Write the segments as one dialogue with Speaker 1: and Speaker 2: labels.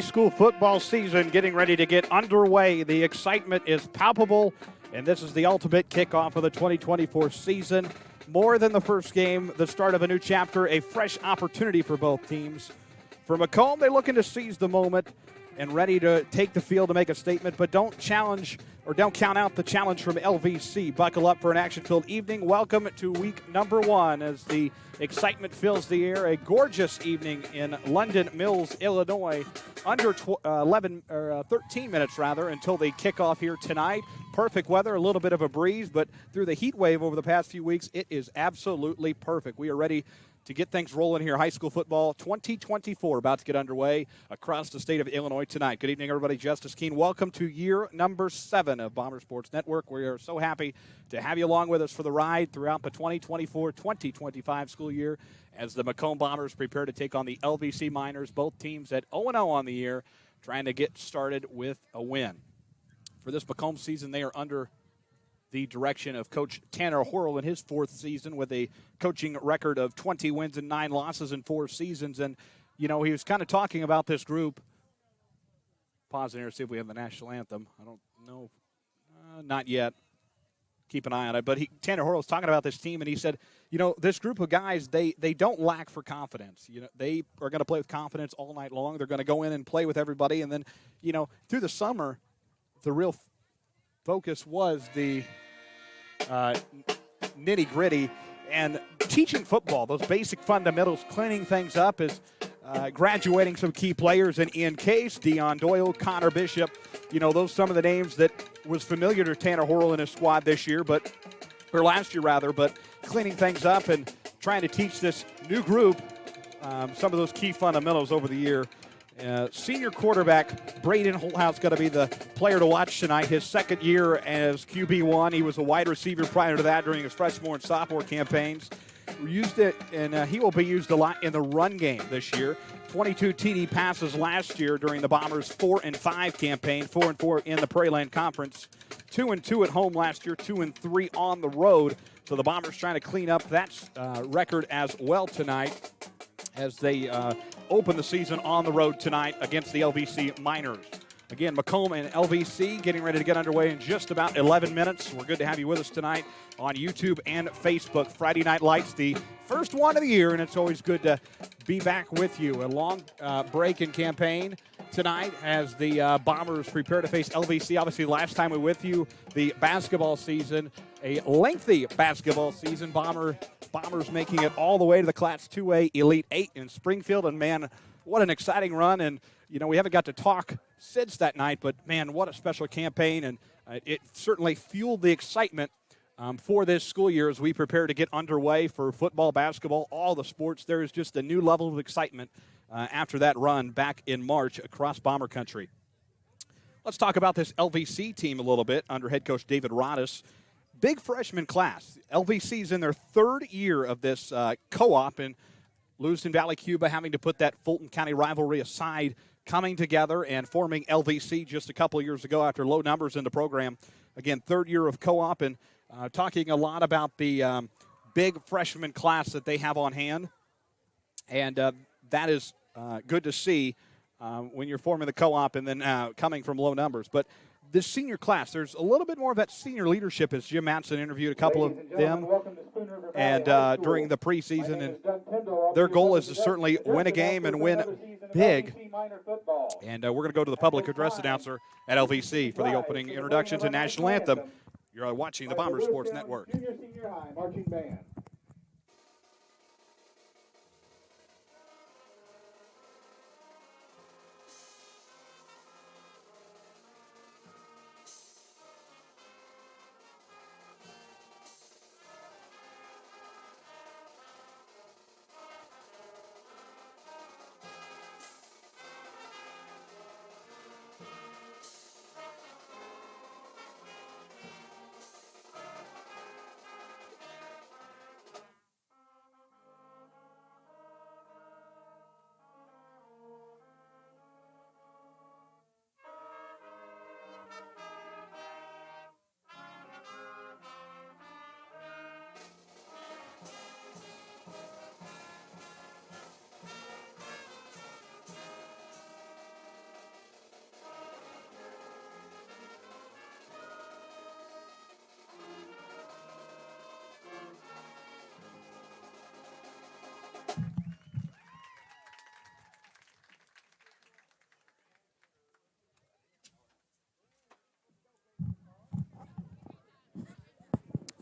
Speaker 1: High school football season getting ready to get underway. The excitement is palpable, and this is the ultimate kickoff of the 2024 season. More than the first game, the start of a new chapter, a fresh opportunity for both teams. For Macomb, they're looking to seize the moment and ready to take the field to make a statement, but don't count out the challenge from LVC. Buckle up for an action-filled evening. Welcome to week number 1 as the excitement fills the air. A gorgeous evening in London Mills, Illinois. Under 13 minutes until the kickoff here tonight. Perfect weather, a little bit of a breeze, but through the heat wave over the past few weeks, it is absolutely perfect. We are ready to get things rolling here. High school football 2024 about to get underway across the state of Illinois tonight. Good evening, everybody. Justice Keene. Welcome to year number 7 of Bomber Sports Network. We are so happy to have you along with us for the ride throughout the 2024-2025 school year as the Macomb Bombers prepare to take on the LVC Miners. Both teams at 0-0 on the year, trying to get started with a win. For this Macomb season, they are under the direction of Coach Tanner Horrell in his 4th season with a coaching record of 20 wins and 9 losses in 4 seasons. And, you know, he was kind of talking about this group. Pause here to see if we have the national anthem. I don't know. Not yet. Keep an eye on it. But Tanner Horrell was talking about this team, and he said, you know, this group of guys, they don't lack for confidence. You know, they are going to play with confidence all night long. They're going to go in and play with everybody. And then, you know, through the summer, the real focus was the nitty-gritty and teaching football, those basic fundamentals, cleaning things up, is graduating some key players in Ian Case, Dion Doyle, Connor Bishop. You know, those some of the names that was familiar to Tanner Horrell and his squad this year, or last year rather, but cleaning things up and trying to teach this new group some of those key fundamentals over the year. Senior quarterback Braden Holthouse going to be the player to watch tonight. His 2nd year as QB1. He was a wide receiver prior to that during his freshman and sophomore campaigns. We used it, and he will be used a lot in the run game this year. 22 TD passes last year during the Bombers' 4-5 campaign, 4-4 in the Prairieland Conference. 2-2 at home last year, 2-3 on the road. So the Bombers trying to clean up that record as well tonight as they open the season on the road tonight against the LVC Miners. Again, Macomb and LVC getting ready to get underway in just about 11 minutes. We're good to have you with us tonight on YouTube and Facebook. Friday Night Lights, the first one of the year, and it's always good to be back with you. A long break in campaign tonight as the Bombers prepare to face LVC. Obviously, last time we were with you, the basketball season, a lengthy basketball season. Bombers making it all the way to the Class 2A Elite 8 in Springfield. And, man, what an exciting run. And, you know, we haven't got to talk since that night, but, man, what a special campaign. And it certainly fueled the excitement for this school year as we prepare to get underway for football, basketball, all the sports. There is just a new level of excitement after that run back in March across Bomber Country. Let's talk about this LVC team a little bit under head coach David Roddice. Big freshman class. LVC's in their 3rd year of this co-op, and Lewiston Valley Cuba having to put that Fulton County rivalry aside, coming together and forming LVC just a couple of years ago after low numbers in the program. Again, 3rd year of co-op, and talking a lot about the big freshman class that they have on hand. And that is good to see when you're forming the co-op and then coming from low numbers. But this senior class, there's a little bit more of that senior leadership as Jim Matson interviewed a couple of them and during the preseason. And their goal is to certainly win a game and win big. And we're going to go to the public address announcer at LVC for the opening introduction to National Anthem. You're watching the Bomber Sports Network.
Speaker 2: Junior Senior High Marching Band.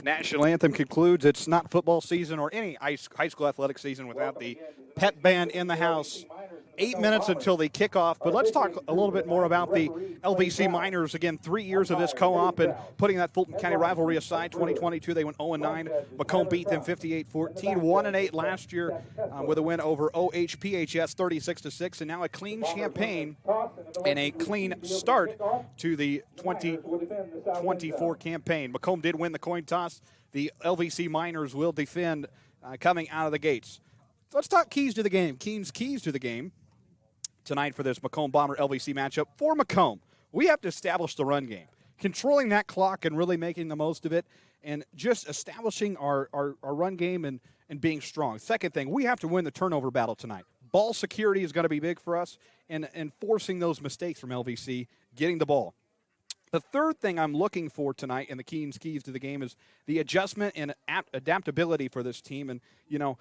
Speaker 1: National anthem concludes. It's not football season or any high school athletic season without the pep band in the house. 8 minutes until the kickoff, but let's talk a little bit more about the LVC Miners. Again, 3 years of this co-op and putting that Fulton County rivalry aside. 2022, they went 0-9. Macomb beat them 58-14. 1-8 last year with a win over OHPHS 36-6, and now a clean campaign and a clean start to the 2024 campaign. Macomb did win the coin toss. The LVC Miners will defend coming out of the gates. So let's talk keys to the game. Keys to the game tonight for this Macomb Bomber LVC matchup. For Macomb, we have to establish the run game, controlling that clock and really making the most of it, and just establishing our run game and being strong. Second thing, we have to win the turnover battle tonight. Ball security is going to be big for us, and forcing those mistakes from LVC, getting the ball. The third thing I'm looking for tonight in the keys to the game is the adjustment and adaptability for this team. And, you know,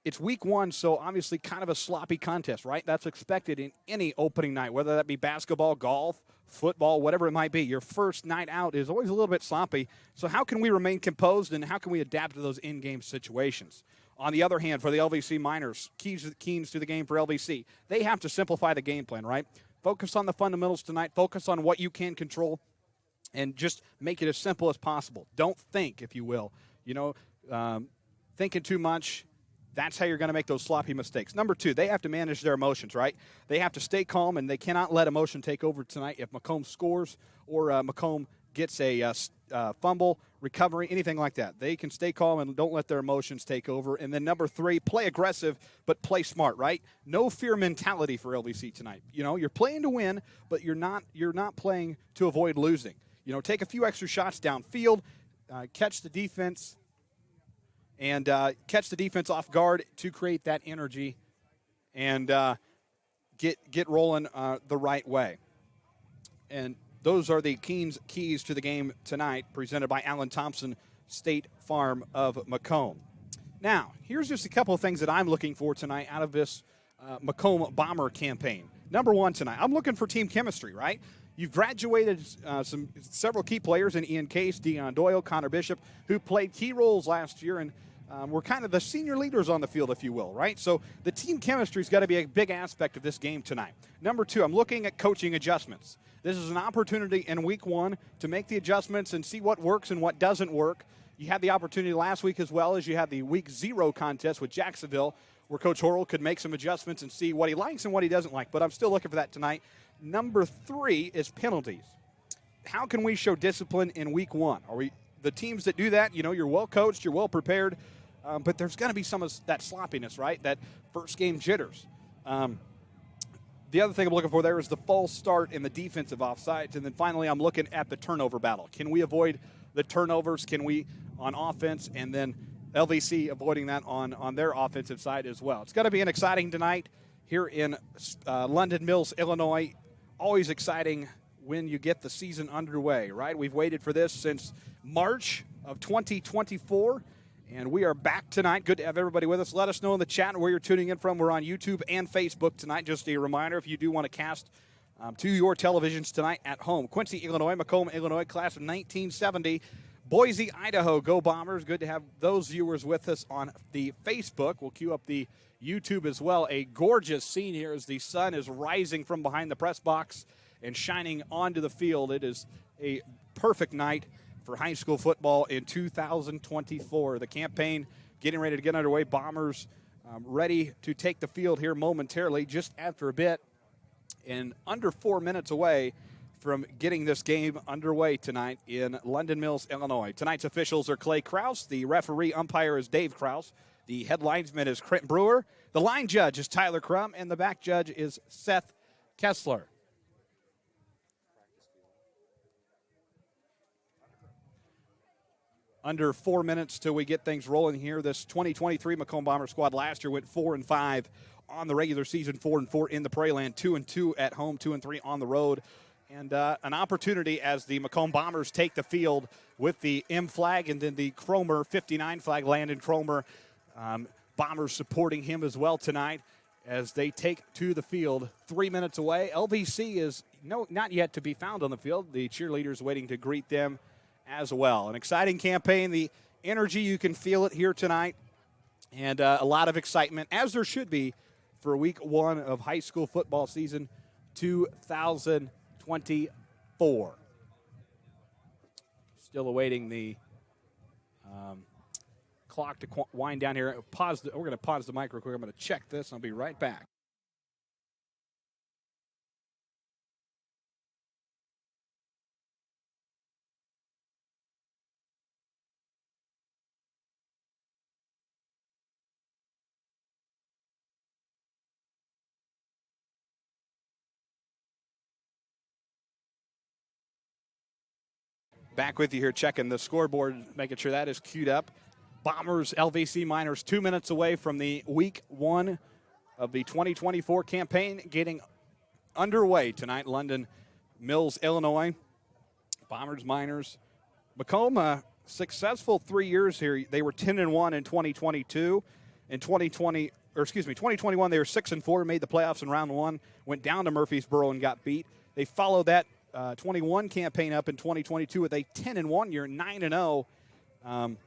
Speaker 1: it's week one, so obviously kind of a sloppy contest, right? That's expected in any opening night, whether that be basketball, golf, football, whatever it might be. Your first night out is always a little bit sloppy. So how can we remain composed and how can we adapt to those in-game situations? On the other hand, for the LVC Miners, keys to the game for LVC, they have to simplify the game plan, right? Focus on the fundamentals tonight. Focus on what you can control and just make it as simple as possible. Don't think, if you will. You know, thinking too much, that's how you're going to make those sloppy mistakes. Number two, they have to manage their emotions, right? They have to stay calm, and they cannot let emotion take over tonight. If Macomb scores or Macomb gets a fumble, recovery, anything like that, they can stay calm and don't let their emotions take over. And then number three, play aggressive, but play smart, right? No fear mentality for LVC tonight. You know, you're playing to win, but you're not playing to avoid losing. You know, take a few extra shots downfield, catch the defense, and catch the defense off guard to create that energy and get rolling the right way. And those are the keys to the game tonight, presented by Alan Thompson State Farm of Macomb. Now, here's just a couple of things that I'm looking for tonight out of this Macomb Bomber campaign. Number one tonight, I'm looking for team chemistry, right? You've graduated several key players in Ian Case, Dion Doyle, Connor Bishop, who played key roles last year and we're kind of the senior leaders on the field, if you will, right? So the team chemistry's got to be a big aspect of this game tonight. Number two, I'm looking at coaching adjustments. This is an opportunity in week one to make the adjustments and see what works and what doesn't work. You had the opportunity last week as well as you had the week 0 contest with Jacksonville where Coach Horrell could make some adjustments and see what he likes and what he doesn't like. But I'm still looking for that tonight. Number three is penalties. How can we show discipline in week one? Are we the teams that do that? You know, you're well coached, you're well prepared. But there's going to be some of that sloppiness, right? That first game jitters. The other thing I'm looking for there is the false start in the defensive offsides. And then finally, I'm looking at the turnover battle. Can we avoid the turnovers? Can we on offense? And then LVC avoiding that on their offensive side as well. It's going to be an exciting tonight here in London Mills, Illinois. Always exciting when you get the season underway, right? We've waited for this since March of 2024. And we are back tonight. Good to have everybody with us. Let us know in the chat where you're tuning in from. We're on YouTube and Facebook tonight. Just a reminder, if you do want to cast to your televisions tonight at home. Quincy, Illinois, Macomb, Illinois, class of 1970. Boise, Idaho, go Bombers. Good to have those viewers with us on the Facebook. We'll cue up the YouTube as well. A gorgeous scene here as the sun is rising from behind the press box and shining onto the field. It is a perfect night for high school football in 2024. The campaign getting ready to get underway. Bombers ready to take the field here momentarily, just after a bit, and under 4 minutes away from getting this game underway tonight in London Mills, Illinois. Tonight's officials are Clay Kraus. The referee umpire is Dave Kraus. The head linesman is Trent Brewer. The line judge is Tyler Crum, and the back judge is Seth Kessler. Under 4 minutes till we get things rolling here. This 2023 Macomb Bomber squad last year went 4-5 on the regular season, 4-4 in the Prairieland, 2-2 at home, 2-3 on the road. And an opportunity as the Macomb Bombers take the field with the M flag and then the Cromer 59 flag, Landon Cromer. Bombers supporting him as well tonight as they take to the field 3 minutes away. LVC is not yet to be found on the field. The cheerleaders waiting to greet them as well. An exciting campaign. The energy, you can feel it here tonight, and a lot of excitement, as there should be, for week one of high school football season 2024. Still awaiting the clock to wind down here. We're going to pause the mic real quick. I'm going to check this. I'll be right back. Back with you here, checking the scoreboard, making sure that is queued up. Bombers, LVC Miners, 2 minutes away from the week one of the 2024 campaign getting underway tonight. London Mills, Illinois. Bombers, Miners. Macomb, successful 3 years here. They were 10-1 in 2022. In 2021, they were 6-4, made the playoffs in round one, went down to Murfreesboro and got beat. They followed that 21 campaign up in 2022 with a 10-1 year, 9-0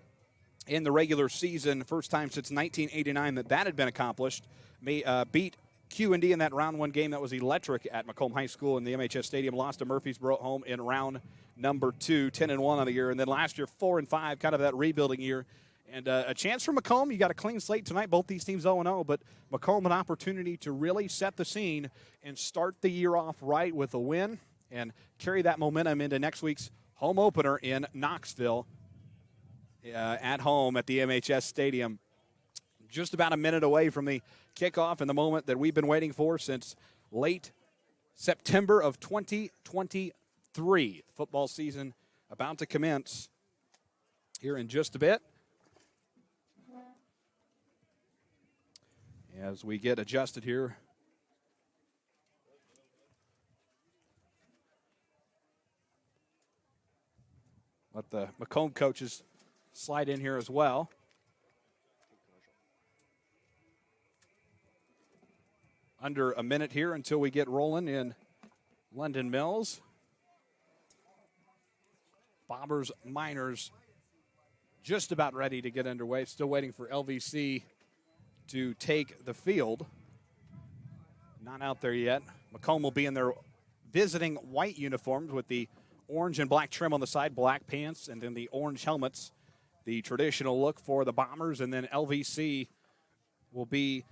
Speaker 1: in the regular season. First time since 1989 that had been accomplished. Beat Q&D in that round one game that was electric at Macomb High School in the MHS Stadium. Lost to Murfreesboro at home in round number 2, 10-1 on the year. And then last year, 4-5, kind of that rebuilding year. And a chance for Macomb. You got a clean slate tonight. Both these teams 0-0, but Macomb an opportunity to really set the scene and start the year off right with a win and carry that momentum into next week's home opener in Knoxville at home at the MHS Stadium. Just about a minute away from the kickoff and the moment that we've been waiting for since late September of 2023. Football season about to commence here in just a bit. As we get adjusted here. Let the Macomb coaches slide in here as well. Under a minute here until we get rolling in London Mills. Bombers, Miners just about ready to get underway. Still waiting for LVC to take the field. Not out there yet. Macomb will be in their visiting white uniforms with the orange and black trim on the side, black pants, and then the orange helmets, the traditional look for the Bombers. And then LVC will be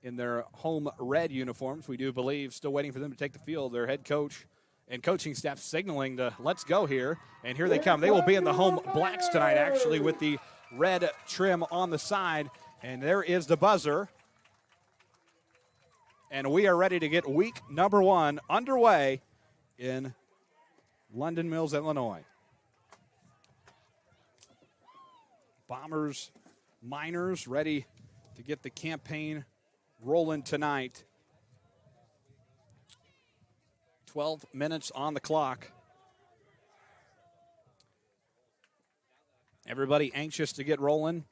Speaker 1: in their home red uniforms, we do believe. Still waiting for them to take the field. Their head coach and coaching staff signaling to let's go here. And here they come. They will be in the home blacks tonight, actually, with the red trim on the side. And there is the buzzer. And we are ready to get week number one underway in London Mills, Illinois. Bombers, Miners ready to get the campaign rolling tonight. 12 minutes on the clock. Everybody anxious to get rolling.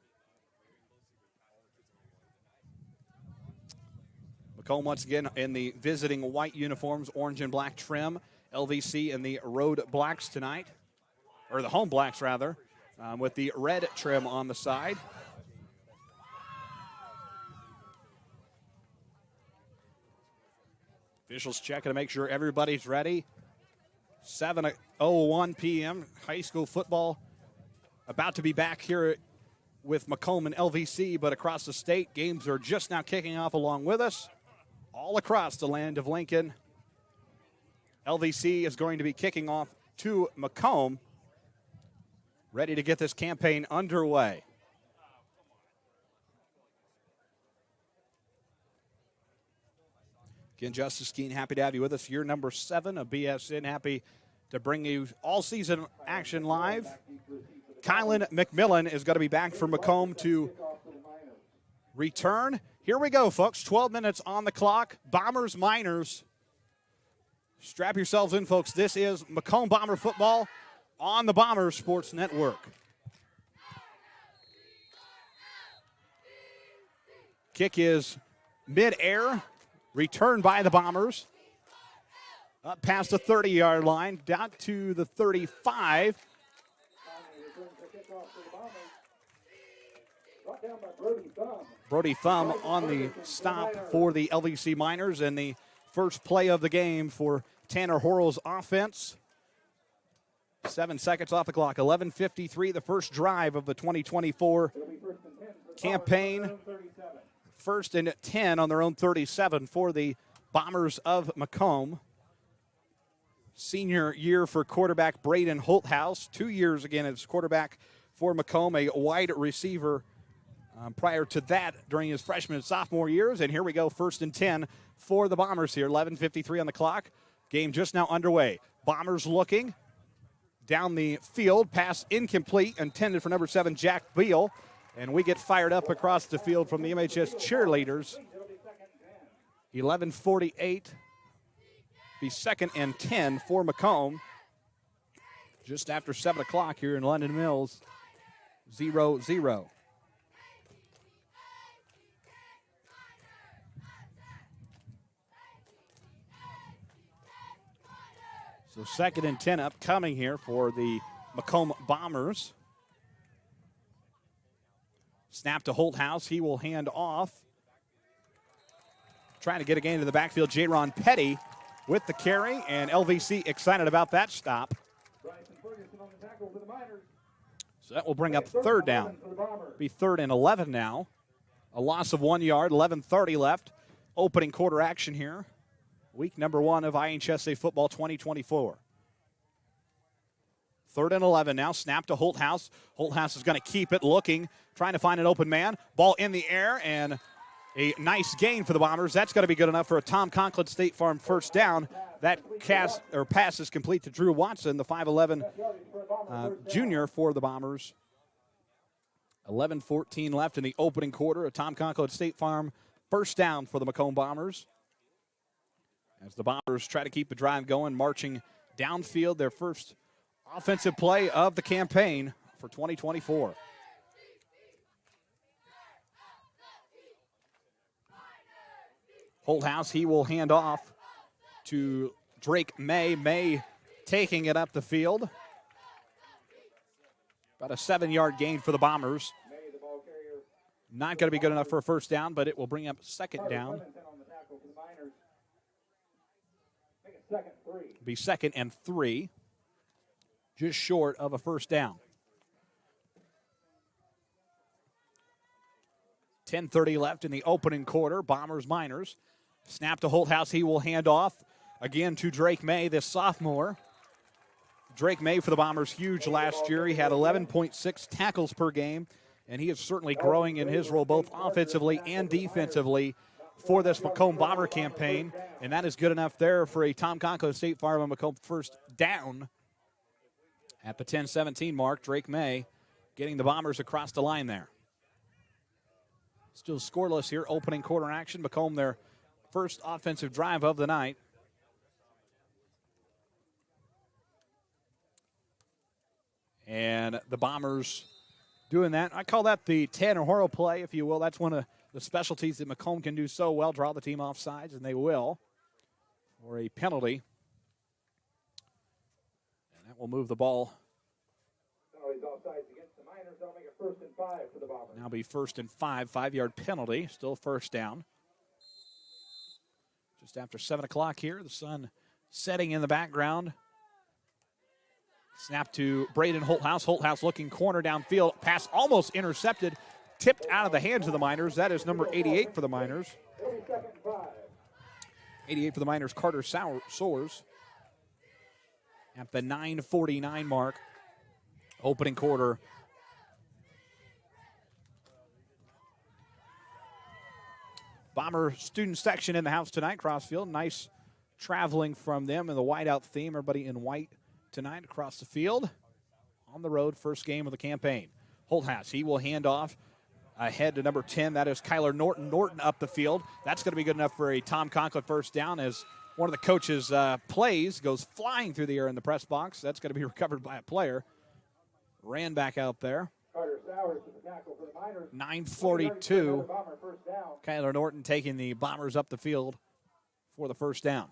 Speaker 1: Macomb once again in the visiting white uniforms, orange and black trim. LVC in the road blacks tonight, or the home blacks rather, with the red trim on the side. Officials checking to make sure everybody's ready. 7:01 p.m. High school football about to be back here with Macomb and LVC, but across the state, games are just now kicking off along with us. All across the land of Lincoln. LVC is going to be kicking off to Macomb, ready to get this campaign underway. Again, Justice Skeen, happy to have you with us. Year number 7 of BSN. Happy to bring you all season action live. Kylan McMillan is going to be back for Macomb to return. Here we go, folks. 12 minutes on the clock. Bombers, Miners. Strap yourselves in, folks. This is Macomb Bomber Football on the Bombers Sports Network. Kick is mid-air. Returned by the Bombers. Up past the 30-yard line, down to the 35. Brody Thumb on the stop for the LVC Miners, and the first play of the game for Tanner Horrell's offense. 7 seconds off the clock. 11:53, the first drive of the 2024 campaign. 1st and 10 on their own 37 for the Bombers of Macomb. Senior year for quarterback Braden Holthouse. 2 years again as quarterback for Macomb, a wide receiver prior to that during his freshman and sophomore years. And here we go, 1st and 10 for the Bombers here. 11:53 on the clock. Game just now underway. Bombers looking down the field. Pass incomplete, intended for number 7, Jack Beal. And we get fired up across the field from the MHS cheerleaders. 11:48. Be 2nd and 10 for Macomb. Just after 7 o'clock here in London Mills. 0-0. So 2nd and 10 upcoming here for the Macomb Bombers. Snap to Holthouse. He will hand off. Trying to get a gain to the backfield. J-Ron Petty with the carry, and LVC excited about that stop. So that will bring up 3rd down. Be 3rd and 11 now. A loss of 1 yard, 11:30 left. Opening quarter action here. Week number 1 of IHSA football 2024. 3rd and 11 now. Snap to Holthouse. Holthouse is going to keep it, looking, trying to find an open man. Ball in the air, and a nice gain for the Bombers. That's going to be good enough for a Tom Conklin State Farm first down. That pass is complete to Drew Watson, the 5'11 junior for the Bombers. 11:14 left in the opening quarter. A Tom Conklin State Farm first down for the Macomb Bombers. As the Bombers try to keep the drive going, marching downfield, their first offensive play of the campaign for 2024. Holthouse, he will hand off to Drake May. May taking it up the field. About a 7-yard gain for the Bombers. Not going to be good enough for a first down, but it will bring up 2nd down. Be 2nd and 3. Just short of a first down. 10:30 left in the opening quarter. Bombers Miners. Snap to Holthouse. He will hand off again to Drake May, this sophomore. Drake May for the Bombers, huge last year. He had 11.6 tackles per game, and he is certainly growing in his role both offensively and defensively for this Macomb Bomber campaign, and that is good enough there for a Tom Conklin State Farm and Macomb first down at the 10-17 mark. Drake May getting the Bombers across the line there. Still scoreless here, opening quarter action. Macomb their first offensive drive of the night. And the Bombers doing that. I call that the Tanner Horrell play, if you will. That's one of the specialties that Macomb can do so well, draw the team off sides, and they will, or a penalty. And that will move the ball.
Speaker 2: Penalties offsides against the Miners. That'll make it 1st and 5 for the Bombers.
Speaker 1: Now be 1st and 5, 5-yard penalty, still first down. Just after 7 o'clock here, the sun setting in the background. Snap to Braden Holthouse. Holthouse looking corner downfield. Pass almost intercepted. Tipped out of the hands of the Miners. That is number 88 for the Miners. 88 for the Miners, Carter Soers. At the 9:49 mark. Opening quarter. Bomber student section in the house tonight, Crossfield. Nice traveling from them in the whiteout theme. Everybody in white tonight across the field. On the road, first game of the campaign. Holthouse, he will hand off ahead to number 10. That is Kyler Norton. Norton up the field. That's going to be good enough for a Tom Conklin first down as one of the coach's plays goes flying through the air in the press box. That's going to be recovered by a player. Ran back out there. 9:42. Kyler Norton taking the Bombers up the field for the first down.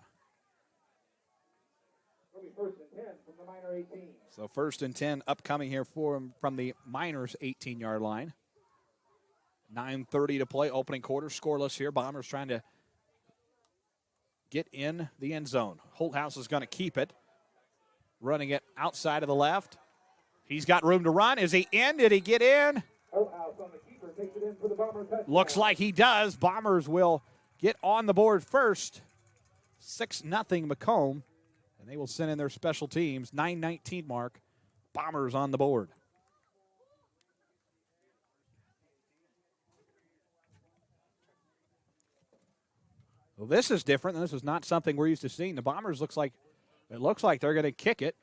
Speaker 2: be first and 10 from the Miner 18.
Speaker 1: So 1st and 10 upcoming here from the Miners 18-yard line. 9:30 to play, opening quarter, scoreless here. Bombers trying to get in the end zone. Holthouse is going to keep it. Running it outside of the left. He's got room to run. Is he in? Did he get in?
Speaker 2: Holthouse on the keeper takes it in for the Bomber touchdown.
Speaker 1: Looks like he does. Bombers will get on the board first. 6-0 Macomb. And they will send in their special teams. 9:19 mark. Bombers on the board. Well, this is different. This is not something we're used to seeing. The Bombers looks like they're going to kick it.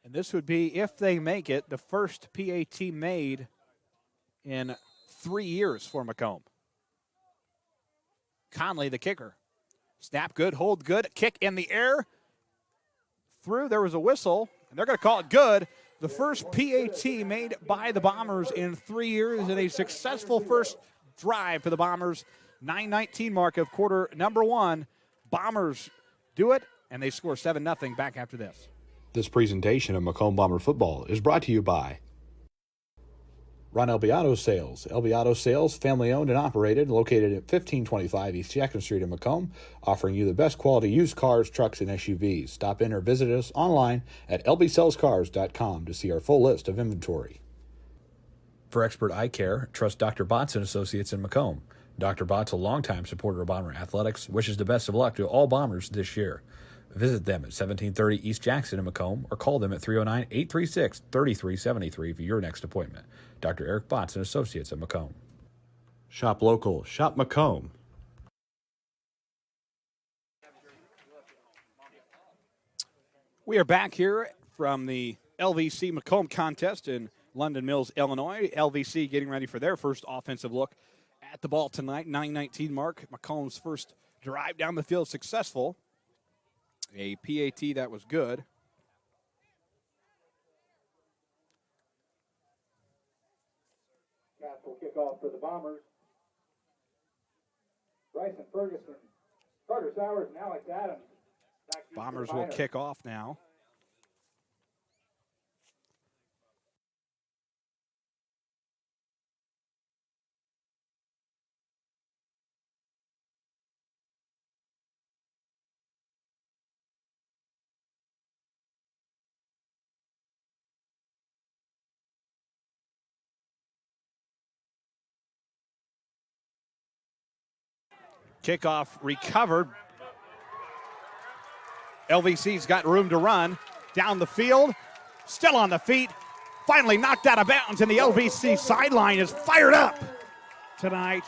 Speaker 1: And this would be, if they make it, the first PAT made in 3 years for Macomb. Conley, the kicker. Snap good, hold good, kick in the air. Through, there was a whistle, and they're going to call it good. The first PAT made by the Bombers in 3 years, and a successful first drive for the Bombers. 9:19 mark of quarter number 1. Bombers do it, and they score 7-0 back after this.
Speaker 3: This presentation of Macomb Bomber Football is brought to you by Ron Albiato Sales. Albiato Sales, family-owned and operated, located at 1525 East Jackson Street in Macomb, offering you the best quality used cars, trucks, and SUVs. Stop in or visit us online at lbsellscars.com to see our full list of inventory. For expert eye care, trust Dr. Botts & Associates in Macomb. Dr. Botts, a longtime supporter of Bomber athletics, wishes the best of luck to all Bombers this year. Visit them at 1730 East Jackson in Macomb or call them at 309-836-3373 for your next appointment. Dr. Eric Botts & Associates at Macomb. Shop local. Shop Macomb.
Speaker 1: We are back here from the LVC Macomb contest in London Mills, Illinois. LVC getting ready for their first offensive look at the ball tonight. 9:19 mark. Macomb's first drive down the field successful. A PAT that was good.
Speaker 2: Cats will kick off for the Bombers. Bryson Ferguson, Carter Sowers, and Alex Adams. Back to
Speaker 1: Bombers
Speaker 2: the
Speaker 1: will
Speaker 2: Miners.
Speaker 1: kick off now. Kickoff recovered. LVC's got room to run. Down the field. Still on the feet. Finally knocked out of bounds, and the LVC sideline is fired up tonight.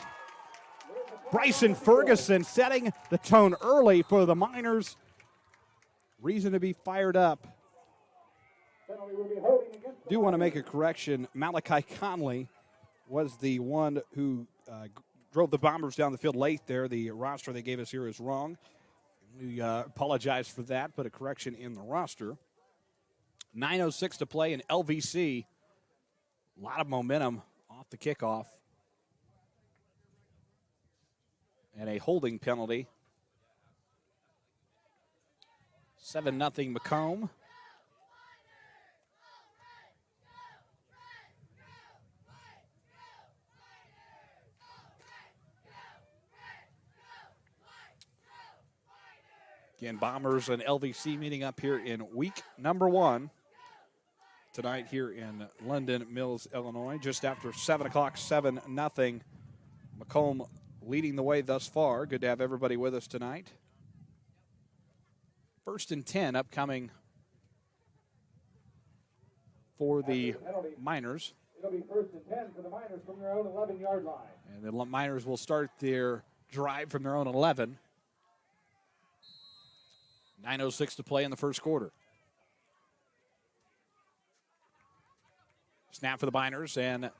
Speaker 1: Bryson Ferguson setting the tone early for the Miners. Reason to be fired up.
Speaker 2: Penalty will be holding against the
Speaker 1: Do want to make a correction. Malachi Conley was the one who drove the Bombers down the field late there. The roster they gave us here is wrong. We apologize for that, but a correction in the roster. 9:06 to play in LVC. A lot of momentum off the kickoff. And a holding penalty. 7-0 Macomb. Again, Bombers and LVC meeting up here in week number 1 tonight here in London Mills, Illinois. Just after 7 o'clock, 7-0. Macomb leading the way thus far. Good to have everybody with us tonight. 1st and 10 upcoming for the Miners.
Speaker 2: It'll be 1st and 10 for the Miners from their own 11-yard line.
Speaker 1: And the Miners will start their drive from their own 11. 9:06 to play in the first quarter. Snap for the Miners and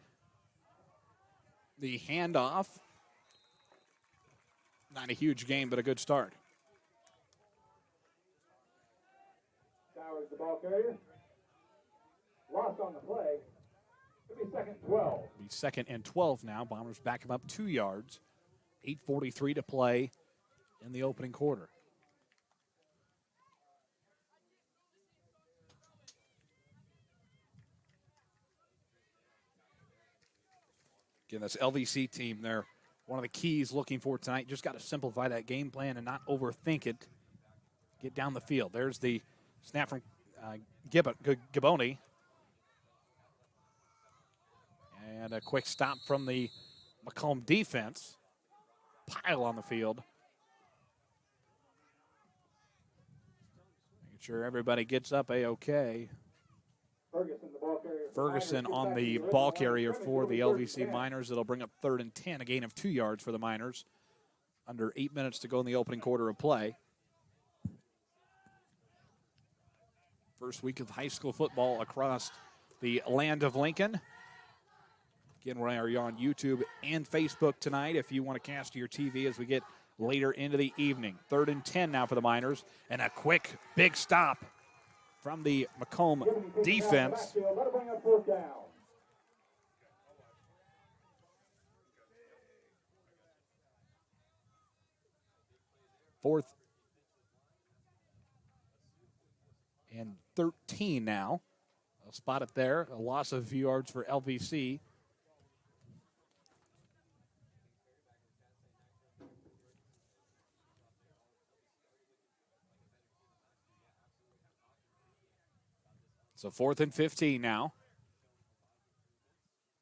Speaker 1: the handoff. Not a huge game, but a good start.
Speaker 2: Sowers, the ball carrier. Lost on the play. It'll be 2nd and 12.
Speaker 1: Be 2nd and 12 now. Bombers back him up 2 yards. 8:43 to play in the opening quarter. Again, this LVC team, they're one of the keys looking for tonight. Just got to simplify that game plan and not overthink it. Get down the field. There's the snap from Gaboni. And a quick stop from the Macomb defense. Pile on the field. Making sure everybody gets up A-OK. Ferguson on the ball carrier for the LVC Miners. It'll bring up 3rd and 10, a gain of 2 yards for the Miners. Under 8 minutes to go in the opening quarter of play. First week of high school football across the land of Lincoln. Again, we are on YouTube and Facebook tonight if you want to cast to your TV as we get later into the evening. 3rd and 10 now for the Miners. And a quick, big stop from the Macomb defense. Fourth and 13 now. I'll spot it there. A loss of a few yards for LVC. So 4th and 15 now.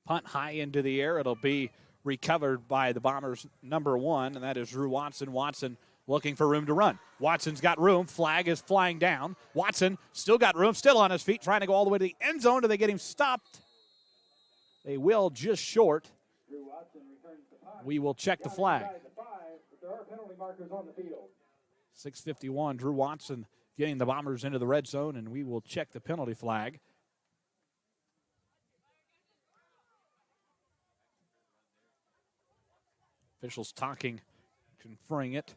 Speaker 1: Punt high into the air. It'll be recovered by the Bombers' number 1, and that is Drew Watson. Watson looking for room to run. Watson's got room. Flag is flying down. Watson still got room, still on his feet, trying to go all the way to the end zone. Do they get him stopped? They will, just short. We will check the flag. 6:51, Drew Watson getting the Bombers into the red zone, and we will check the penalty flag. Officials talking, conferring it.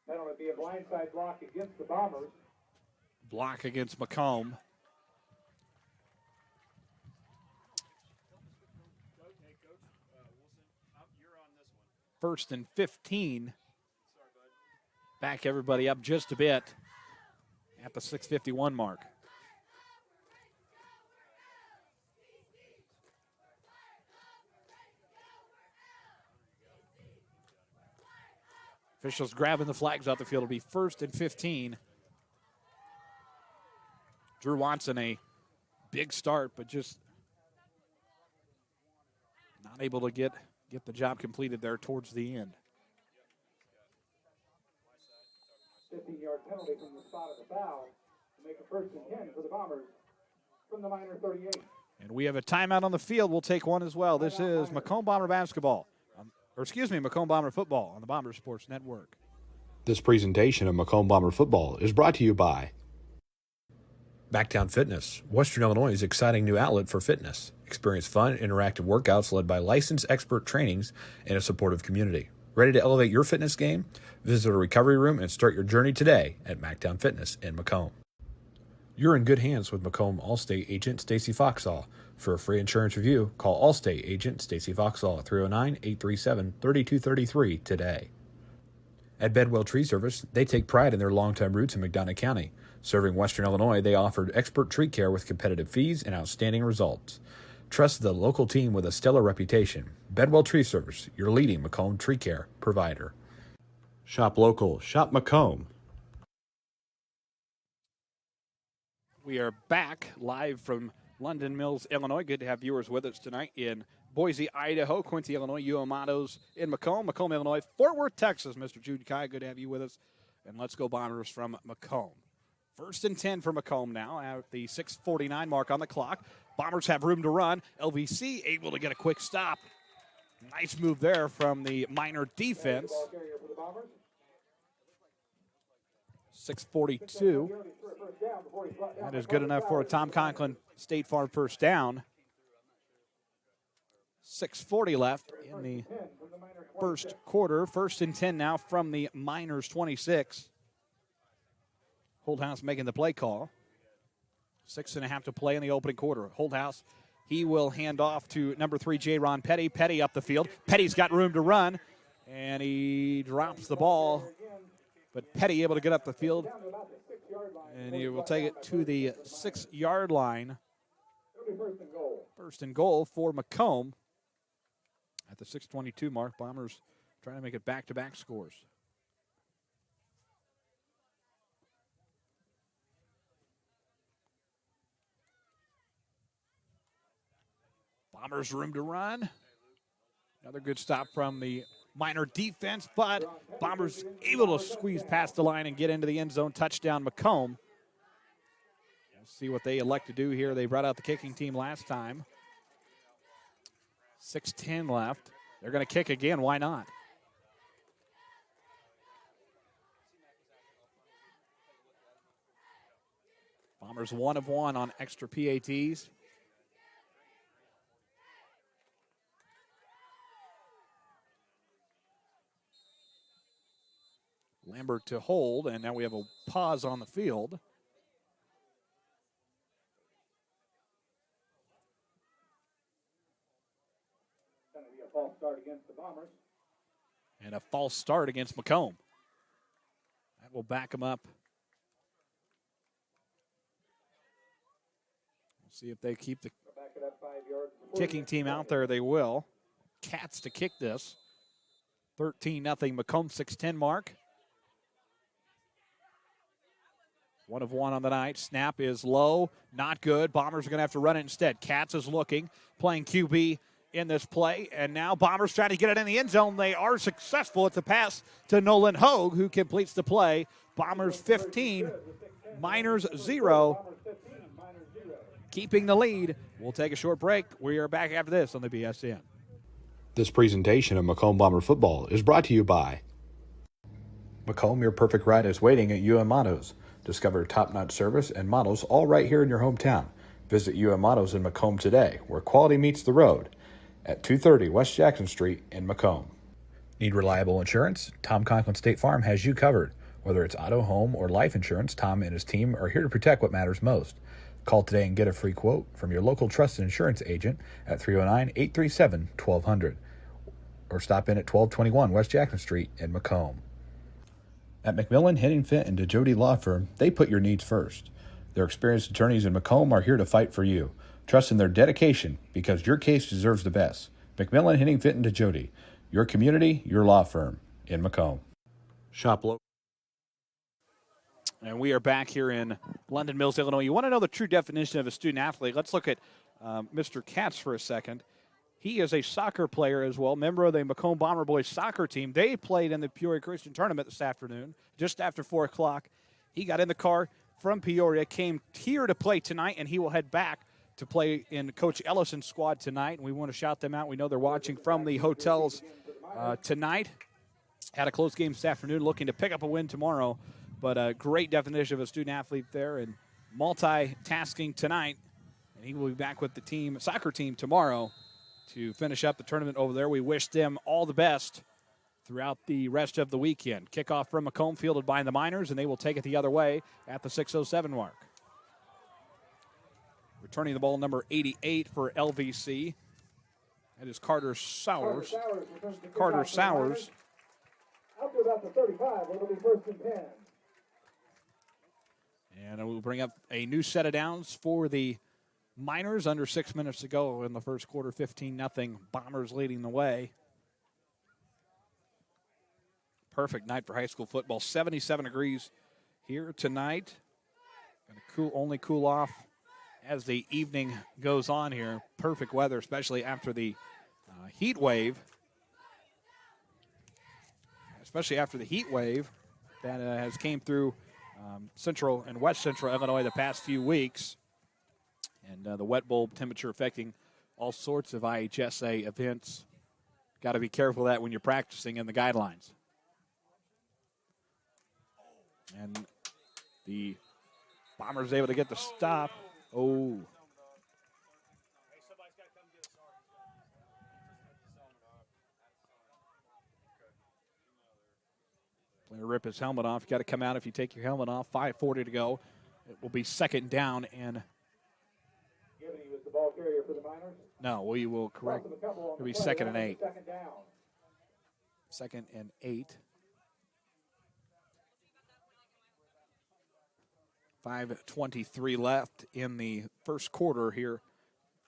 Speaker 2: That'll be a blindside block against the Bombers.
Speaker 1: Block against Macomb. First and 15. Back everybody up just a bit at the 6:51 mark. Officials grabbing the flags out the field. It'll be 1st and 15. Drew Watson, a big start, but just not able to get the job completed there towards the end.
Speaker 2: 15-yard penalty from the spot of the foul to make a 1st and 10 for the Bombers from the Miner 38.
Speaker 1: And we have a timeout on the field. We'll take one as well. This is Macomb Bomber basketball. Macomb Bomber football on the Bomber Sports Network.
Speaker 3: This presentation of Macomb Bomber Football is brought to you by Backtown Fitness, Western Illinois' exciting new outlet for fitness. Experience fun, interactive workouts led by licensed expert trainings and a supportive community. Ready to elevate your fitness game? Visit a recovery room and start your journey today at Mactown Fitness in Macomb. You're in good hands with Macomb Allstate agent Stacy Foxall. For a free insurance review, call Allstate agent Stacy Foxall at 309-837-3233 today. At Bedwell Tree Service, they take pride in their longtime roots in McDonough County. Serving Western Illinois, they offered expert tree care with competitive fees and outstanding results. Trust the local team with a stellar reputation. Bedwell Tree Service, your leading Macomb tree care provider. Shop local, shop Macomb.
Speaker 1: We are back live from London Mills, Illinois. Good to have viewers with us tonight in Boise, Idaho, Quincy, Illinois, UMatos in Macomb, Illinois, Fort Worth, Texas. Mr. Jude Kai, good to have you with us. And let's go Bombers from Macomb. 1st and 10 for Macomb now at the 6:49 mark on the clock. Bombers have room to run. LVC able to get a quick stop. Nice move there from the Miner defense. 6:42. That is good enough for a Tom Conklin State Farm first down. 6:40 left in the first quarter. 1st and 10 now from the Miners 26. Holdhouse making the play call. 6.5 to play in the opening quarter. Holdhouse He will hand off to number 3, J-Ron Petty. Petty up the field. Petty's got room to run, and he drops the ball. But Petty able to get up the field, and he will take it to the 6-yard line. First and goal for Macomb at the 6:22 mark. Bombers trying to make it back-to-back scores. Bombers room to run. Another good stop from the Miner defense, but Bombers able to squeeze past the line and get into the end zone. Touchdown, Macomb. We'll see what they elect to do here. They brought out the kicking team last time. 6:10 left. They're going to kick again. Why not? Bombers 1 of 1 on extra PATs. Lambert to hold, and now we have a pause on the field.
Speaker 2: Going to be a false start against the Bombers.
Speaker 1: And a false start against Macomb. That will back them up. We'll see if they keep the kicking team out there. They will. Cats to kick this. 13-0 Macomb 6:10 mark. 1 of 1 on the night. Snap is low. Not good. Bombers are going to have to run it instead. Katz is looking, playing QB in this play. And now Bombers trying to get it in the end zone. They are successful. It's a pass to Nolan Hogue, who completes the play. Bombers 15, Miners 0. Keeping the lead. We'll take a short break. We are back after this on the BSN.
Speaker 3: This presentation of Macomb Bomber Football is brought to you by Macomb. Your perfect ride is waiting at UM Autos. Discover top-notch service and models all right here in your hometown. Visit UM Autos in Macomb today, where quality meets the road, at 230 West Jackson Street in Macomb. Need reliable insurance? Tom Conklin State Farm has you covered. Whether it's auto, home, or life insurance, Tom and his team are here to protect what matters most. Call today and get a free quote from your local trusted insurance agent at 309-837-1200 or stop in at 1221 West Jackson Street in Macomb. At McMillan, Henning Fint, and DeJody Law Firm, they put your needs first. Their experienced attorneys in Macomb are here to fight for you. Trust in their dedication because your case deserves the best. McMillan, Henning Fint, and DeJody, your community, your law firm in Macomb. Shop local.
Speaker 1: And we are back here in London Mills, Illinois. You want to know the true definition of a student athlete? Let's look at Mr. Katz for a second. He is a soccer player as well, member of the Macomb Bomber Boys soccer team. They played in the Peoria Christian Tournament this afternoon, just after 4 o'clock. He got in the car from Peoria, came here to play tonight, and he will head back to play in Coach Ellison's squad tonight. And we want to shout them out. We know they're watching from the hotels tonight. Had a close game this afternoon, looking to pick up a win tomorrow. But a great definition of a student athlete there, and multitasking tonight. And he will be back with the team, soccer team, tomorrow to finish up the tournament over there. We wish them all the best throughout the rest of the weekend. Kickoff from Macomb, fielded by the Miners, and they will take it the other way at the 6:07 mark. Returning the ball, number 88 for LVC. That is Carter Sowers. Carter Sowers.
Speaker 2: Out to about the 35, it'll be 1st and 10.
Speaker 1: And we'll bring up a new set of downs for the Miners under 6 minutes to go in the first quarter. 15-0. Bombers leading the way. Perfect night for high school football. 77 degrees here tonight. Going to cool off as the evening goes on here. Perfect weather, especially after the heat wave. Especially after the heat wave that has came through central and west central Illinois the past few weeks. And the wet bulb temperature affecting all sorts of IHSA events. Got to be careful of that when you're practicing in the guidelines. And the Bombers able to get the stop. Oh. Player rip his helmet off. You got to come out if you take your helmet off. 5:40 to go. It will be 2nd down and
Speaker 2: ball carrier for the Miners.
Speaker 1: No, we will correct. It'll be 2nd and 8.
Speaker 2: Second down.
Speaker 1: 2nd and 8. 5:23 left in the first quarter here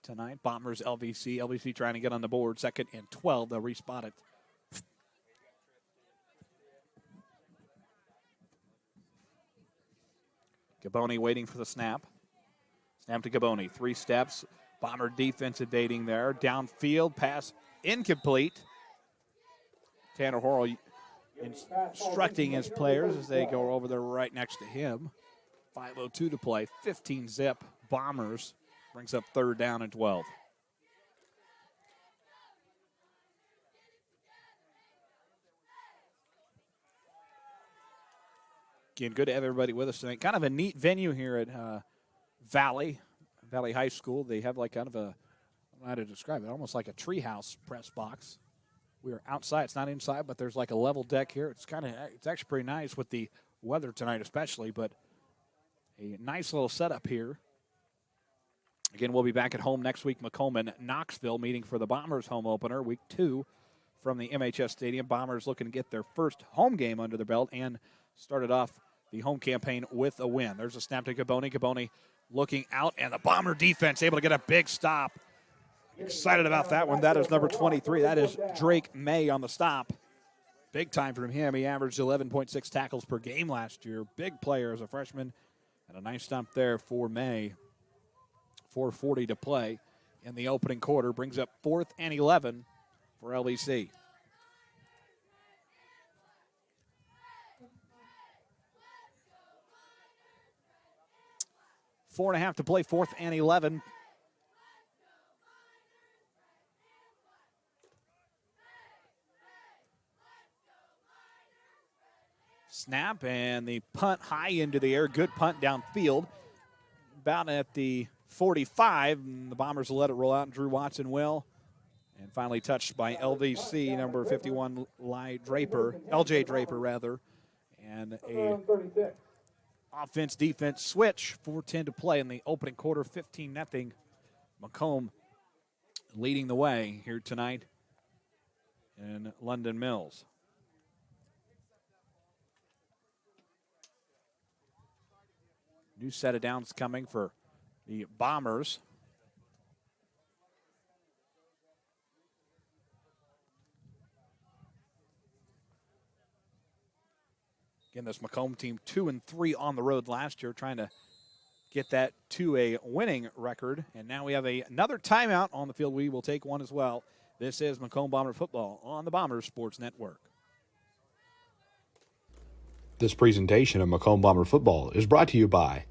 Speaker 1: tonight. Bombers, LVC. LVC trying to get on the board. 2nd and 12. They'll respot it. Gaboni waiting for the snap. Snap to Gaboni. 3 steps. Bomber defense evading there. Downfield. Pass incomplete. Tanner Horrell instructing his players as they go over there right next to him. 5:02 to play. 15 zip. Bombers brings up 3rd down and 12. Again, good to have everybody with us tonight. Kind of a neat venue here at Valley High School. They have like kind of a, I don't know how to describe it, almost like a treehouse press box. We are outside. It's not inside, but there's like a level deck here. It's actually pretty nice with the weather tonight especially, but a nice little setup here. Again, we'll be back at home next week. Macomb and Knoxville meeting for the Bombers home opener, week 2 from the MHS Stadium. Bombers looking to get their first home game under their belt and started off the home campaign with a win. There's a snap to Gaboni. Gaboni looking out, and the Bomber defense able to get a big stop. Excited about that one. That is number 23. That is Drake May on the stop. Big time from him. He averaged 11.6 tackles per game last year. Big player as a freshman. And a nice stomp there for May. 4:40 to play in the opening quarter. Brings up 4th and 11 for LVC. Four and a half to play, 4th and 11. Snap and the punt high into the air. Good punt downfield. About at the 45. And the Bombers will let it roll out, and Drew Watson will. And finally touched by LVC, number 51, LJ Draper, rather. And a offense-defense switch. 4:10 to play in the opening quarter. 15-0. Macomb leading the way here tonight in London Mills. New set of downs coming for the Bombers. Again, this Macomb team 2-3 on the road last year, trying to get that to a winning record. And now we have another timeout on the field. We will take one as well. This is Macomb Bomber Football on the Bombers Sports Network.
Speaker 3: This presentation of Macomb Bomber Football is brought to you by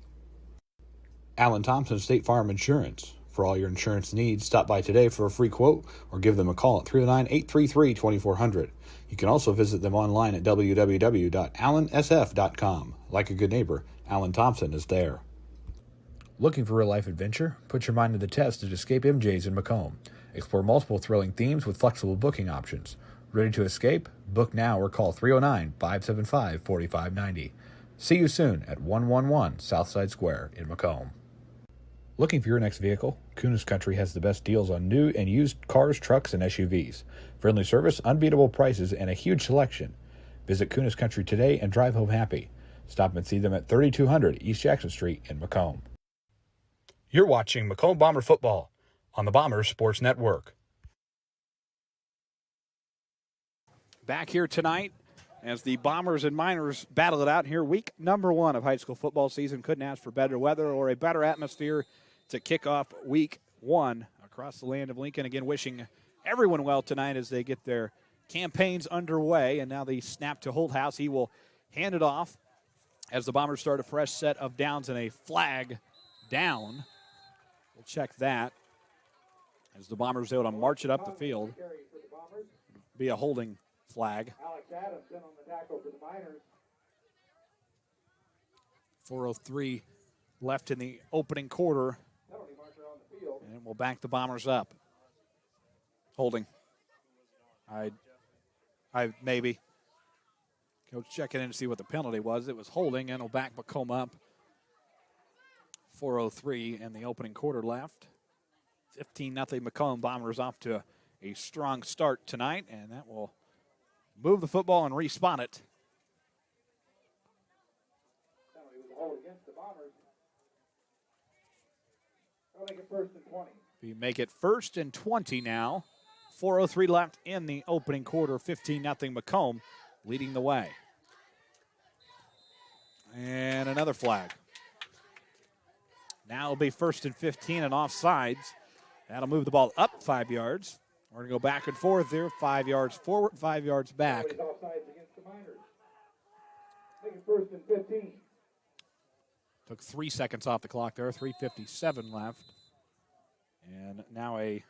Speaker 3: Alan Thompson State Farm Insurance. For all your insurance needs, stop by today for a free quote or give them a call at 309-833-2400. You can also visit them online at www.allansf.com. Like a good neighbor, Alan Thompson is there. Looking for real-life adventure? Put your mind to the test at Escape MJ's in Macomb. Explore multiple thrilling themes with flexible booking options. Ready to escape? Book now or call 309-575-4590. See you soon at 111 Southside Square in Macomb. Looking for your next vehicle? Kunis Country has the best deals on new and used cars, trucks, and SUVs. Friendly service, unbeatable prices, and a huge selection. Visit Kunis Country today and drive home happy. Stop and see them at 3200 East Jackson Street in Macomb. You're watching Macomb Bomber Football on the Bombers Sports Network.
Speaker 1: Back here tonight as the Bombers and Miners battle it out here. Week number 1 of high school football season. Couldn't ask for better weather or a better atmosphere to kick off week 1 across the land of Lincoln. Again, wishing everyone well tonight as they get their campaigns underway. And now the snap to Holthouse. He will hand it off as the Bombers start a fresh set of downs and a flag down. We'll check that as the Bombers able to march it up the field. Be a holding flag.
Speaker 2: Alex Adams in on the tackle for the Miners.
Speaker 1: 4:03 left in the opening quarter.
Speaker 2: Penalty marker on the field.
Speaker 1: And we'll back the Bombers up. Holding. I maybe. Coach checking in to see what the penalty was. It was holding, and we'll back Macomb up. 4:03 and the opening quarter left. 15-0 Macomb Bombers off to a strong start tonight, and that will move the football and respawn it.
Speaker 2: Penalty was a hold against the Bombers. They'll make it first and 20.
Speaker 1: We make it 1st and 20 now. 4:03 left in the opening quarter. 15-0 Macomb leading the way. And another flag. Now it'll be 1st and 15 and offsides. That'll move the ball up 5 yards. We're going to go back and forth there. 5 yards forward, 5 yards back.
Speaker 2: Offsides against the Miners. Make it first and 15.
Speaker 1: Took 3 seconds off the clock there. 3:57 left. And now a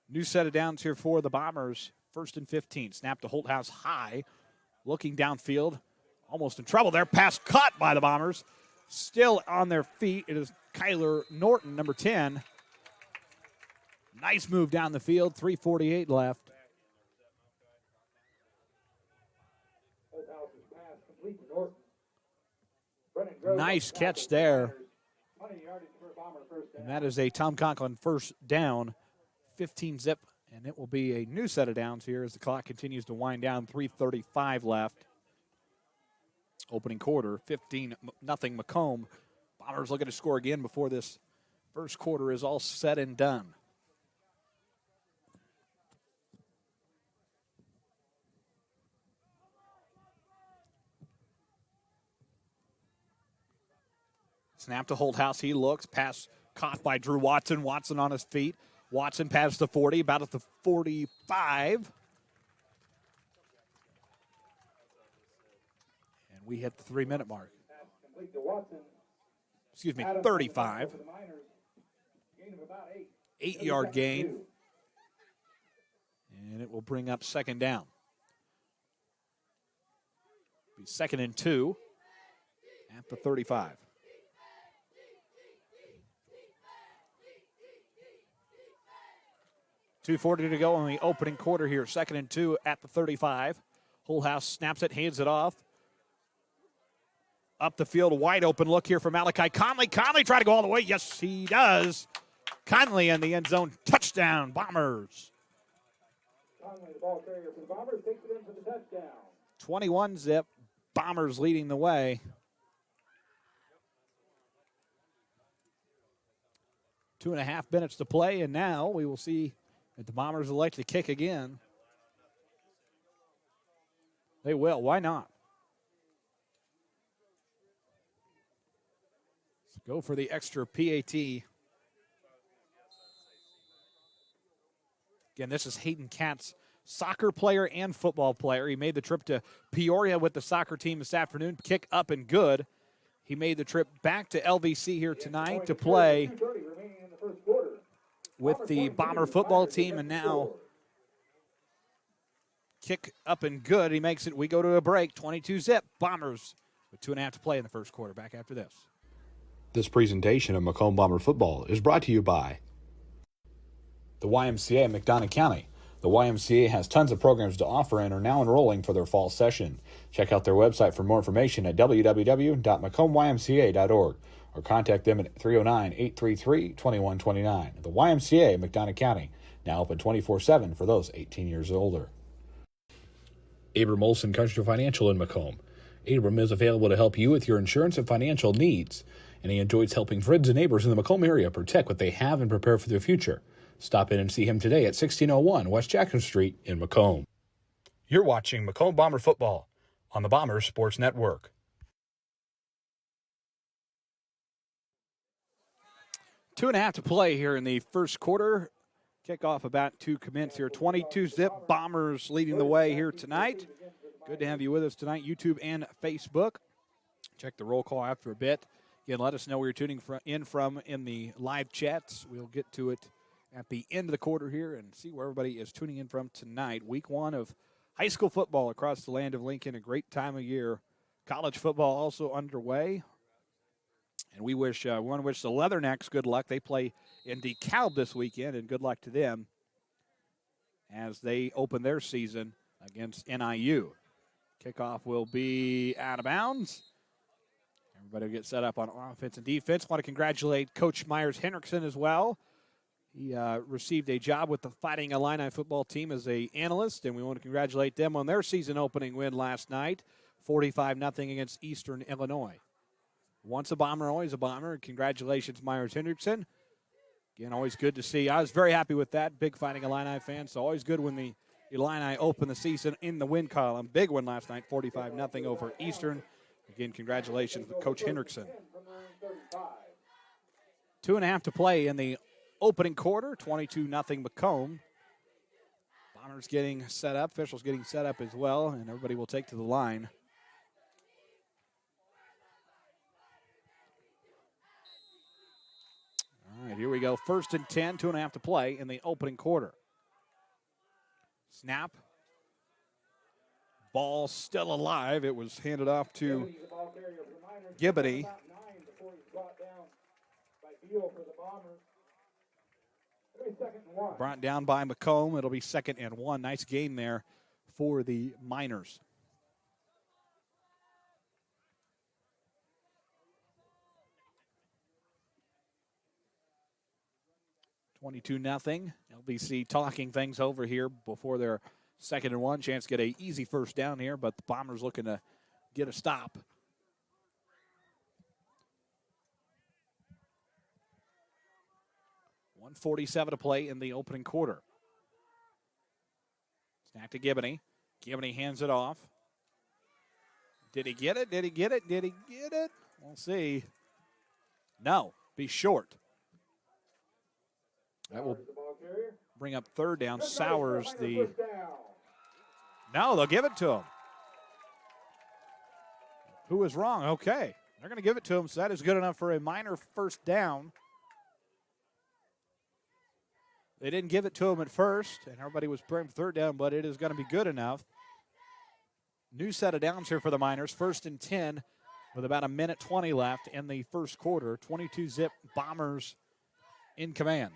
Speaker 1: new set of downs here for the Bombers. 1st and 15. Snap to Holthouse high. Looking downfield. Almost in trouble there. Pass caught by the Bombers. Still on their feet. It is Kyler Norton, number 10. Nice move down the field. 3:48 left.
Speaker 2: Holthouse's pass complete to Norton.
Speaker 1: Nice catch there.
Speaker 2: 20 yardage for Bomber first down.
Speaker 1: And that is a Tom Conklin first down. 15 zip. And it will be a new set of downs here as the clock continues to wind down. 3:35 left. Opening quarter, 15-0 Macomb. Bombers looking to score again before this first quarter is all said and done. Snap to Holthouse. He looks. Pass caught by Drew Watson. Watson on his feet. Watson past the 40, about at the 45. And we hit the 3-minute mark.
Speaker 2: Complete to Watson.
Speaker 1: Excuse me,
Speaker 2: Adams
Speaker 1: 35.
Speaker 2: for the Miners. Gain of about 8.
Speaker 1: 8-yard gain. And it will bring up second down. Be 2nd and 2 at the 35. .240 to go in the opening quarter here. 2nd and 2 at the 35. Holthouse snaps it, hands it off. Up the field, wide open look here for Malachi Conley. Conley try to go all the way. Yes, he does. Conley in the end zone. Touchdown, Bombers.
Speaker 2: Conley, the ball carrier for the Bombers, takes it in for the touchdown.
Speaker 1: 21 zip. Bombers leading the way. 2.5 minutes to play, and now we will see if the Bombers elect to kick again. They will. Why not? Let's go for the extra PAT. Again, this is Hayden Katz, soccer player and football player. He made the trip to Peoria with the soccer team this afternoon. Kick up and good. He made the trip back to LVC here tonight to play with the Bomber football team, and now kick up and good. He makes it. We go to a break. 22 zip. Bombers with 2.5 to play in the first quarter. Back after this.
Speaker 3: This presentation of Macomb Bomber Football is brought to you by the YMCA in McDonough County. The YMCA has tons of programs to offer and are now enrolling for their fall session. Check out their website for more information at www.macombymca.org or contact them at 309-833-2129. The YMCA, McDonough County, now open 24/7 for those 18 years or older. Abram Olson Country Financial in Macomb. Abram is available to help you with your insurance and financial needs, and he enjoys helping friends and neighbors in the Macomb area protect what they have and prepare for their future. Stop in and see him today at 1601 West Jackson Street in Macomb. You're watching Macomb Bomber Football on the Bombers Sports Network.
Speaker 1: 2.5 to play here in the first quarter. Kickoff about to commence here. 22 zip. Bombers leading the way here tonight. Good to have you with us tonight, YouTube and Facebook. Check the roll call after a bit. Again, let us know where you're tuning in from in the live chats. We'll get to it at the end of the quarter here and see where everybody is tuning in from tonight. Week 1 of high school football across the land of Lincoln, a great time of year. College football also underway. And we want to wish the Leathernecks good luck. They play in DeKalb this weekend, and good luck to them as they open their season against NIU. Kickoff will be out of bounds. And Everybody will get set up on offense and defense. Want to congratulate Coach Myers-Hendrickson as well. He received a job with the Fighting Illini football team as an analyst, and we want to congratulate them on their season opening win last night, 45-0 against Eastern Illinois. Once a Bomber, always a Bomber. Congratulations, Myers-Hendrickson. Again, always good to see. I was very happy with that. Big Fighting Illini fan, so always good when the Illini open the season in the win column. Big one last night, 45-0 over Eastern. Again, congratulations to Coach Hendrickson. 2.5 to play in the opening quarter, 22-0 Macomb. Bombers getting set up, officials getting set up as well, and everybody will take to the line. All right, here we go. 1st and 10, 2.5 to play in the opening quarter. Snap. Ball still alive. It was handed off to Gibbony. Brought down by Macomb. It'll be 2nd and 1. Nice gain there for the Miners. (22-0). LVC talking things over here before their 2nd and 1. Chance to get an easy first down here, but the Bombers looking to get a stop. .147 to play in the opening quarter. Snap to Gibbony. Gibbony hands it off. Did he get it? Did he get it? Did he get it? We'll see. No, be short. That will bring up 3rd down. Sowers the... No, they'll give it to him. Who was wrong? Okay. They're going to give it to him, so that is good enough for a Miner first down. They didn't give it to him at first, and everybody was praying for 3rd down, but it is going to be good enough. New set of downs here for the Miners. 1st and 10 with about 1:20 left in the first quarter. 22-zip Bombers in command.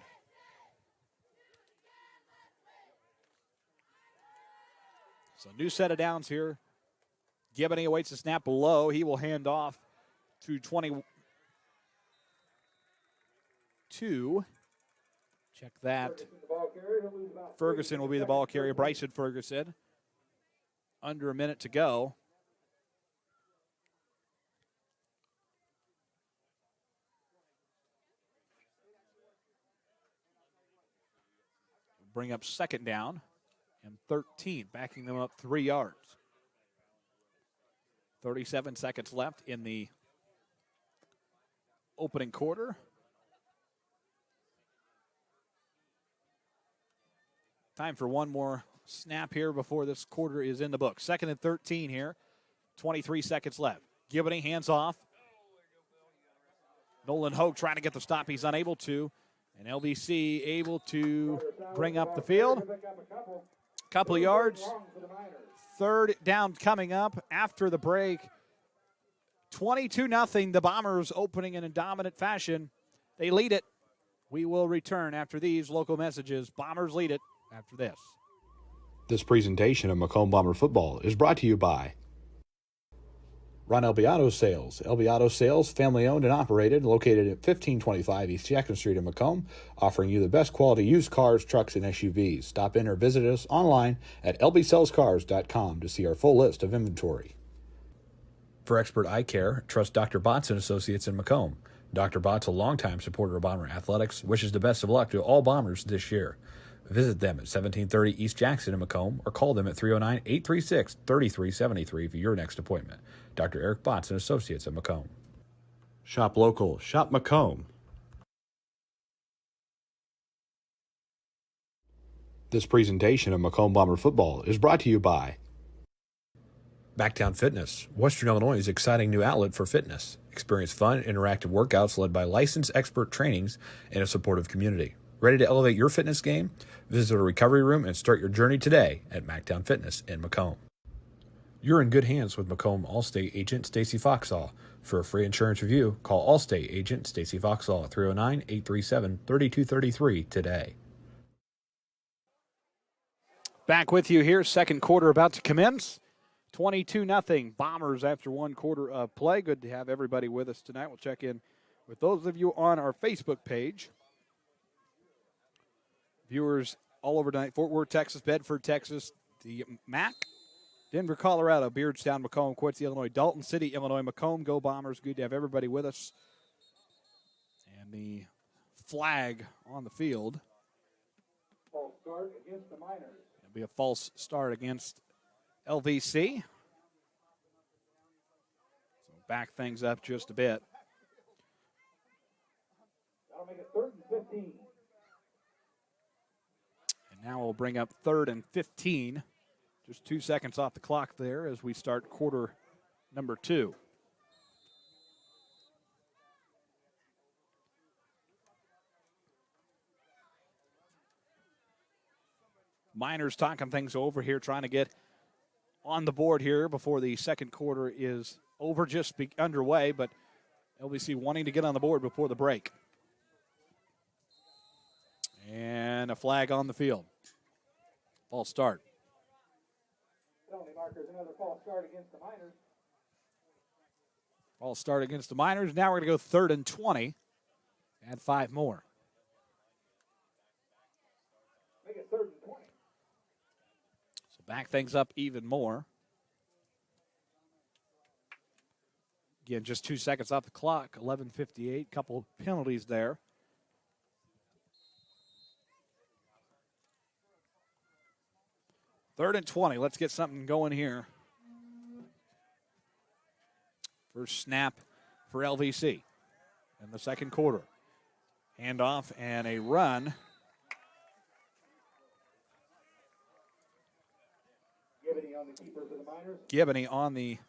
Speaker 1: So new set of downs here. Gibbony awaits the snap below. He will hand off to 22. Check that. Ferguson will be the ball carrier. Bryson Ferguson. Under a minute to go. Bring up 2nd down and 13, backing them up 3 yards. 37 seconds left in the opening quarter. Time for one more snap here before this quarter is in the book. 2nd and 13 here. 23 seconds left. Gibbony hands off. Nolan Hogue trying to get the stop. He's unable to. And LVC able to bring up the field. Couple of yards. 3rd down coming up after the break. 22-0. The Bombers opening in a dominant fashion. They lead it. We will return after these local messages. Bombers lead it after this.
Speaker 3: This presentation of Macomb Bomber Football is brought to you by Ron Albiano Sales. Albiano Sales, family owned and operated, located at 1525 East Jackson Street in Macomb, offering you the best quality used cars, trucks, and SUVs. Stop in or visit us online at lbsellscars.com to see our full list of inventory. For expert eye care, trust Dr. Botts and Associates in Macomb. Dr. Botts, a longtime supporter of Bomber athletics, wishes the best of luck to all Bombers this year. Visit them at 1730 East Jackson in Macomb or call them at 309-836-3373 for your next appointment. Dr. Eric Botts and Associates at Macomb. Shop local. Shop Macomb. This presentation of Macomb Bomber Football is brought to you by Backtown Fitness, Western Illinois' exciting new outlet for fitness. Experience fun, interactive workouts led by licensed expert trainings and a supportive community. Ready to elevate your fitness game? Visit a recovery room and start your journey today at Mactown Fitness in Macomb. You're in good hands with Macomb Allstate agent Stacy Foxall. For a free insurance review, call Allstate agent Stacy Foxall at 309-837-3233 today.
Speaker 1: Back with you here, second quarter about to commence. 22-0 Bombers after one quarter of play. Good to have everybody with us tonight. We'll check in with those of you on our Facebook page. Viewers all over tonight. Fort Worth, Texas, Bedford, Texas, the MAC, Denver, Colorado, Beardstown, Macomb, Quincy, Illinois, Dalton City, Illinois, Macomb. Go Bombers. Good to have everybody with us. And the flag on the field.
Speaker 2: False start against the Miners.
Speaker 1: It'll be a false start against LVC. So back things up just a bit.
Speaker 2: That'll make it 3rd and 15.
Speaker 1: And now we'll bring up 3rd and 15. Just 2 seconds off the clock there as we start quarter number 2. Miners talking things over here, trying to get on the board here before the second quarter is over, just underway, but LVC wanting to get on the board before the break. And a flag on the field. False start.
Speaker 2: Penalty markers, another false start against the Miners.
Speaker 1: False start against the Miners. Now we're going to go 3rd and 20. Add 5 more.
Speaker 2: Make it 3rd and 20.
Speaker 1: So back things up even more. Again, just 2 seconds off the clock. 11:58. Couple penalties there. Third and 20. Let's get something going here. First snap for LVC in the second quarter. Handoff and a run.
Speaker 2: Gibney on the keeper for the Miners.
Speaker 1: Gibney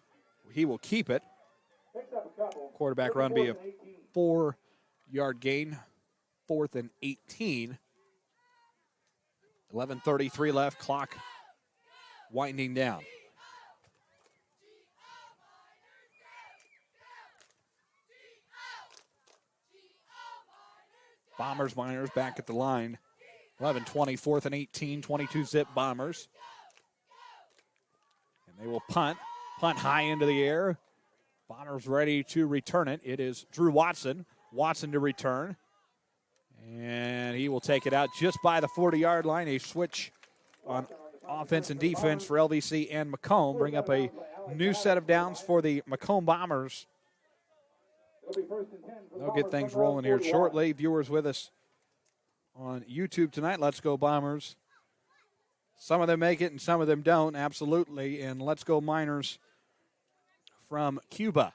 Speaker 1: he will keep it.
Speaker 2: Picks up a couple.
Speaker 1: Quarterback run be a 4-yard gain. 4th and 18. 11:33 left. Clock winding down. Bombers, Miners back at the line. 11:20, 4th and 18, 22-zip Bombers. And they will punt high into the air. Bombers ready to return it. It is Drew Watson. Watson to return. And he will take it out just by the 40-yard line. A switch on offense and defense for LVC and Macomb. Bring up a new set of downs for the Macomb Bombers. They'll get things rolling here shortly. Viewers with us on YouTube tonight. Let's Go Bombers. Some of them make it and some of them don't, absolutely. And Let's Go Miners from Cuba.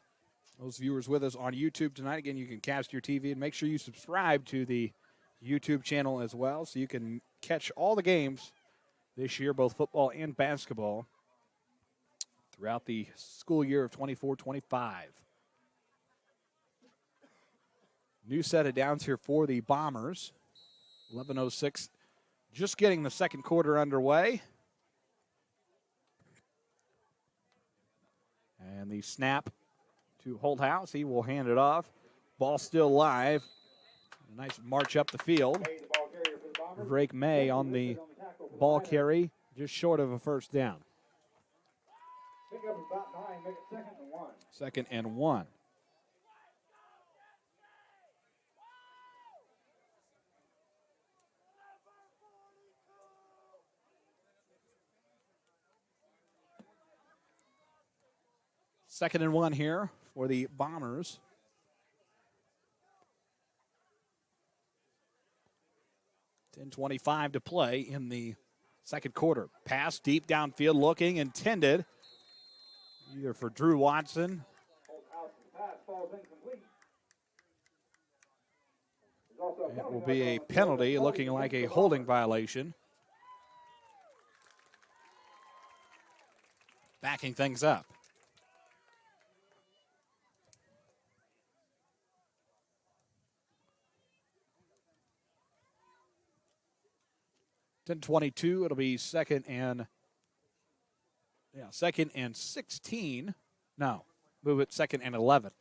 Speaker 1: Those viewers with us on YouTube tonight. Again, you can cast your TV and make sure you subscribe to the YouTube channel as well so you can catch all the games this year, both football and basketball, throughout the school year of 24-25. New set of downs here for the Bombers. 11:06, just getting the second quarter underway. And the snap to Holthouse. He will hand it off. Ball still live. A nice march up the field. Drake May on the ball carry, just short of a first down.
Speaker 2: Pick up about 9, make it 2nd and 1.
Speaker 1: 2nd and 1. Second and 1 here for the Bombers. .25 to play in the second quarter. Pass deep downfield, looking intended either for Drew Watson. It will be a penalty, looking like a holding violation. Backing things up. .22, it'll be second and 16. No, move it 2nd and 11.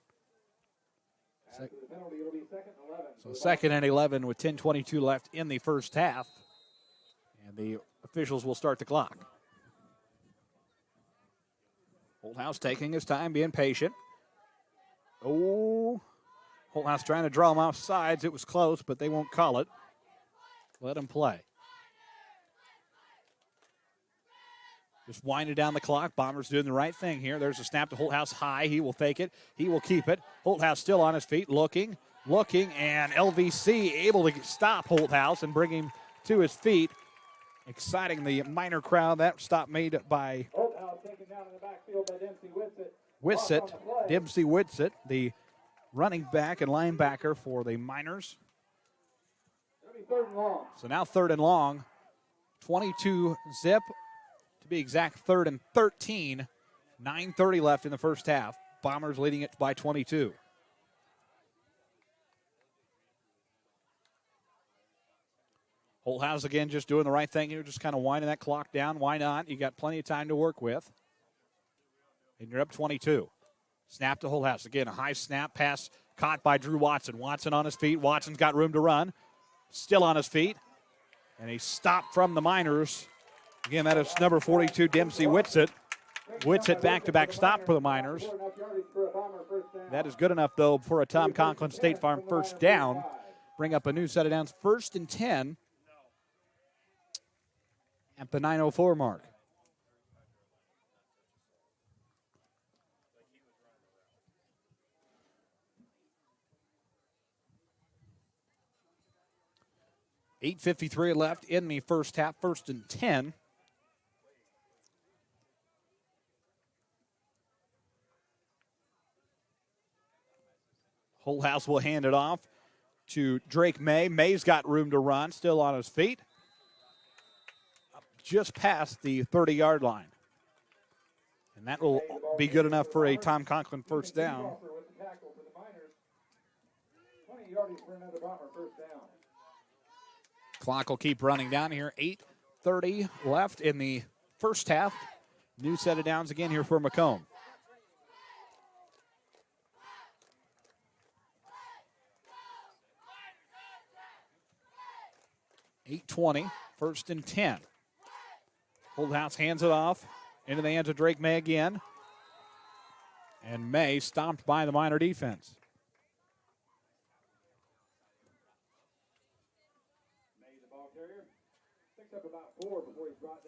Speaker 2: After the penalty, it'll be 2nd and 11.
Speaker 1: So 2nd and 11 with 10:22 left in the first half. And the officials will start the clock. Holthouse taking his time, being patient. Oh, Holthouse trying to draw him off sides. It was close, but they won't call it. Let him play. Just winding down the clock. Bombers doing the right thing here. There's a snap to Holthouse high. He will take it. He will keep it. Holthouse still on his feet, looking, and LVC able to stop Holthouse and bring him to his feet. Exciting the Miner crowd. That stop made by
Speaker 2: Holthouse taken down in the backfield by Dempsey
Speaker 1: Dempsey Whitsitt, the running back and linebacker for the Miners.
Speaker 2: It'll be 3rd and long.
Speaker 1: So now 3rd and long. 22 zip. To be exact, 3rd and 13. 9:30 left in the first half. Bombers leading it by 22. Holthouse again just doing the right thing here, just kind of winding that clock down. Why not? You got plenty of time to work with. And you're up 22. Snap to Holthouse. Again, a high snap pass caught by Drew Watson. Watson on his feet. Watson's got room to run. Still on his feet. And a stop from the Miners. Again, that is number 42, Dempsey Whitsitt. Whitsitt back-to-back stop for the Miners. That is good enough, though, for a Tom Conklin State Farm first down. Bring up a new set of downs. 1st and 10 at the 9:04 mark. $8:53 left in the first half. 1st and 10. Holthouse will hand it off to Drake May. May's got room to run, still on his feet. Just past the 30-yard line. And that will be good enough for a Tom Conklin first down.
Speaker 2: 20 yards for another Bomber first down.
Speaker 1: Clock will keep running down here. 8:30 left in the first half. New set of downs again here for Macomb. $8:20, 1st and 10. Holthouse hands it off into the hands of Drake May again. And May stomped by the Miner defense.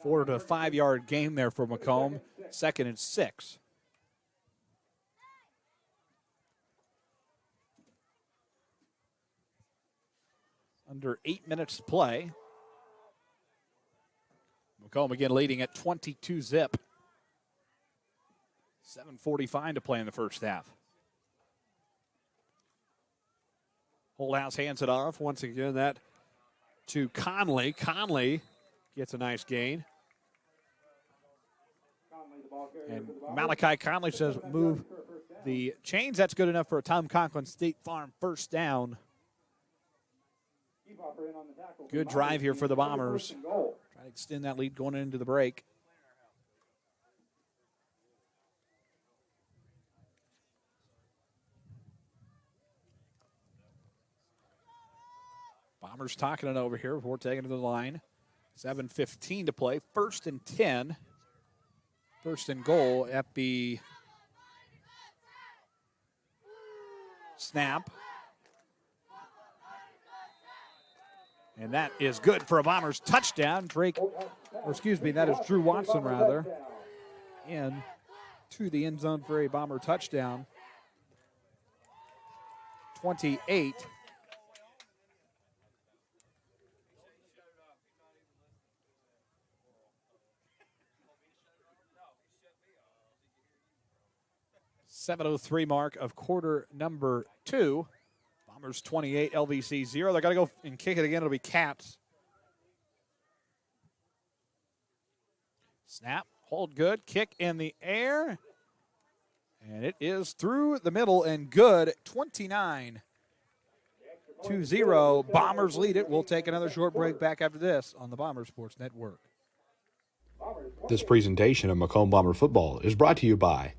Speaker 1: 4 to 5 yard game there for Macomb. 2nd and 6. Under 8 minutes to play. Macomb again leading at 22 zip. 7:45 to play in the first half. Holthouse hands it off. Once again, that to Conley. Conley gets a nice gain. And Malachi Conley says, move the chains. That's good enough for a Tom Conklin State Farm first down. Good drive here for the Bombers. Try to extend that lead going into the break. Bombers talking it over here before taking it to the line. 7:15 to play. 1st and 10. 1st and goal at the snap. And that is good for a Bombers touchdown. That is Drew Watson, rather. In to the end zone for a Bomber touchdown. 28. .703 mark of quarter number 2. Bombers 28, LVC 0. They're going to go and kick it again. It'll be Cats. Snap, hold good, kick in the air. And it is through the middle and good. 29-0. Bombers lead it. We'll take another short break back after this on the Bomber Sports Network.
Speaker 3: This presentation of Macomb Bomber Football is brought to you by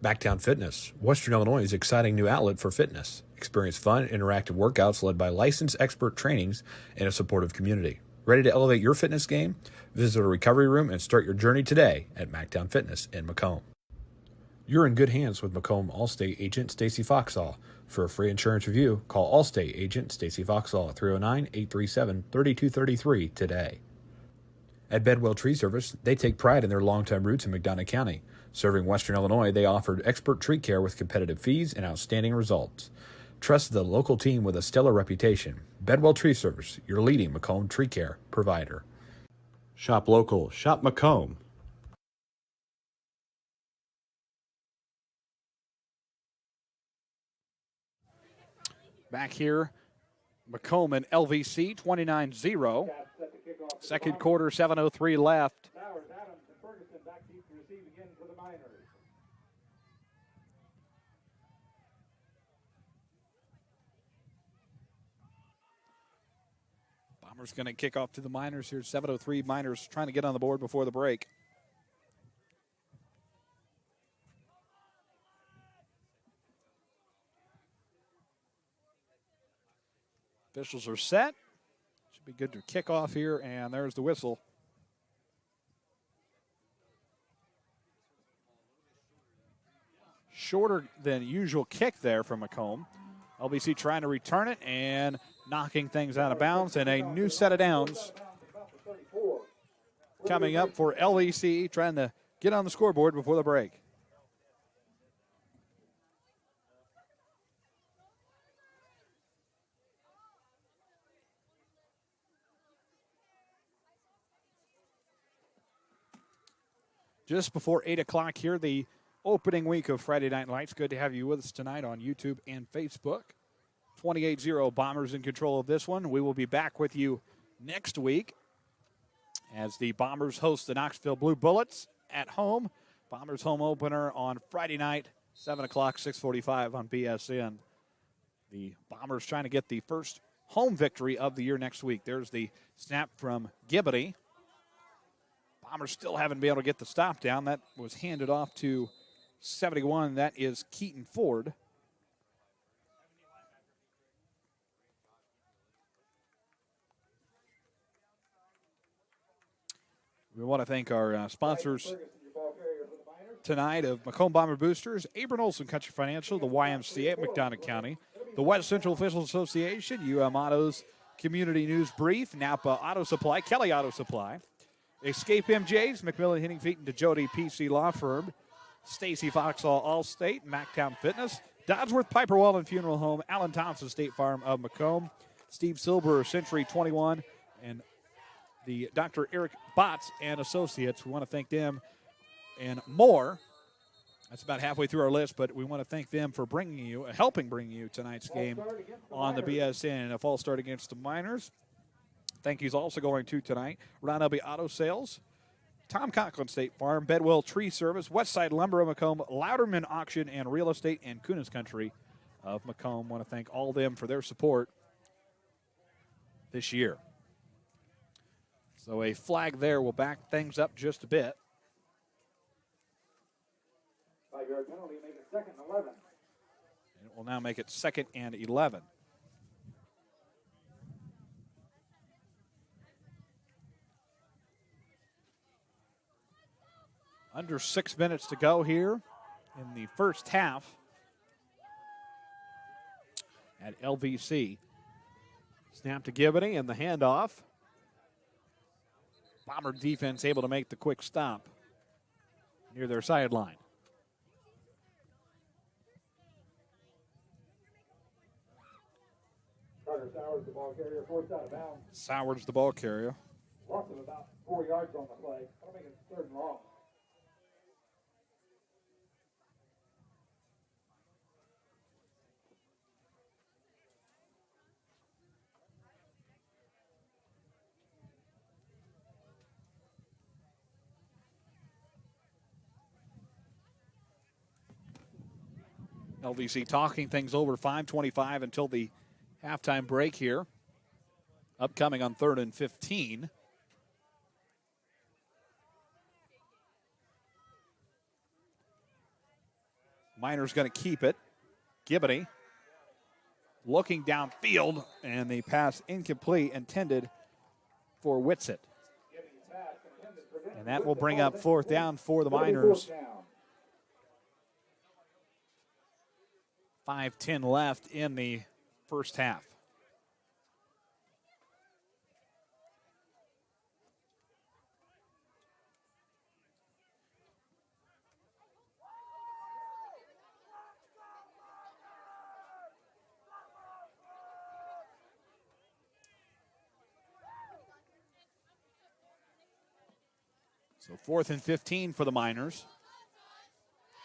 Speaker 3: Backtown Fitness, Western Illinois' exciting new outlet for fitness. Experience fun, interactive workouts led by licensed expert trainings and a supportive community. Ready to elevate your fitness game? Visit a recovery room and start your journey today at Mactown Fitness in Macomb. You're in good hands with Macomb Allstate agent Stacy Foxall. For a free insurance review, call Allstate agent Stacy Foxall at 309-837-3233 today. At Bedwell Tree Service, they take pride in their longtime roots in McDonough County. Serving Western Illinois, they offered expert tree care with competitive fees and outstanding results. Trust the local team with a stellar reputation. Bedwell Tree Service, your leading Macomb tree care provider.
Speaker 4: Shop local. Shop Macomb.
Speaker 1: Back here, Macomb and LVC 29-0. Second quarter, 7:03 left.
Speaker 2: Bowers, Adams, and Ferguson back deep to receive again for the Miners.
Speaker 1: Bombers going to kick off to the Miners here. 7:03. Miners trying to get on the board before the break. Officials are set. Should be good to kick off here, and there's the whistle. Shorter than usual kick there from Macomb. LVC trying to return it and knocking things out of bounds, and a new set of downs coming up for LVC, trying to get on the scoreboard before the break. Just before 8 o'clock here, the opening week of Friday Night Lights. Good to have you with us tonight on YouTube and Facebook. 28-0 Bombers in control of this one. We will be back with you next week as the Bombers host the Knoxville Blue Bullets at home. Bombers home opener on Friday night, 7 o'clock, 6:45 on BSN. The Bombers trying to get the first home victory of the year next week. There's the snap from Gibbony. Bombers still haven't been able to get the stop down. That was handed off to 71. That is Keaton Ford. We want to thank our sponsors tonight of Macomb Bomber Boosters, Abram Olson Country Financial, the YMCA at McDonough County, the West Central Officials Association, Autos Community News Brief, Napa Auto Supply, Kelly Auto Supply, Escape MJs, McMillan Hitting Feet and DeJody PC Law Firm, Stacy Foxall Allstate, Mactown Fitness, Dodsworth Piper Wallen Funeral Home, Allen Thompson State Farm of Macomb, Steve Silber, Century 21, and the Dr. Eric Botts and Associates. We want to thank them and more. That's about halfway through our list, but we want to thank them for helping bring you tonight's game on the BSN. A false start against the Miners. Thank yous also going to tonight. Ron Elby Auto Sales, Tom Conklin State Farm, Bedwell Tree Service, Westside Lumber of Macomb, Louderman Auction and Real Estate, and Kunis Country of Macomb. Want to thank all of them for their support this year. So a flag there will back things up just a bit.
Speaker 2: 5-yard penalty, make it 2nd and 11.
Speaker 1: And it will now make it 2nd and 11. Under 6 minutes to go here in the first half at LVC. Snap to Gibbony and the handoff. Bomber defense able to make the quick stop near their sideline.
Speaker 2: Carter Sowers, the ball carrier, forced out of bounds.
Speaker 1: Sowers, the ball carrier.
Speaker 2: Loss of about 4 yards on the play. That'll make it 3rd and long.
Speaker 1: LVC talking things over. 5:25 until the halftime break here. Upcoming on 3rd and 15. Miners going to keep it. Gibbony looking downfield, and the pass incomplete, intended for Whitsitt. And that will bring up 4th down for the Miners. 5:10 left in the first half. So 4th and 15 for the Miners.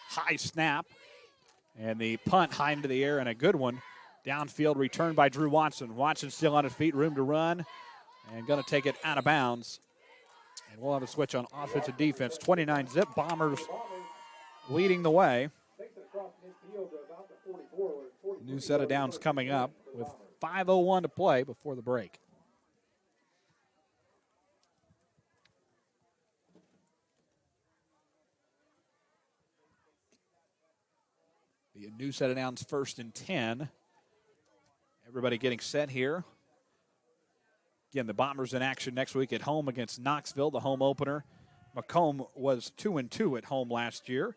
Speaker 1: High snap. And the punt high into the air and a good one. Downfield return by Drew Watson. Watson still on his feet, room to run. And going to take it out of bounds. And we'll have a switch on offense and defense. 29 zip. Bombers leading the way. New set of downs coming up with 5:01 to play before the break. A new set of downs, 1st and 10. Everybody getting set here. Again, the Bombers in action next week at home against Knoxville, the home opener. Macomb was 2-2 at home last year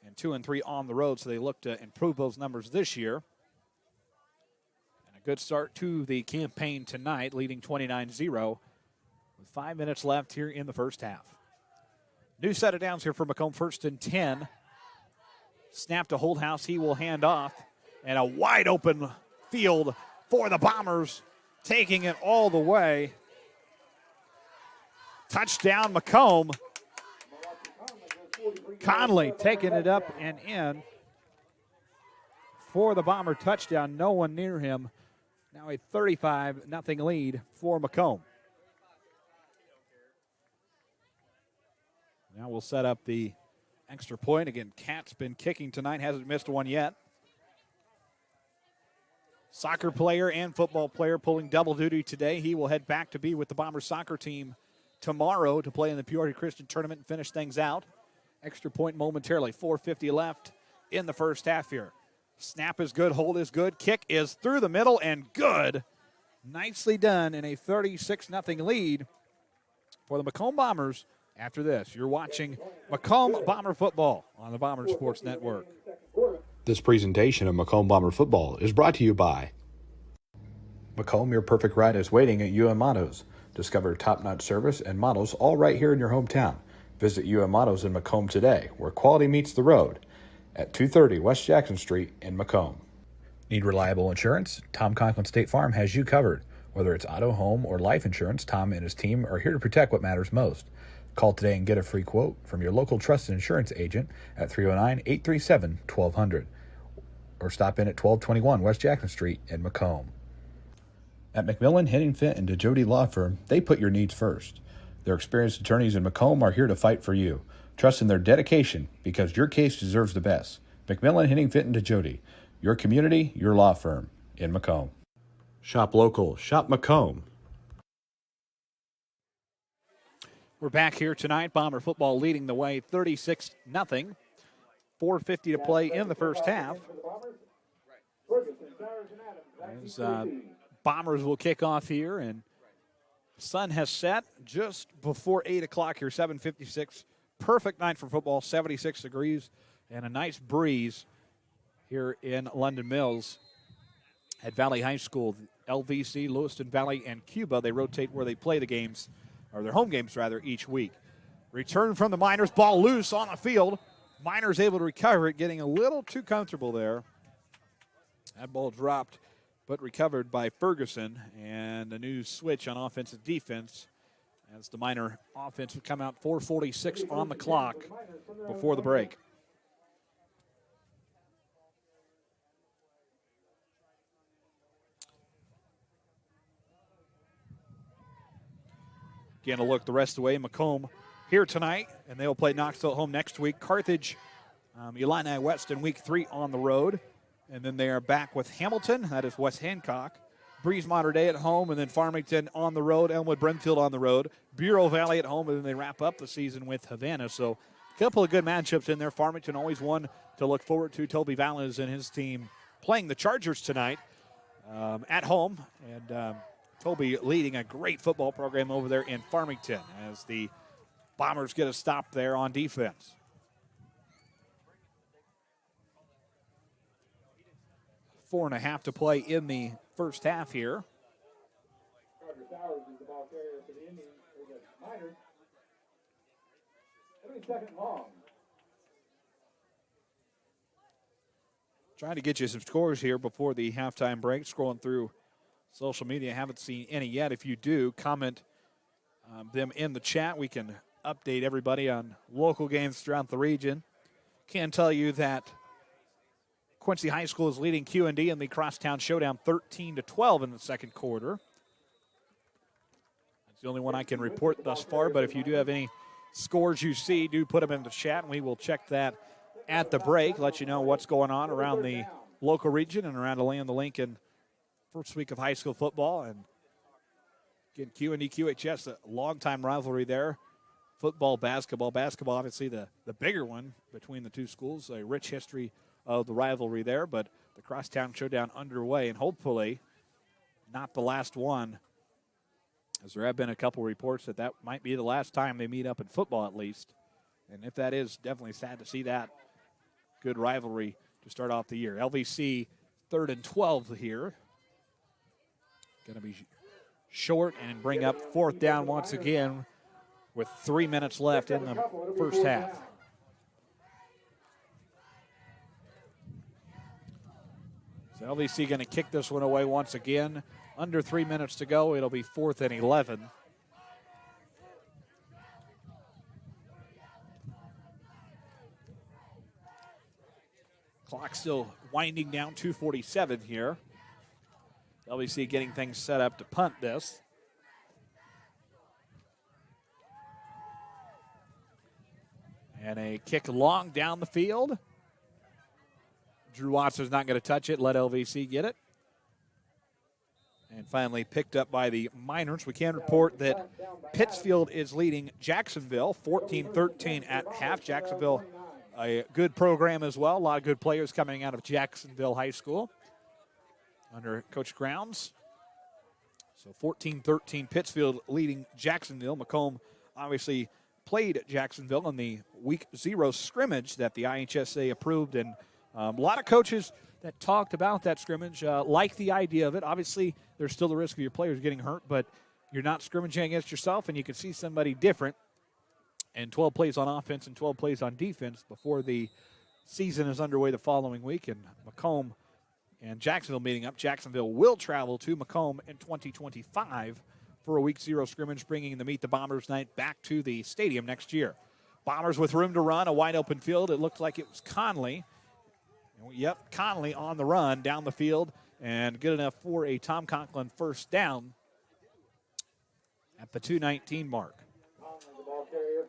Speaker 1: and 2-3 on the road, so they look to improve those numbers this year. And a good start to the campaign tonight, leading 29-0 with 5 minutes left here in the first half. New set of downs here for Macomb, 1st and 10. Snap to Holdhouse, he will hand off. And a wide open field for the Bombers, taking it all the way. Touchdown Macomb. Conley taking it up and in for the Bomber touchdown. No one near him. Now a 35-0 lead for Macomb. Now we'll set up the extra point. Again, Cat's been kicking tonight, hasn't missed one yet. Soccer player and football player pulling double duty today. He will head back to be with the Bombers soccer team tomorrow to play in the Peoria Christian Tournament and finish things out. Extra point momentarily. 4:50 left in the first half here. Snap is good, hold is good, kick is through the middle and good. Nicely done in a 36-0 lead for the Macomb Bombers. After this, you're watching Macomb Bomber Football on the Bomber Sports Network.
Speaker 3: This presentation of Macomb Bomber Football is brought to you by Macomb. Your perfect ride is waiting at UM Autos. Discover top-notch service and models all right here in your hometown. Visit UM Autos in Macomb today, where quality meets the road, at 230 West Jackson Street in Macomb. Need reliable insurance? Tom Conklin State Farm has you covered. Whether it's auto, home, or life insurance, Tom and his team are here to protect what matters most. Call today and get a free quote from your local trusted insurance agent at 309-837-1200 or stop in at 1221 West Jackson Street in Macomb. At McMillan, Henning Fint, and DeJody Law Firm, they put your needs first. Their experienced attorneys in Macomb are here to fight for you. Trust in their dedication because your case deserves the best. McMillan, Henning Fint, and DeJody, your community, your law firm in Macomb.
Speaker 4: Shop local. Shop Macomb.
Speaker 1: We're back here tonight. Bomber football leading the way 36-0. 4:50 to play in the first half. As Bombers will kick off here, and sun has set just before 8 o'clock here, 7:56. Perfect night for football, 76 degrees, and a nice breeze here in London Mills at Valley High School. LVC, Lewiston Valley, and Cuba, they rotate where they play the games, or their home games rather, each week. Return from the Miners, ball loose on the field. Miners able to recover it, getting a little too comfortable there. That ball dropped, but recovered by Ferguson, and a new switch on offense and defense as the Miner offense would come out. 4:46 on the clock before the break. Again, a look the rest of the way. Macomb here tonight, and they'll play Knoxville at home next week. Carthage, Illini West in week 3 on the road. And then they are back with Hamilton. That is West Hancock. Breeze Mater Dei at home, and then Farmington on the road. Elmwood Brimfield on the road. Bureau Valley at home, and then they wrap up the season with Havana. So a couple of good matchups in there. Farmington always one to look forward to. Toby Valles and his team playing the Chargers tonight at home. And Toby leading a great football program over there in Farmington as the Bombers get a stop there on defense. Four and a half to play in the first half here.
Speaker 2: Carter Sowers is the ball carrier for the Indians, or the Miners. It'll be second long.
Speaker 1: Trying to get you some scores here before the halftime break. Scrolling through social media. Haven't seen any yet. If you do, comment them in the chat. We can update everybody on local games throughout the region. Can tell you that Quincy High School is leading QND in the Crosstown Showdown 13-12 in the second quarter. That's the only one I can report thus far, but if you do have any scores you see, do put them in the chat, and we will check that at the break, let you know what's going on around the local region and around the Lincoln first week of high school football. And again, QND QHS, a long-time rivalry there. Football, basketball, obviously the bigger one between the two schools, a rich history of the rivalry there, but the Crosstown Showdown underway, and hopefully not the last one, as there have been a couple reports that might be the last time they meet up in football at least. And if that is, definitely sad to see that. Good rivalry to start off the year. LVC 3rd and 12 here. Going to be short and bring up 4th down once again with 3 minutes left in the first half. So LVC going to kick this one away once again. Under 3 minutes to go. It'll be 4th and 11. Clock still winding down, 2:47 here. LVC getting things set up to punt this. And a kick long down the field. Drew Watson's not going to touch it. Let LVC get it. And finally picked up by the Miners. We can report that Pittsfield is leading Jacksonville 14-13 at half. Jacksonville, a good program as well. A lot of good players coming out of Jacksonville High School under Coach Grounds. So 14-13, Pittsfield leading Jacksonville. Macomb obviously played Jacksonville in the Week 0 scrimmage that the IHSA approved, and a lot of coaches that talked about that scrimmage like the idea of it. Obviously, there's still the risk of your players getting hurt, but you're not scrimmaging against yourself, and you can see somebody different. And 12 plays on offense and 12 plays on defense before the season is underway the following week. And Macomb and Jacksonville meeting up. Jacksonville will travel to Macomb in 2025 for a Week 0 scrimmage, bringing the Meet the Bombers night back to the stadium next year. Bombers with room to run, a wide open field. It looked like it was Conley. Yep, Conley on the run down the field, and good enough for a Tom Conklin first down at the 2:19 mark.
Speaker 2: Conley, the ball carrier,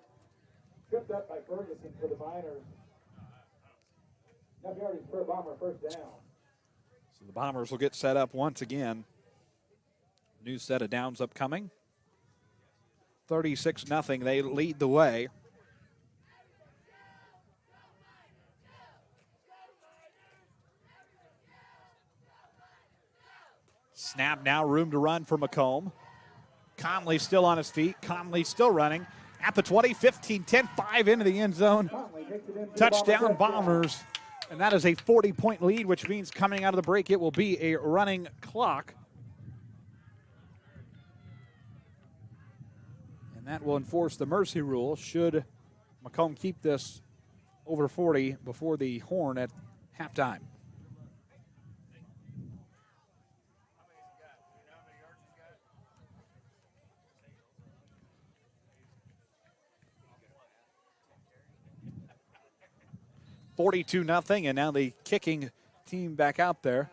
Speaker 2: tripped up by Ferguson for the Miners. Enough yardage for a Bomber first down.
Speaker 1: So the Bombers will get set up once again. New set of downs upcoming. 36-0, they lead the way. Snap now, room to run for Macomb. Conley still on his feet. Conley still running. At the 20, 15, 10, 5 into the end zone. Touchdown Bombers. And that is a 40-point lead, which means coming out of the break, it will be a running clock. And that will enforce the mercy rule should Macomb keep this over 40 before the horn at halftime. $42-0, and now the kicking team back out there.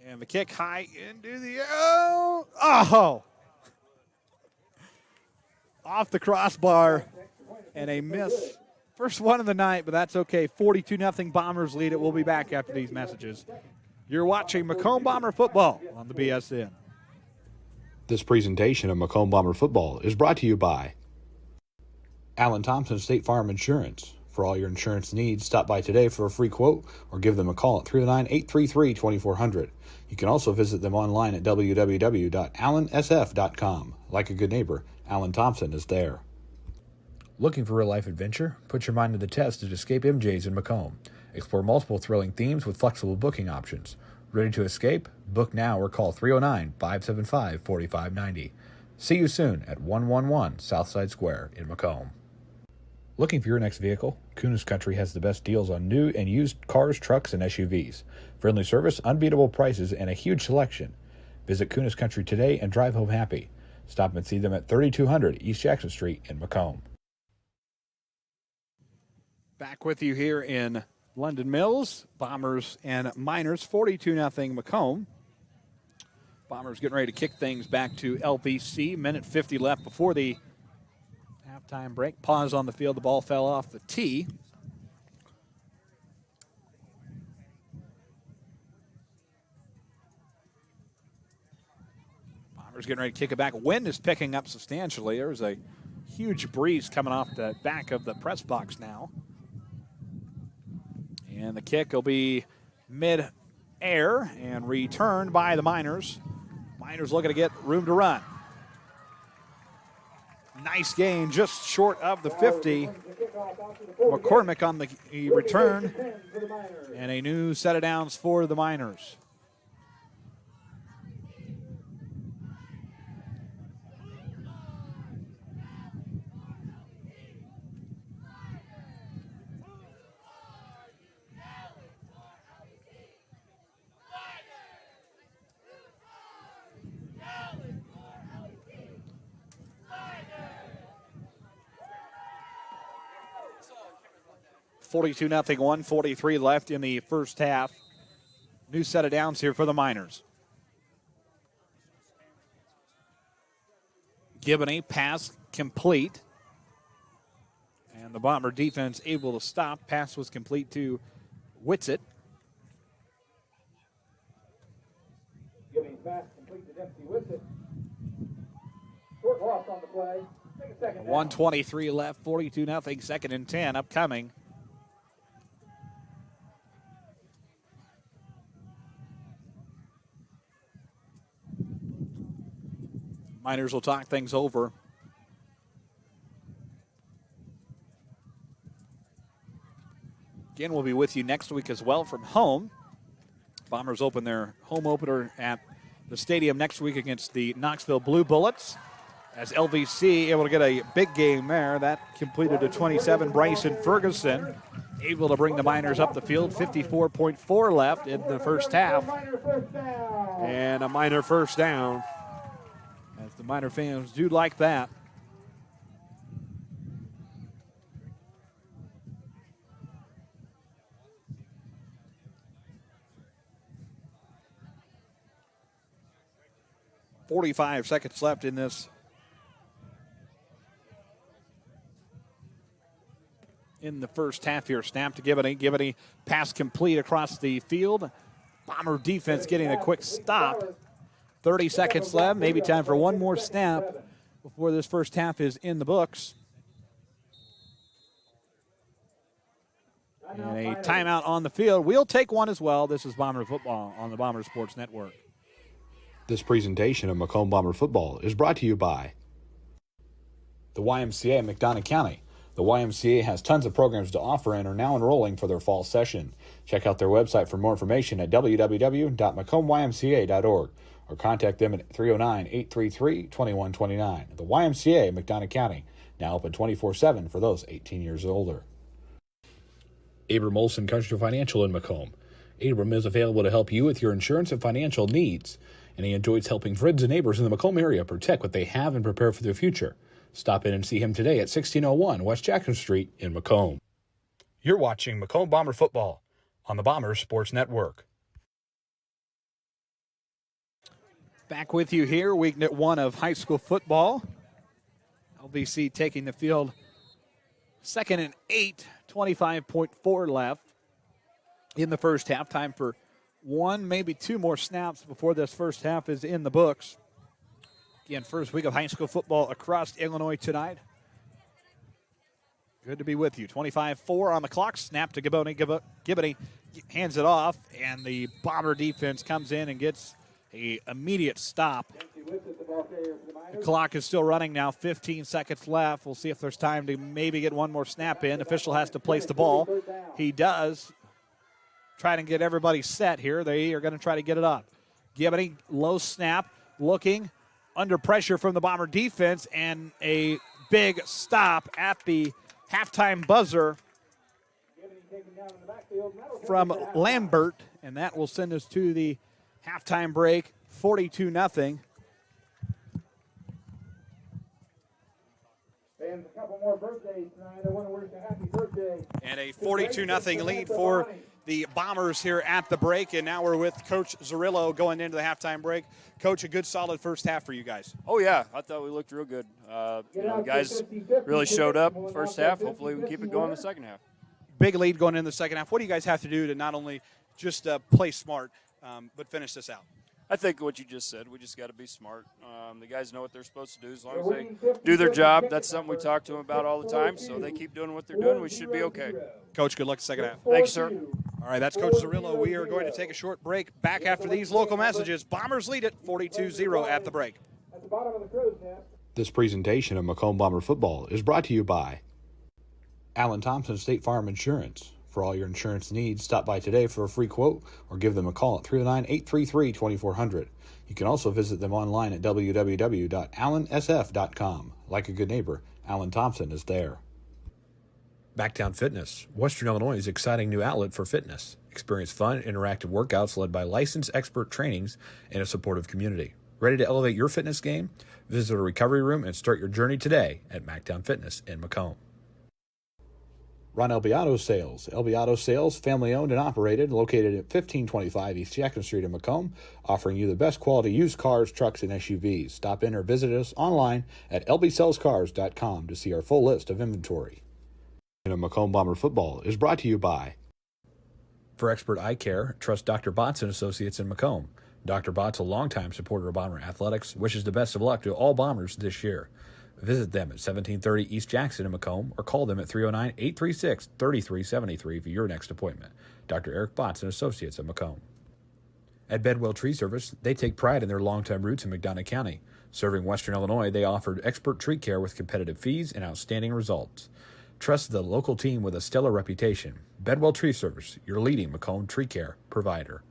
Speaker 1: And the kick high into the off the crossbar, and a miss. First one of the night, but that's okay. 42-0 Bombers lead it. We'll be back after these messages. You're watching Macomb Bomber Football on the BSN.
Speaker 3: This presentation of Macomb Bomber Football is brought to you by Allen Thompson State Farm Insurance, For all your insurance needs, stop by today for a free quote or give them a call at 309-833-2400. You can also visit them online at www.allensf.com. Like a good neighbor, Alan Thompson is there. Looking for real-life adventure? Put your mind to the test at Escape MJ's in Macomb. Explore multiple thrilling themes with flexible booking options. Ready to escape? Book now or call 309-575-4590. See you soon at 111 Southside Square in Macomb. Looking for your next vehicle? Kunis Country has the best deals on new and used cars, trucks, and SUVs. Friendly service, unbeatable prices, and a huge selection. Visit Kunis Country today and drive home happy. Stop and see them at 3200 East Jackson Street in Macomb.
Speaker 1: Back with you here in London Mills. Bombers and Miners, 42-0 Macomb. Bombers getting ready to kick things back to LVC. Minute 50 left before the halftime break. Pause on the field. The ball fell off the tee. Bombers getting ready to kick it back. Wind is picking up substantially. There's a huge breeze coming off the back of the press box now. And the kick will be mid-air and returned by the Miners. Miners looking to get room to run. Nice gain, just short of the 50. McCormick on the return. And a new set of downs for the Miners. $42-0, 1:43 left in the first half. New set of downs here for the Miners. Gibney pass complete. And the Bomber defense able to stop. Pass was complete to Whitsitt.
Speaker 2: Gibney pass complete to Dempsey Whitsitt. Short loss on the play. Take a second down.
Speaker 1: 1:23 left, 42-0, 2nd and 10 upcoming. Miners will talk things over. Again, we'll be with you next week as well from home. Bombers open their home opener at the stadium next week against the Knoxville Blue Bullets. As LVC able to get a big game there. That completed to 27. Bryson Ferguson able to bring the Miners up the field. 54.4 left in the first half. And a Miner first down. As the Miner fans do like that. .45 seconds left in this. In the first half here. Snap to Gibney. Gibney pass complete across the field. Bomber defense getting a quick stop. 30 seconds left. Maybe time for one more snap before this first half is in the books. And a timeout on the field. We'll take one as well. This is Bomber Football on the Bomber Sports Network.
Speaker 3: This presentation of Macomb Bomber Football is brought to you by the YMCA in McDonough County. The YMCA has tons of programs to offer and are now enrolling for their fall session. Check out their website for more information at www.macombymca.org or contact them at 309-833-2129. The YMCA in McDonough County, now open 24/7 for those 18 years or older. Abram Olson Country Financial in Macomb. Abram is available to help you with your insurance and financial needs, and he enjoys helping friends and neighbors in the Macomb area protect what they have and prepare for their future. Stop in and see him today at 1601 West Jackson Street in Macomb. You're watching Macomb Bomber Football on the Bomber Sports Network.
Speaker 1: Back with you here, week 1 of high school football. LVC taking the field. 2nd and 8, 25.4 left in the first half. Time for one, maybe two more snaps before this first half is in the books. Again, first week of high school football across Illinois tonight. Good to be with you. 25-4 on the clock. Snap to Giboney. Giboney hands it off, and the Bomber defense comes in and gets an immediate stop. The clock is still running now. 15 seconds left. We'll see if there's time to maybe get one more snap in. Official has to place the ball. He does. Trying to get everybody set here. They are going to try to get it up. Giboney, low snap, looking, under pressure from the Bomber defense, and a big stop at the halftime buzzer from Lambert, and that will send us to the halftime break, 42-0.
Speaker 2: And a couple more birthdays tonight. I want to wish a happy birthday.
Speaker 1: And a 42-0 lead for the Bombers here at the break, and now we're with Coach Zerillo going into the halftime break. Coach, a good solid first half for you guys.
Speaker 5: Oh, yeah. I thought we looked real good. The guys really showed up first half. Hopefully we can keep it going in the second half.
Speaker 1: Big lead going into the second half. What do you guys have to do to not only just play smart, but finish this out?
Speaker 5: I think what you just said, we just got to be smart. The guys know what they're supposed to do. As long as they do their job, that's something we talk to them about all the time. So they keep doing what they're doing, we should be okay.
Speaker 1: Coach, good luck the second half.
Speaker 5: Thank you, sir.
Speaker 1: All right, that's Coach Zerillo. We are going to take a short break. Back after these local messages. Bombers lead it 42-0 at the break.
Speaker 2: At the bottom of the crow's nest.
Speaker 3: This presentation of Macomb Bomber Football is brought to you by Alan Thompson State Farm Insurance. For all your insurance needs, stop by today for a free quote or give them a call at 309-833-2400. You can also visit them online at www.allansf.com. Like a good neighbor, Alan Thompson is there.
Speaker 4: Backtown Fitness, Western Illinois' exciting new outlet for fitness. Experience fun, interactive workouts led by licensed expert trainings and a supportive community. Ready to elevate your fitness game? Visit a recovery room and start your journey today at Mactown Fitness in Macomb.
Speaker 3: Ron LB Auto Sales. LB Auto Sales, family owned and operated, located at 1525 East Jackson Street in Macomb, offering you the best quality used cars, trucks, and SUVs. Stop in or visit us online at lbsellscars.com to see our full list of inventory. Macomb Bomber Football is brought to you by.
Speaker 4: For expert eye care, trust Dr. Botts and Associates in Macomb. Dr. Botts, a longtime supporter of Bomber athletics, wishes the best of luck to all Bombers this year. Visit them at 1730 East Jackson in Macomb or call them at 309-836-3373 for your next appointment. Dr. Eric Botts and Associates in Macomb. At Bedwell Tree Service, they take pride in their long-time roots in McDonough County. Serving Western Illinois, they offered expert tree care with competitive fees and outstanding results. Trust the local team with a stellar reputation. Bedwell Tree Service, your leading Macomb tree care provider.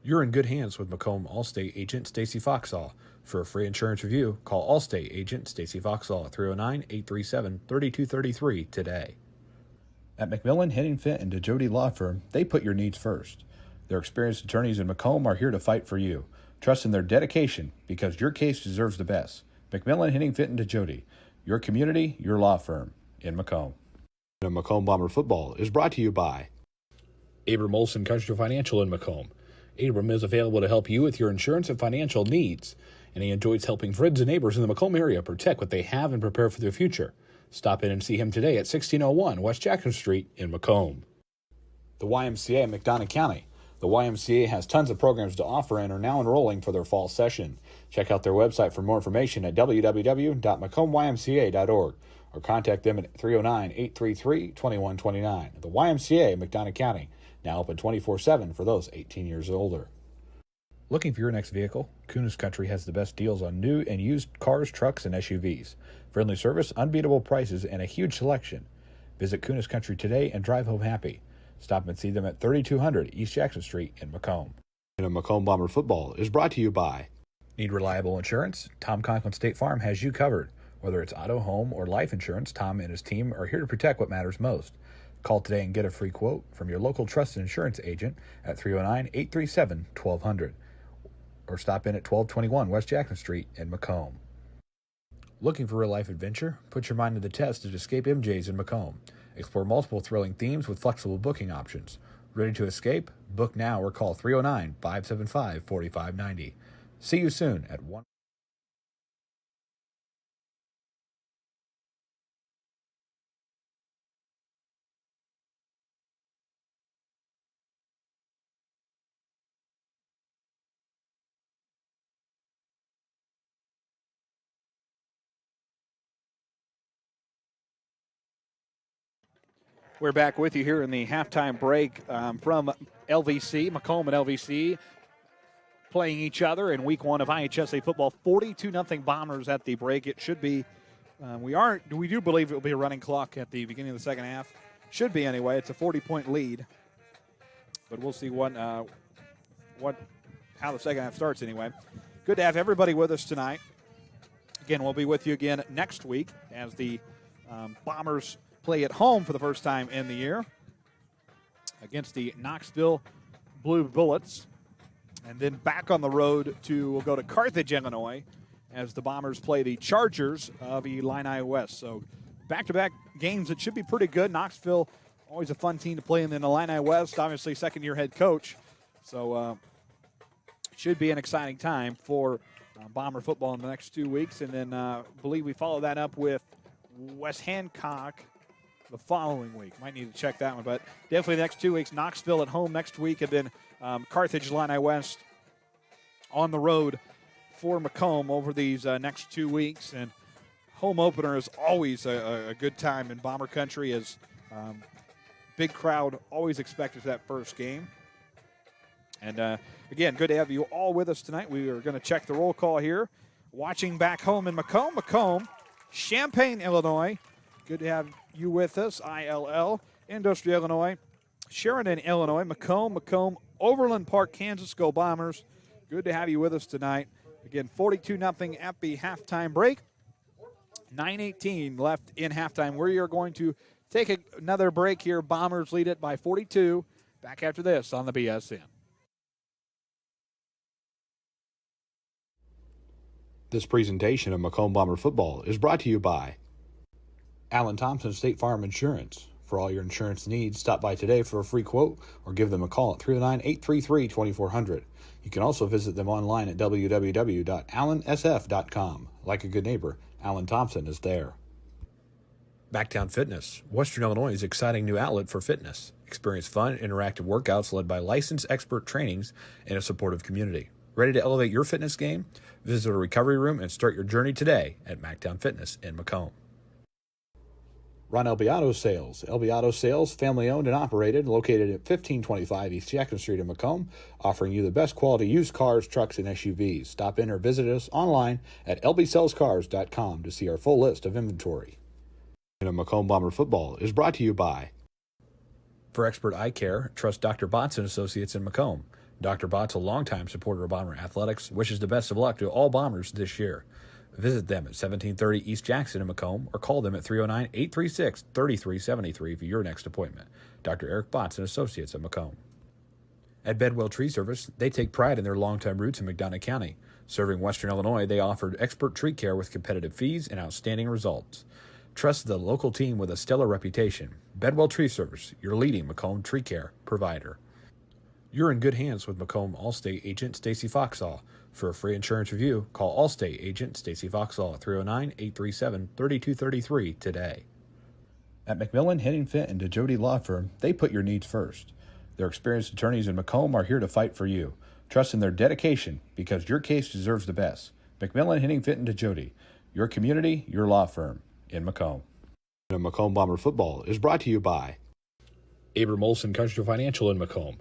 Speaker 4: You're in good hands with Macomb Allstate agent Stacy Foxall. For a free insurance review, call Allstate agent Stacy Foxall at 309-837-3233 today. At McMillan, Henningfit, and DeJody Law Firm, they put your needs first. Their experienced attorneys in Macomb are here to fight for you. Trust in their dedication because your case deserves the best. McMillan, Henningfit, and DeJody, your community, your law firm in Macomb.
Speaker 3: Macomb Bomber Football is brought to you by
Speaker 4: Abram Olson Country Financial in Macomb. Abram is available to help you with your insurance and financial needs, and he enjoys helping friends and neighbors in the Macomb area protect what they have and prepare for their future. Stop in and see him today at 1601 West Jackson Street in Macomb.
Speaker 3: The YMCA in McDonough County. The YMCA has tons of programs to offer and are now enrolling for their fall session. Check out their website for more information at www.macombymca.org or contact them at 309-833-2129. The YMCA, McDonough County, now open 24/7 for those 18 years or older.
Speaker 4: Looking for your next vehicle? Kunis Country has the best deals on new and used cars, trucks, and SUVs. Friendly service, unbeatable prices, and a huge selection. Visit Kunis Country today and drive home happy. Stop and see them at 3200 East Jackson Street in Macomb.
Speaker 3: Macomb Bomber Football is brought to you by.
Speaker 4: Need reliable insurance? Tom Conklin State Farm has you covered. Whether it's auto, home, or life insurance, Tom and his team are here to protect what matters most. Call today and get a free quote from your local trusted insurance agent at 309-837-1200 or stop in at 1221 West Jackson Street in Macomb. Looking for real-life adventure? Put your mind to the test at Escape MJ's in Macomb. Explore multiple thrilling themes with flexible booking options. Ready to escape? Book now or call 309-575-4590. See you soon at 1.
Speaker 1: We're back with you here in the halftime break from LVC, Macomb and LVC playing each other in week one of IHSA football. 42-0 Bombers at the break. It should be, we do believe it will be a running clock at the beginning of the second half. Should be anyway. It's a 40-point lead. But we'll see how the second half starts anyway. Good to have everybody with us tonight. Again, we'll be with you again next week as the Bombers play at home for the first time in the year against the Knoxville Blue Bullets. And then back on the road we'll go to Carthage, Illinois, as the Bombers play the Chargers of Illini West. So back-to-back games that should be pretty good. Knoxville, always a fun team to play in the Illini West, obviously second-year head coach. So should be an exciting time for Bomber football in the next 2 weeks. And then believe we follow that up with West Hancock the following week. Might need to check that one, but definitely the next 2 weeks. Knoxville at home next week, and then Carthage, Illini West on the road for Macomb over these next 2 weeks. And home opener is always a good time in Bomber country, as big crowd always expected for that first game. And again, good to have you all with us tonight. We are going to check the roll call here. Watching back home in Macomb, Champaign, Illinois. Good to have you with us. ILL, Industry, Illinois, Sheridan, Illinois, Macomb, Overland Park, Kansas. Go Bombers. Good to have you with us tonight. Again, 42-0 at the halftime break. 9:18 left in halftime. We are going to take another break here. Bombers lead it by 42. Back after this on the BSN.
Speaker 3: This presentation of Macomb Bomber Football is brought to you by Allen Thompson State Farm Insurance. For all your insurance needs, stop by today for a free quote or give them a call at 309-833-2400. You can also visit them online at www.allensf.com. Like a good neighbor, Allen Thompson is there.
Speaker 4: Backtown Fitness, Western Illinois' exciting new outlet for fitness. Experience fun, interactive workouts led by licensed expert trainings and a supportive community. Ready to elevate your fitness game? Visit a recovery room and start your journey today at Mactown Fitness in Macomb.
Speaker 3: Ron LB Auto Sales. LB Auto Sales, family owned and operated, located at 1525 East Jackson Street in Macomb, offering you the best quality used cars, trucks, and SUVs. Stop in or visit us online at lbsellscars.com to see our full list of inventory. Macomb Bomber Football is brought to you by.
Speaker 4: For expert eye care, trust Dr. Botts and Associates in Macomb. Dr. Botts, a longtime supporter of Bomber athletics, wishes the best of luck to all Bombers this year. Visit them at 1730 East Jackson in Macomb or call them at 309-836-3373 for your next appointment. Dr. Eric Botts and Associates at Macomb. At Bedwell Tree Service, they take pride in their longtime roots in McDonough County. Serving Western Illinois, they offered expert tree care with competitive fees and outstanding results. Trust the local team with a stellar reputation. Bedwell Tree Service, your leading Macomb tree care provider. You're in good hands with Macomb Allstate agent Stacy Foxall. For a free insurance review, call Allstate agent Stacy Foxall at 309-837-3233 today. At McMillan, Henningfit, and DeJody Law Firm, they put your needs first. Their experienced attorneys in Macomb are here to fight for you. Trust in their dedication because your case deserves the best. McMillan, Henningfit, and DeJody, your community, your law firm in Macomb.
Speaker 3: Macomb Bomber Football is brought to you by
Speaker 4: Abram Olson Country Financial in Macomb.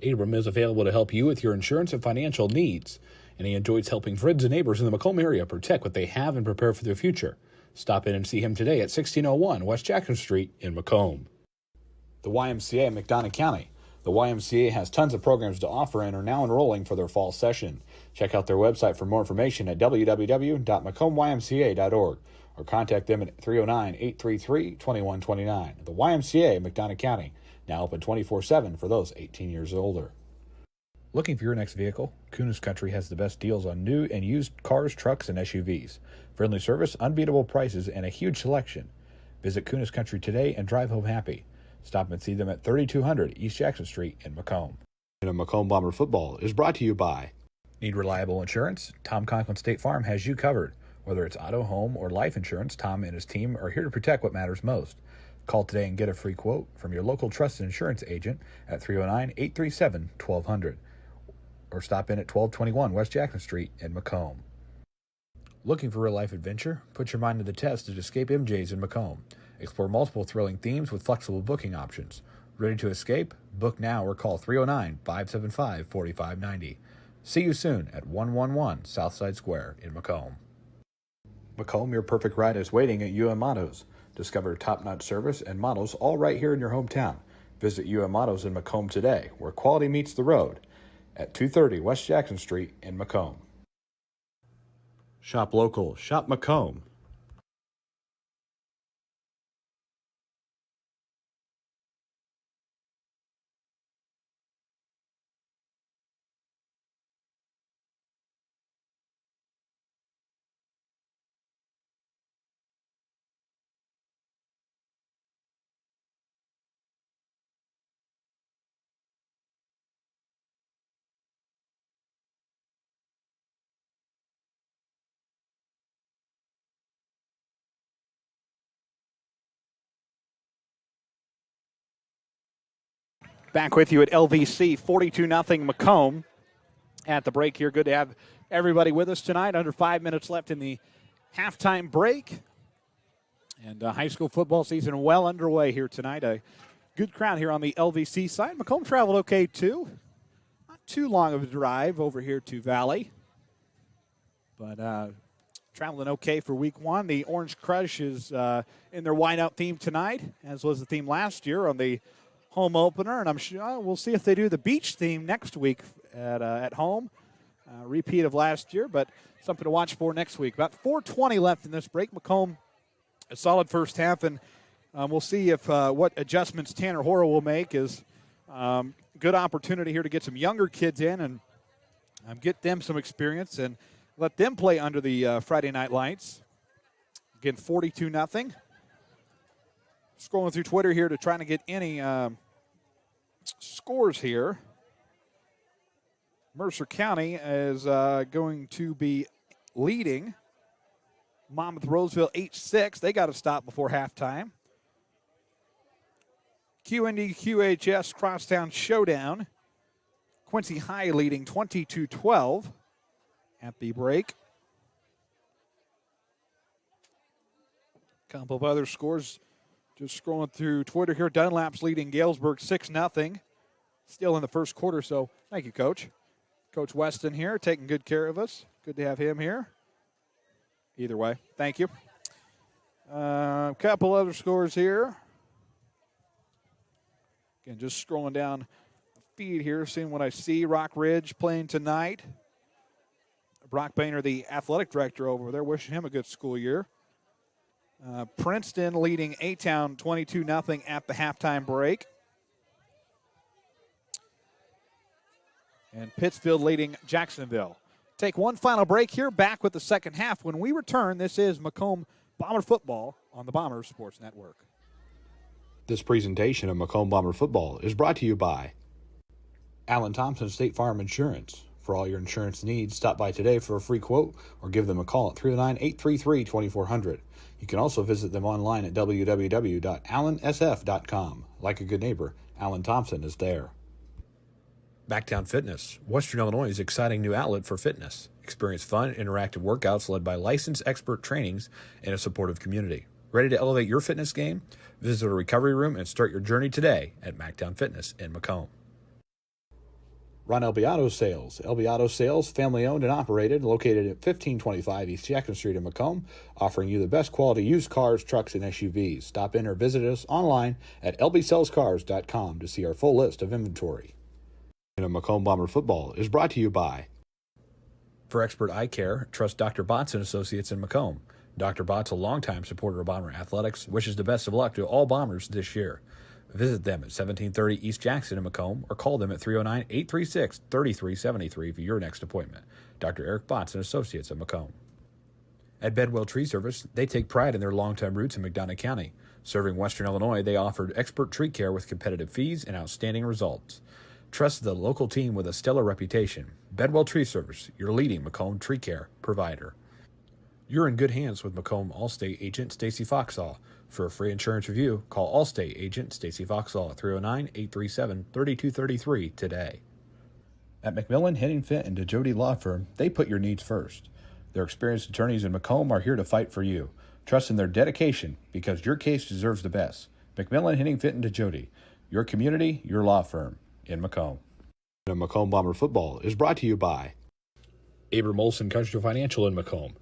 Speaker 4: Abram is available to help you with your insurance and financial needs, and he enjoys helping friends and neighbors in the Macomb area protect what they have and prepare for their future. Stop in and see him today at 1601 West Jackson Street in Macomb.
Speaker 3: The YMCA in McDonough County. The YMCA has tons of programs to offer and are now enrolling for their fall session. Check out their website for more information at www.macombymca.org or contact them at 309-833-2129. The YMCA, McDonough County, now open 24/7 for those 18 years or older.
Speaker 4: Looking for your next vehicle? Kunis Country has the best deals on new and used cars, trucks, and SUVs. Friendly service, unbeatable prices, and a huge selection. Visit Kunis Country today and drive home happy. Stop and see them at 3200 East Jackson Street in Macomb.
Speaker 3: Macomb Bomber Football is brought to you by.
Speaker 4: Need reliable insurance? Tom Conklin State Farm has you covered. Whether it's auto, home, or life insurance, Tom and his team are here to protect what matters most. Call today and get a free quote from your local trusted insurance agent at 309-837-1200 or stop in at 1221 West Jackson Street in Macomb. Looking for real-life adventure? Put your mind to the test at Escape MJ's in Macomb. Explore multiple thrilling themes with flexible booking options. Ready to escape? Book now or call 309-575-4590. See you soon at 111 Southside Square in Macomb. Macomb, your perfect ride is waiting at UM Autos. Discover top-notch service and models all right here in your hometown. Visit UM Autos in Macomb today, where quality meets the road, at 230 West Jackson Street in Macomb. Shop local. Shop Macomb.
Speaker 1: Back with you at LVC, 42-0 Macomb at the break here. Good to have everybody with us tonight. Under 5 minutes left in the halftime break. And high school football season well underway here tonight. A good crowd here on the LVC side. Macomb traveled okay, too. Not too long of a drive over here to Valley. But traveling okay for week one. The Orange Crush is in their whiteout theme tonight, as was the theme last year on the home opener, and I'm sure we'll see if they do the beach theme next week at home. Repeat of last year, but something to watch for next week. About 4:20 left in this break. Macomb, a solid first half, and we'll see if what adjustments Tanner Horrell will make is good opportunity here to get some younger kids in and get them some experience and let them play under the Friday night lights. Again, 42-0. Scrolling through Twitter here to try to get any scores here. Mercer County is going to be leading Monmouth Roseville 8-6. They got to stop before halftime. QND QHS Crosstown Showdown. Quincy High leading 22-12 at the break. Couple of other scores. Just scrolling through Twitter here. Dunlap's leading Galesburg 6-0. Still in the first quarter, so thank you, Coach. Coach Weston here, taking good care of us. Good to have him here. Either way, thank you. A couple other scores here. Again, just scrolling down the feed here, seeing what I see. Rock Ridge playing tonight. Brock Boehner, the athletic director over there, wishing him a good school year. Princeton leading A-Town 22-0 at the halftime break. And Pittsfield leading Jacksonville. Take one final break here. Back with the second half. When we return, this is Macomb Bomber Football on the Bombers Sports Network.
Speaker 3: This presentation of Macomb Bomber Football is brought to you by Allen Thompson State Farm Insurance. For all your insurance needs, stop by today for a free quote or give them a call at 309-833-2400. You can also visit them online at www.allensf.com. Like a good neighbor, Allen Thompson is there.
Speaker 4: Backtown Fitness, Western Illinois' exciting new outlet for fitness. Experience fun, interactive workouts led by licensed expert trainings and a supportive community. Ready to elevate your fitness game? Visit a recovery room and start your journey today at Mactown Fitness in Macomb.
Speaker 3: Ron LB Auto Sales. LB Auto Sales, family owned and operated, located at 1525 East Jackson Street in Macomb, offering you the best quality used cars, trucks, and SUVs. Stop in or visit us online at lbsellscars.com to see our full list of inventory. Macomb Bomber Football is brought to you by.
Speaker 4: For expert eye care, trust Dr. Botts and Associates in Macomb. Dr. Botts, a longtime supporter of Bomber athletics, wishes the best of luck to all Bombers this year. Visit them at 1730 East Jackson in Macomb or call them at 309-836-3373 for your next appointment. Dr. Eric Botts and Associates in Macomb. At Bedwell Tree Service, they take pride in their long-time roots in McDonough County. Serving Western Illinois, they offered expert tree care with competitive fees and outstanding results. Trust the local team with a stellar reputation. Bedwell Tree Service, your leading Macomb tree care provider. You're in good hands with Macomb Allstate agent Stacy Foxall. For a free insurance review, call Allstate agent Stacy Foxall at 309-837-3233 today. At McMillan, Henning Fint, and DeJody Law Firm, they put your needs first. Their experienced attorneys in Macomb are here to fight for you. Trust in their dedication because your case deserves the best. McMillan, Henning, Fitton, DeJody. Your community, your law firm in Macomb.
Speaker 3: Macomb Bomber Football is brought to you by
Speaker 4: Abram Olson Country Financial in Macomb.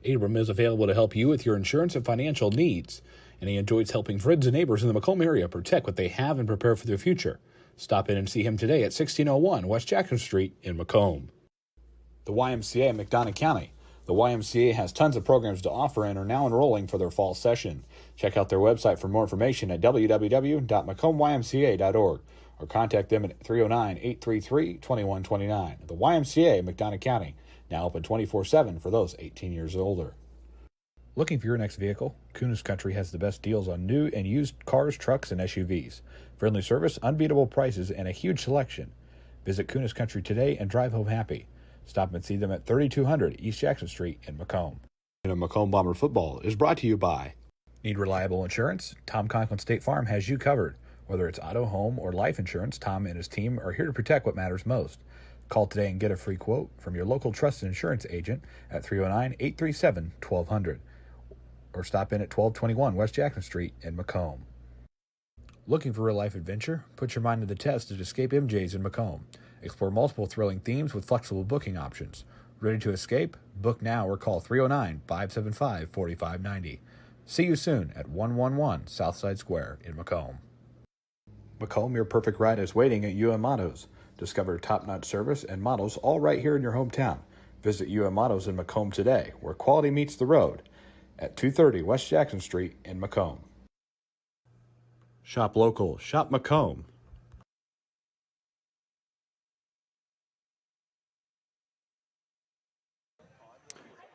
Speaker 4: Abram is available to help you with your insurance and financial needs, and he enjoys helping friends and neighbors in the Macomb area protect what they have and prepare for their future. Stop in and see him today at 1601 West Jackson Street in Macomb.
Speaker 3: the YMCA in McDonough County. The YMCA has tons of programs to offer and are now enrolling for their fall session. Check out their website for more information at www.macombymca.org or contact them at 309-833-2129. The YMCA, McDonough County, now open 24/7 for those 18 years or older.
Speaker 4: Looking for your next vehicle? Kunis Country has the best deals on new and used cars, trucks, and SUVs. Friendly service, unbeatable prices, and a huge selection. Visit Kunis Country today and drive home happy. Stop and see them at 3200 East Jackson Street in Macomb.
Speaker 3: Macomb Bomber Football is brought to you by
Speaker 4: Need reliable insurance? Tom Conklin State Farm has you covered. Whether it's auto, home, or life insurance, Tom and his team are here to protect what matters most. Call today and get a free quote from your local trusted insurance agent at 309-837-1200 or stop in at 1221 West Jackson Street in Macomb. Looking for real-life adventure? Put your mind to the test at Escape MJ's in Macomb. Explore multiple thrilling themes with flexible booking options. Ready to escape? Book now or call 309-575-4590. See you soon at 111 Southside Square in Macomb. Macomb, your perfect ride is waiting at UM Autos. Discover top-notch service and models all right here in your hometown. Visit UM Autos in Macomb today, where quality meets the road, at 230 West Jackson Street in Macomb.
Speaker 3: Shop local, shop Macomb.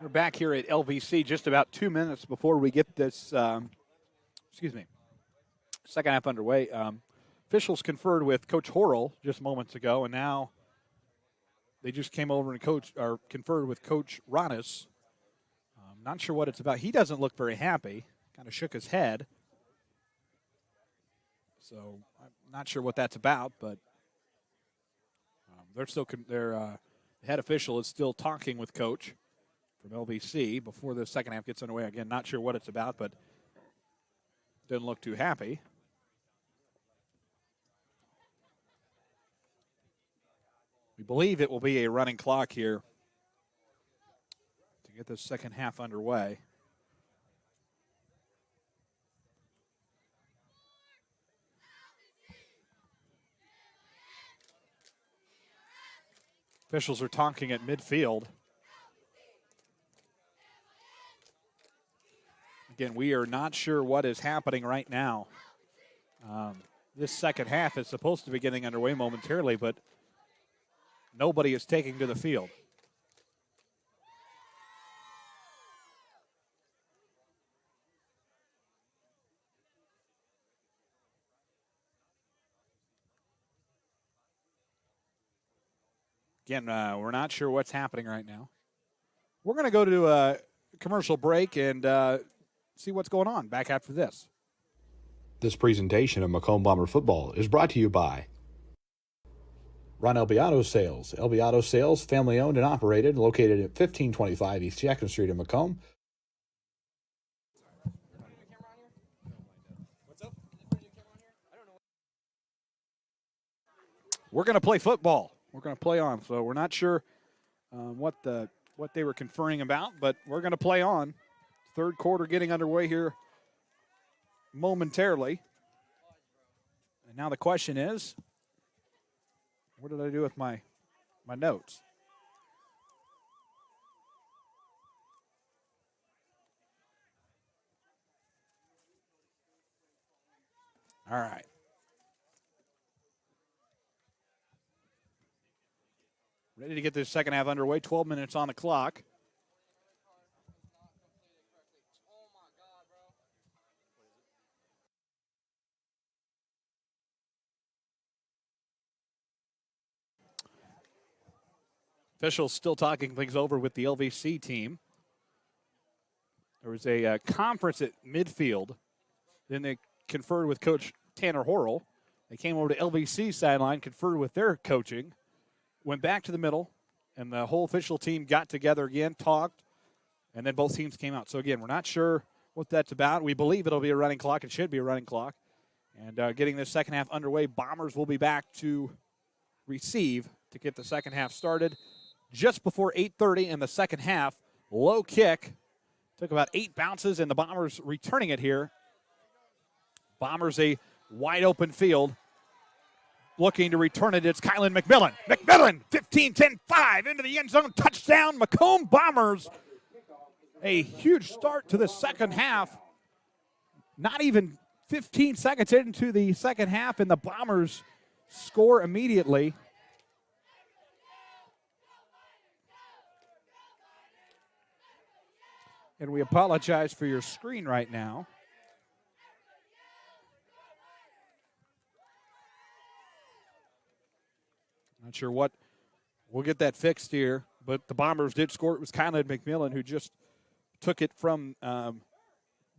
Speaker 1: We're back here at LVC just about 2 minutes before we get this, second half underway. Officials conferred with Coach Horrell just moments ago, and now they just came over and conferred with Coach Ronis. Not sure what it's about. He doesn't look very happy. Kind of shook his head. So I'm not sure what that's about, but their head official is still talking with Coach from LVC before the second half gets underway. Again, not sure what it's about, but doesn't look too happy. We believe it will be a running clock here to get the second half underway. Officials are talking at midfield. Again, we are not sure what is happening right now. This second half is supposed to be getting underway momentarily, but nobody is taking to the field. Again, we're not sure what's happening right now. We're going to go to a commercial break and see what's going on back after this.
Speaker 3: This presentation of Macomb Bomber Football is brought to you by Ron Albiato Sales. Albiato Sales, family owned and operated, located at 1525 East Jackson Street in Macomb.
Speaker 1: We're going to play football. We're going to play on, so we're not sure what they were conferring about, but we're going to play on. Third quarter getting underway here momentarily. And now the question is, what did I do with my notes? All right. Ready to get this second half underway. 12 minutes on the clock. Officials still talking things over with the LVC team. There was a conference at midfield. Then they conferred with Coach Tanner Horrell. They came over to LVC sideline, conferred with their coaching, went back to the middle, and the whole official team got together again, talked, And then both teams came out. So, again, we're not sure what that's about. We believe it'll be a running clock. It should be a running clock. And getting this second half underway, Bombers will be back to receive to get the second half started just before 8:30 in the second half. Low kick. Took about 8 bounces, and the Bombers returning it here. Bombers a wide open field. Looking to return it, it's Kylan McMillan. McMillan, 15-10-5 into the end zone. Touchdown, Macomb Bombers. A huge start to the second half. Not even 15 seconds into the second half, and the Bombers score immediately. And we apologize for your screen right now. Not sure what. We'll get that fixed here. But the Bombers did score. It was Kylan McMillan who just took it from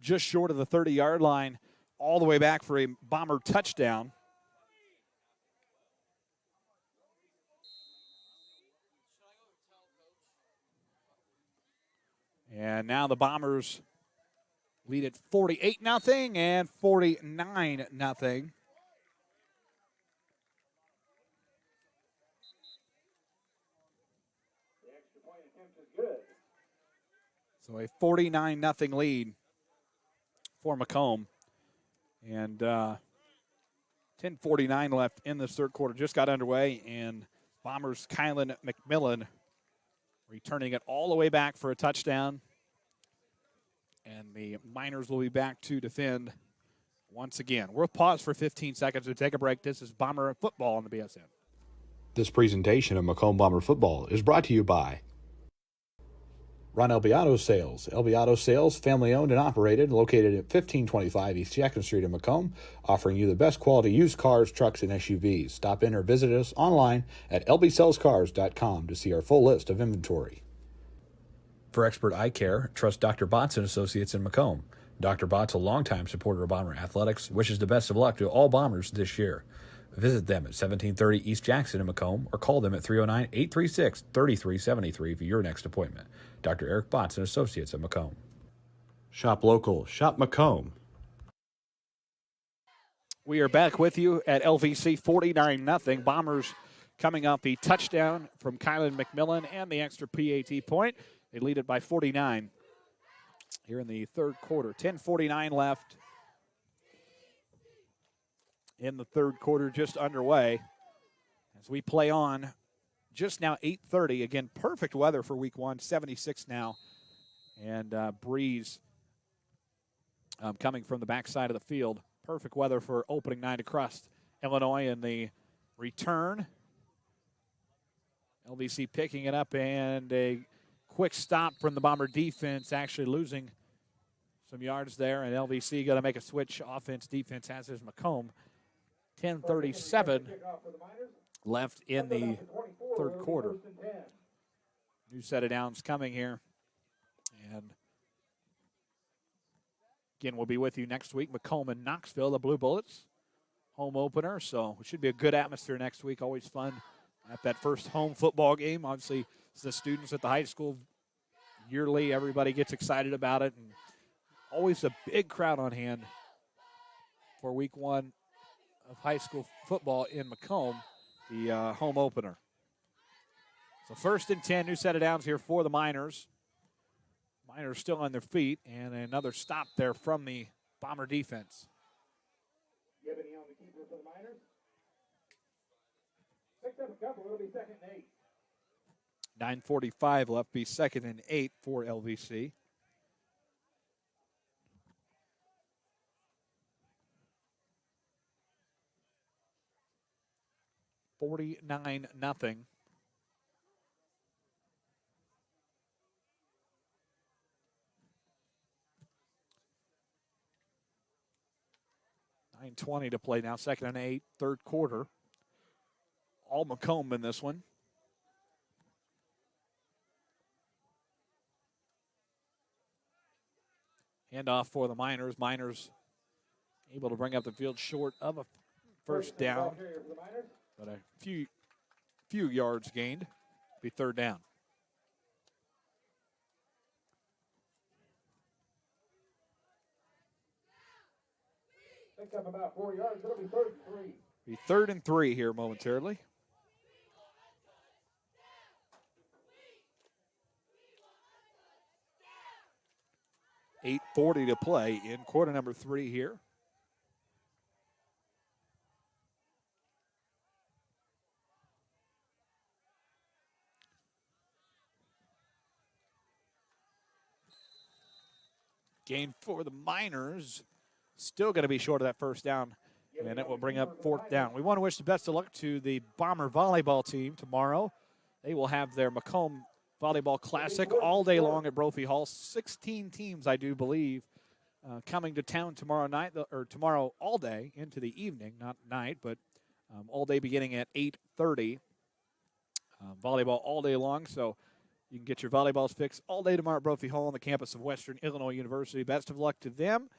Speaker 1: just short of the 30-yard line all the way back for a Bomber touchdown. And now the Bombers lead at 48-0 and 49-0. So a 49-0 lead for Macomb. And 10:49 left in this third quarter. Just got underway, and Bombers' Kylan McMillan returning it all the way back for a touchdown. And the Miners will be back to defend once again. We'll pause for 15 seconds to take a break. This is Bomber Football on the BSN.
Speaker 3: This presentation of Macomb Bomber Football is brought to you by Ron Albiano Sales. Albiano Sales, family-owned and operated, located at 1525 East Jackson Street in Macomb, offering you the best quality used cars, trucks, and SUVs. Stop in or visit us online at lbsellscars.com to see our full list of inventory.
Speaker 4: For expert eye care, trust Dr. Botts & Associates in Macomb. Dr. Botts, a longtime supporter of Bomber athletics, wishes the best of luck to all Bombers this year. Visit them at 1730 East Jackson in Macomb or call them at 309-836-3373 for your next appointment. Dr. Eric Botts & Associates at Macomb.
Speaker 3: Shop local. Shop Macomb.
Speaker 1: We are back with you at LVC 49-0. Bombers coming off the touchdown from Kylan McMillan and the extra PAT point. They lead it by 49 here in the third quarter. 10:49 left in the third quarter, just underway. As we play on, just now 8:30. Again, perfect weather for week one, 76 now. And breeze coming from the backside of the field. Perfect weather for opening night across Illinois. And the return, LVC picking it up, and a quick stop from the Bomber defense, actually losing some yards there. And LVC got to make a switch. Offense, defense, as is Macomb. 10:37 left in the third quarter. New set of downs coming here. And again, we'll be with you next week. Macomb and Knoxville, the Blue Bullets, home opener. So it should be a good atmosphere next week. Always fun at that first home football game. Obviously, it's the students at the high school. Yearly, everybody gets excited about it. And always a big crowd on hand for week one of high school football in Macomb, the home opener. So 1st and 10, new set of downs here for the Miners. Miners still on their feet, and another stop there from the Bomber defense.
Speaker 2: Gibney on the keeper for the Miners. Picked up a couple, it'll be 2nd and 8.
Speaker 1: 9:45 left, be 2nd and 8 for LVC. $49-0. 9:20 to play now, 2nd and 8, third quarter. All Macomb in this one. Handoff for the Miners. Miners able to bring up the field short of a first down, but a few yards gained. Be 3rd down.
Speaker 2: Picks up about 4 yards. It'll be 3rd and 3.
Speaker 1: Be 3rd and 3 here momentarily. $8:40 to play in quarter number 3 here. Gain for the Miners. Still going to be short of that first down, and it will bring up 4th down. We want to wish the best of luck to the Bomber volleyball team tomorrow. They will have their Macomb Volleyball Classic all day long at Brophy Hall. 16 teams, I do believe, coming to town tomorrow night, or tomorrow all day into the evening, not night, but all day beginning at 8:30. Volleyball all day long, so you can get your volleyballs fixed all day tomorrow at Brophy Hall on the campus of Western Illinois University. Best of luck to them.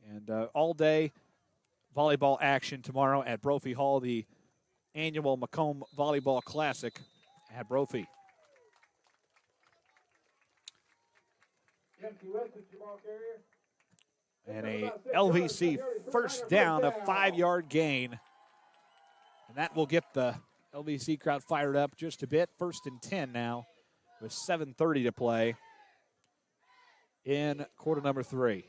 Speaker 1: And all day volleyball action tomorrow at Brophy Hall, the annual Macomb Volleyball Classic at Brophy. And a LVC first down, a 5-yard gain. And that will get the LVC crowd fired up just a bit. 1st and 10 now with 7:30 to play in quarter number 3.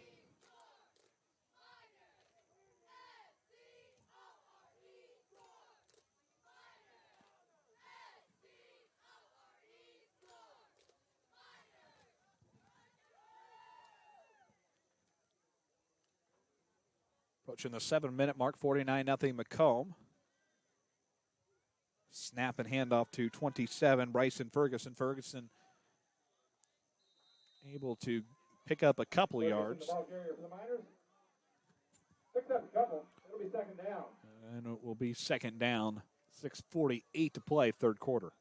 Speaker 1: Approaching the 7-minute mark, 49-0 Macomb. Snap and handoff to 27, Bryson Ferguson. Ferguson able to pick up a couple yards.
Speaker 2: Picks up a couple. It'll be 2nd down.
Speaker 1: And it will be 2nd down. 6:48 to play, 3rd quarter.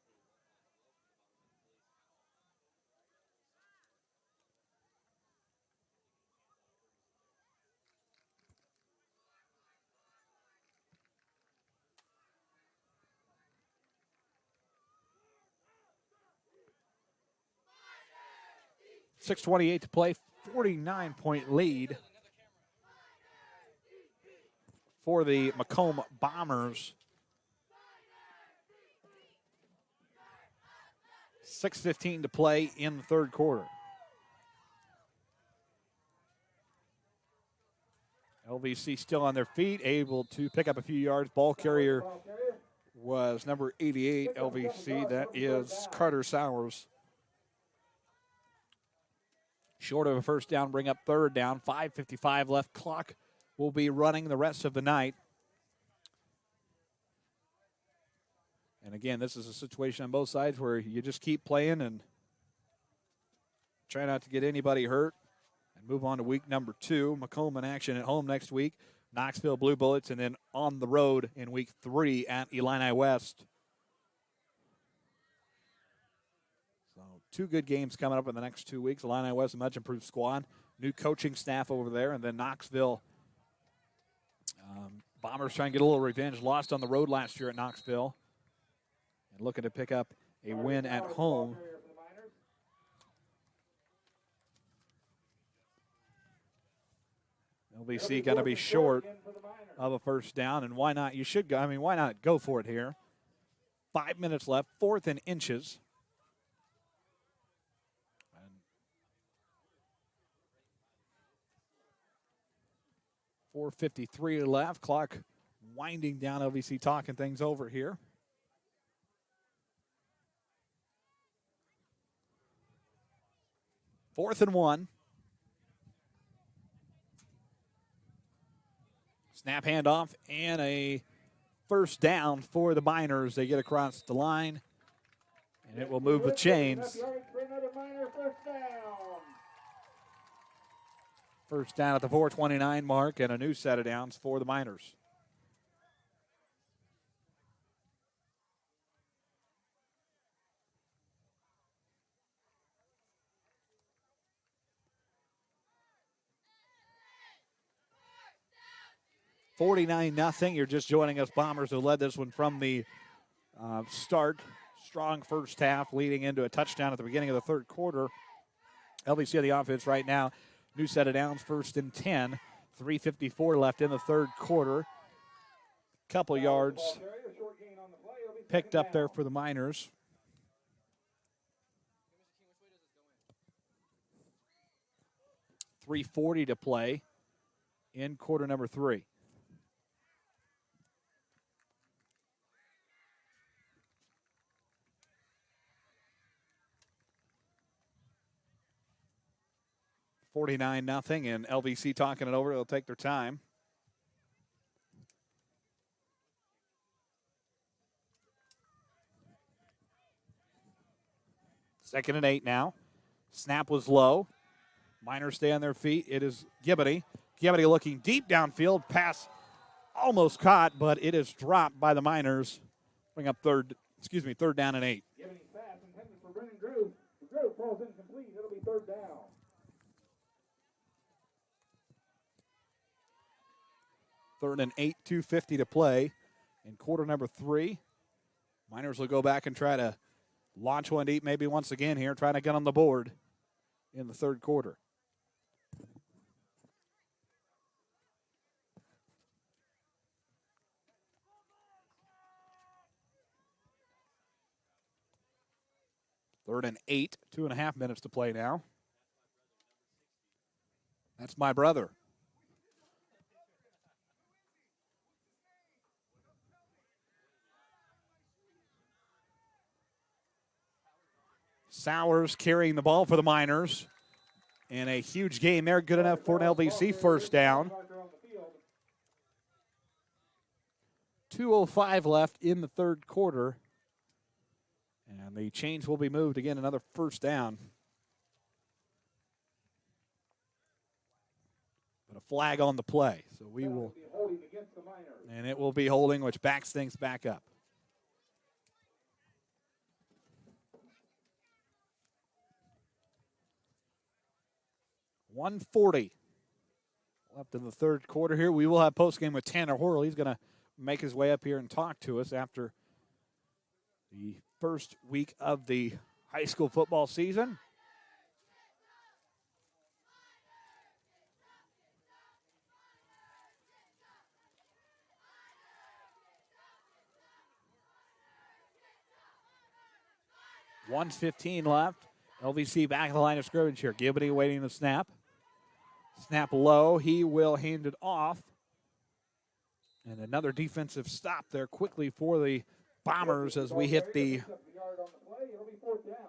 Speaker 1: $6:28 to play, 49-point lead for the Macomb Bombers. 6:15 to play in the 3rd quarter. LVC still on their feet, able to pick up a few yards. Ball carrier was number 88, LVC. That is Carter Sowers. Short of a first down, bring up 3rd down. 5:55 left. Clock will be running the rest of the night. And again, this is a situation on both sides where you just keep playing and try not to get anybody hurt and move on to week number 2. Macomb in action at home next week. Knoxville Blue Bullets, and then on the road in week 3 at Illini West. So 2 good games coming up in the next 2 weeks. Illini West, a much improved squad. New coaching staff over there. And then Knoxville. Bombers trying to get a little revenge. Lost on the road last year at Knoxville. And looking to pick up a win at home. LVC going to be short of a first down, and why not? You should go. I mean, why not go for it here? 5 minutes left, 4th and inches. And 4:53 left. Clock winding down. LVC talking things over here. Fourth and 1. Snap handoff and a first down for the Miners. They get across the line, and it will move the chains. First down at the 4:29 mark, and a new set of downs for the Miners. $49-0. You're just joining us. Bombers who led this one from the start. Strong first half, leading into a touchdown at the beginning of the 3rd quarter. LVC on the offense right now. New set of downs, 1st and 10 3:54 left in the third quarter. Couple yards picked up there for the Miners. .340 to play in quarter number 3. $49-0, and LVC talking it over. They'll take their time. Second and 8 now. Snap was low. Miners stay on their feet. It is Gibbity. Gibbity looking deep downfield. Pass almost caught, but it is dropped by the Miners. Bring up third down and 8.
Speaker 2: Gibbity's pass intended for Brennan Drew. Drew falls incomplete. It'll be third down.
Speaker 1: Third and 8, 2:50 to play in quarter number 3. Miners will go back and try to launch one deep maybe once again here, trying to get on the board in the third quarter. Third and 8, 2.5 minutes to play now. That's my brother. Sowers carrying the ball for the Miners. And a huge game there, good enough for an LVC first down. 2:05 left in the third quarter. And the chains will be moved again, another first down. But a flag on the play. So we will, and it will be holding, which backs things back up. .140 left in the third quarter here. We will have postgame with Tanner Horrell. He's going to make his way up here and talk to us after the first week of the high school football season. .115 left. LVC back at the line of scrimmage here. Gibbity waiting the snap. Snap low. He will hand it off. And another defensive stop there quickly for the Bombers as we hit the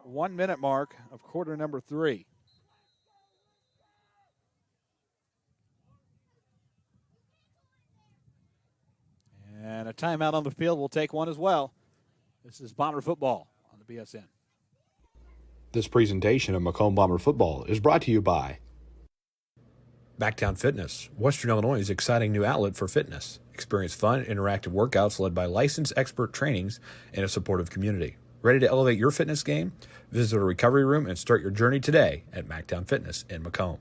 Speaker 1: 1 minute mark of quarter number 3. And a timeout on the field. We'll take one as well. This is Bomber Football on the BSN.
Speaker 3: This presentation of Macomb Bomber Football is brought to you by
Speaker 4: Backtown Fitness, Western Illinois' exciting new outlet for fitness. Experience fun, interactive workouts led by licensed expert trainings and a supportive community. Ready to elevate your fitness game? Visit a recovery room and start your journey today at Mactown Fitness in Macomb.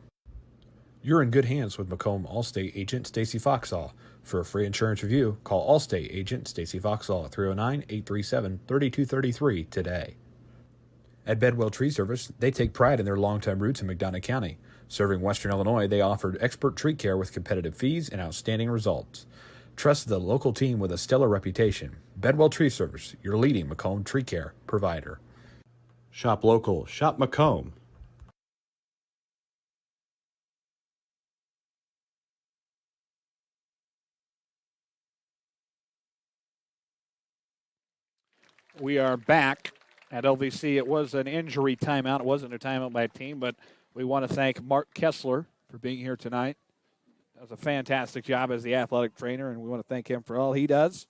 Speaker 4: You're in good hands with Macomb Allstate agent Stacy Foxall. For a free insurance review, call Allstate agent Stacy Foxall at 309-837-3233 today. At Bedwell Tree Service, they take pride in their longtime roots in McDonough County. Serving Western Illinois, they offered expert tree care with competitive fees and outstanding results. Trust the local team with a stellar reputation. Bedwell Tree Service, your leading Macomb tree care provider.
Speaker 3: Shop local, shop Macomb.
Speaker 1: We are back at LVC. It was an injury timeout. It wasn't a timeout by a team, but we want to thank Mark Kessler for being here tonight. Does a fantastic job as the athletic trainer, and we want to thank him for all he does.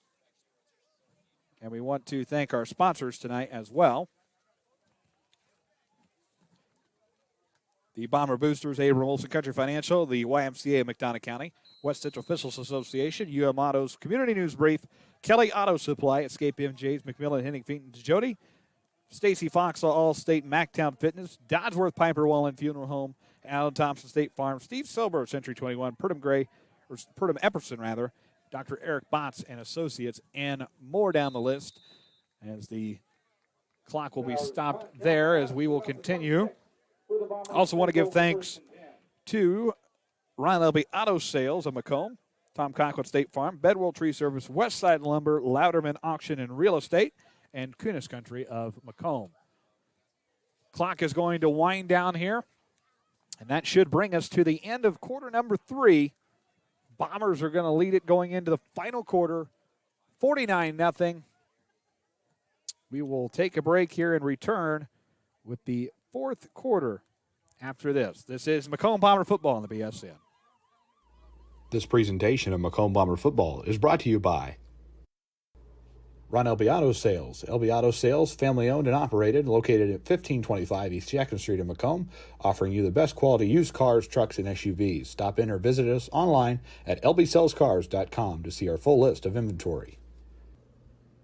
Speaker 1: And we want to thank our sponsors tonight as well. The Bomber Boosters, Abram Olson Country Financial, the YMCA of McDonough County, West Central Officials Association, UM Autos Community News Brief, Kelly Auto Supply, Escape MJ's, McMillan, Henning, Featon, Jody, Stacy Foxall, All-State, Mactown Fitness, Dodgeworth, Piper, Wallen Funeral Home, Allen Thompson State Farm, Steve Silber, Century 21, Purdom Epperson, Dr. Eric Botts and Associates, and more down the list as the clock will be stopped there as we will continue. Also want to give thanks to Ron Elby Auto Sales of Macomb, Tom Conklin State Farm, Bedwell Tree Service, Westside Lumber, Louderman Auction and Real Estate, and Kunis Country of Macomb. Clock is going to wind down here, and that should bring us to the end of quarter number 3. Bombers are going to lead it going into the final quarter, 49-0. We will take a break here and return with the fourth quarter after this. This is Macomb Bomber Football on the BSN.
Speaker 3: This presentation of Macomb Bomber Football is brought to you by Ron Elby Auto Sales. Elby Auto Sales, family owned and operated, located at 1525 East Jackson Street in Macomb, offering you the best quality used cars, trucks, and SUVs. Stop in or visit us online at lbsellscars.com to see our full list of inventory.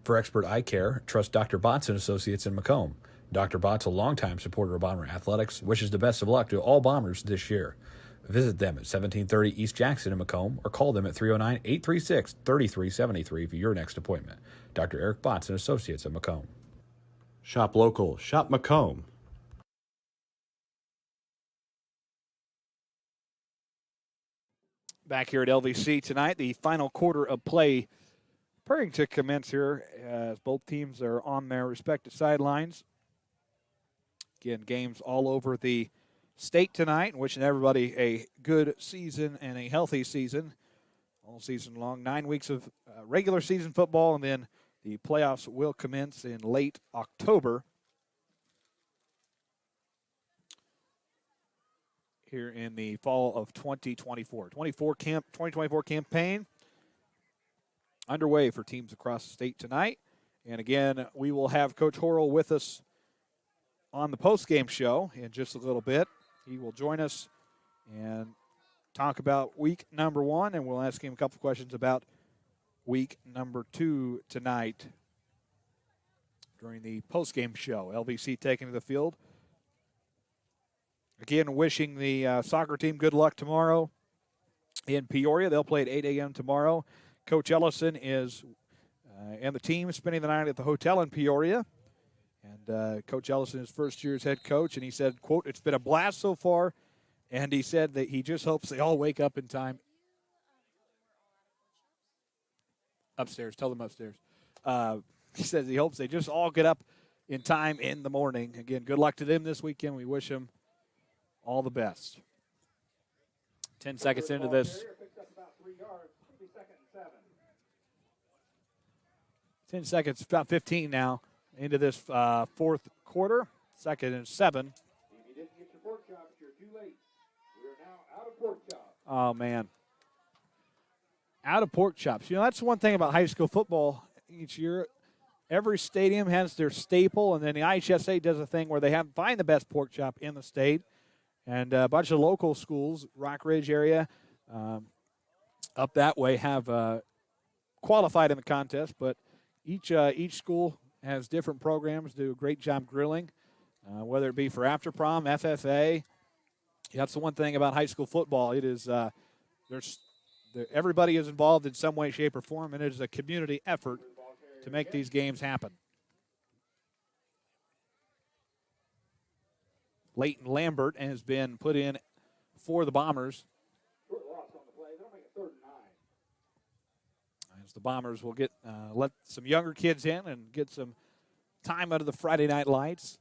Speaker 4: For expert eye care, trust Dr. Botts and Associates in Macomb. Dr. Botts, a longtime supporter of Bomber athletics, wishes the best of luck to all Bombers this year. Visit them at 1730 East Jackson in Macomb or call them at 309-836-3373 for your next appointment. Dr. Eric Botts and Associates of Macomb.
Speaker 3: Shop local. Shop Macomb.
Speaker 1: Back here at LVC tonight, the final quarter of play preparing to commence here as both teams are on their respective sidelines. Again, games all over the state tonight, wishing everybody a good season and a healthy season all season long. 9 weeks of regular season football, and then the playoffs will commence in late October here in the fall of 2024. 2024 campaign underway for teams across the state tonight. And again, we will have Coach Horrell with us on the post-game show in just a little bit. He will join us and talk about week number 1, and we'll ask him a couple questions about week number 2 tonight during the post-game show. LVC taking to the field. Again, wishing the soccer team good luck tomorrow in Peoria. They'll play at 8 a.m. tomorrow. Coach Ellison is and the team spending the night at the hotel in Peoria. And Coach Ellison is first year's head coach, and he said, quote, "It's been a blast so far," and he said that he just hopes they all wake up in time. Upstairs. Tell them upstairs. He says he hopes they just all get up in time in the morning. Again, good luck to them this weekend. We wish them all the best. 10 seconds into this. 10 seconds, about 15 now, into this fourth quarter. 2nd and 7.
Speaker 2: If you didn't get your pork chops, you're too late. We are now out of pork chops.
Speaker 1: Oh, man. Out of pork chops. You know, that's one thing about high school football each year. Every stadium has their staple, and then the IHSA does a thing where they find the best pork chop in the state. And a bunch of local schools, Rock Ridge area, up that way, have qualified in the contest. But each school has different programs, do a great job grilling, whether it be for after prom, FFA. That's the one thing about high school football. It is everybody is involved in some way, shape, or form, and it is a community effort to make these games happen. Leighton Lambert has been put in for the Bombers.
Speaker 2: Short loss on the play. They'll make it 3rd and 9.
Speaker 1: As the Bombers will get let some younger kids in and get some time out of the Friday night lights.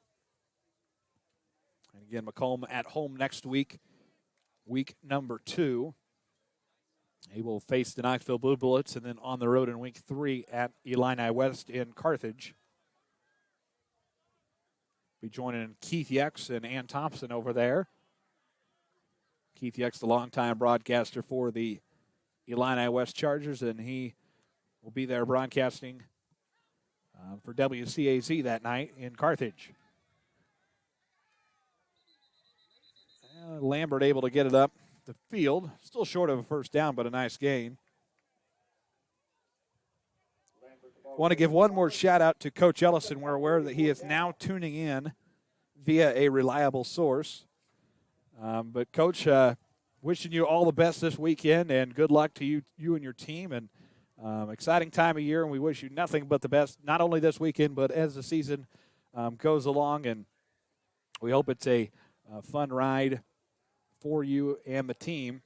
Speaker 1: And again, Macomb at home next week, week number 2. They will face the Knoxville Blue Bullets, and then on the road in week 3 at Illini West in Carthage. Be joining Keith Yex and Ann Thompson over there. Keith Yex, the longtime broadcaster for the Illini West Chargers, and he will be there broadcasting for WCAZ that night in Carthage. Lambert able to get it up the field. Still short of a first down, but a nice gain. Want to give one more shout out to Coach Ellison. We're aware that he is now tuning in via a reliable source. But Coach, wishing you all the best this weekend and good luck to you and your team. And exciting time of year, and we wish you nothing but the best, not only this weekend, but as the season goes along. And we hope it's a fun ride for you and the team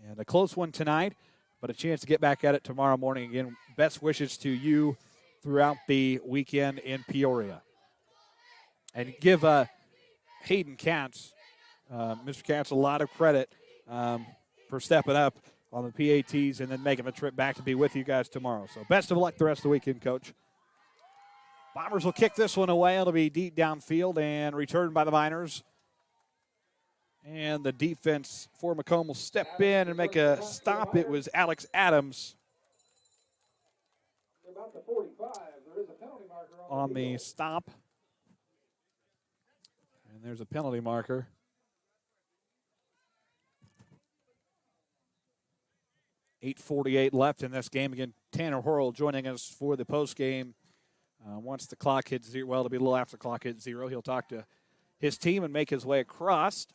Speaker 1: And a close one tonight, but a chance to get back at it tomorrow morning. Again, best wishes to you throughout the weekend in Peoria. And give Hayden Katz, Mr. Katz, a lot of credit for stepping up on the PATs and then making the trip back to be with you guys tomorrow. So best of luck the rest of the weekend, Coach. Bombers will kick this one away. It'll be deep downfield and returned by the Miners. And the defense for Macomb will step in and make a stop. It was Alex Adams
Speaker 2: About the 45, there is a penalty marker
Speaker 1: on the stop. And there's a penalty marker. .8:48 left in this game. Again, Tanner Horrell joining us for the postgame. Once the clock hits zero, well, it'll be a little after the clock hits zero. He'll talk to his team and make his way across.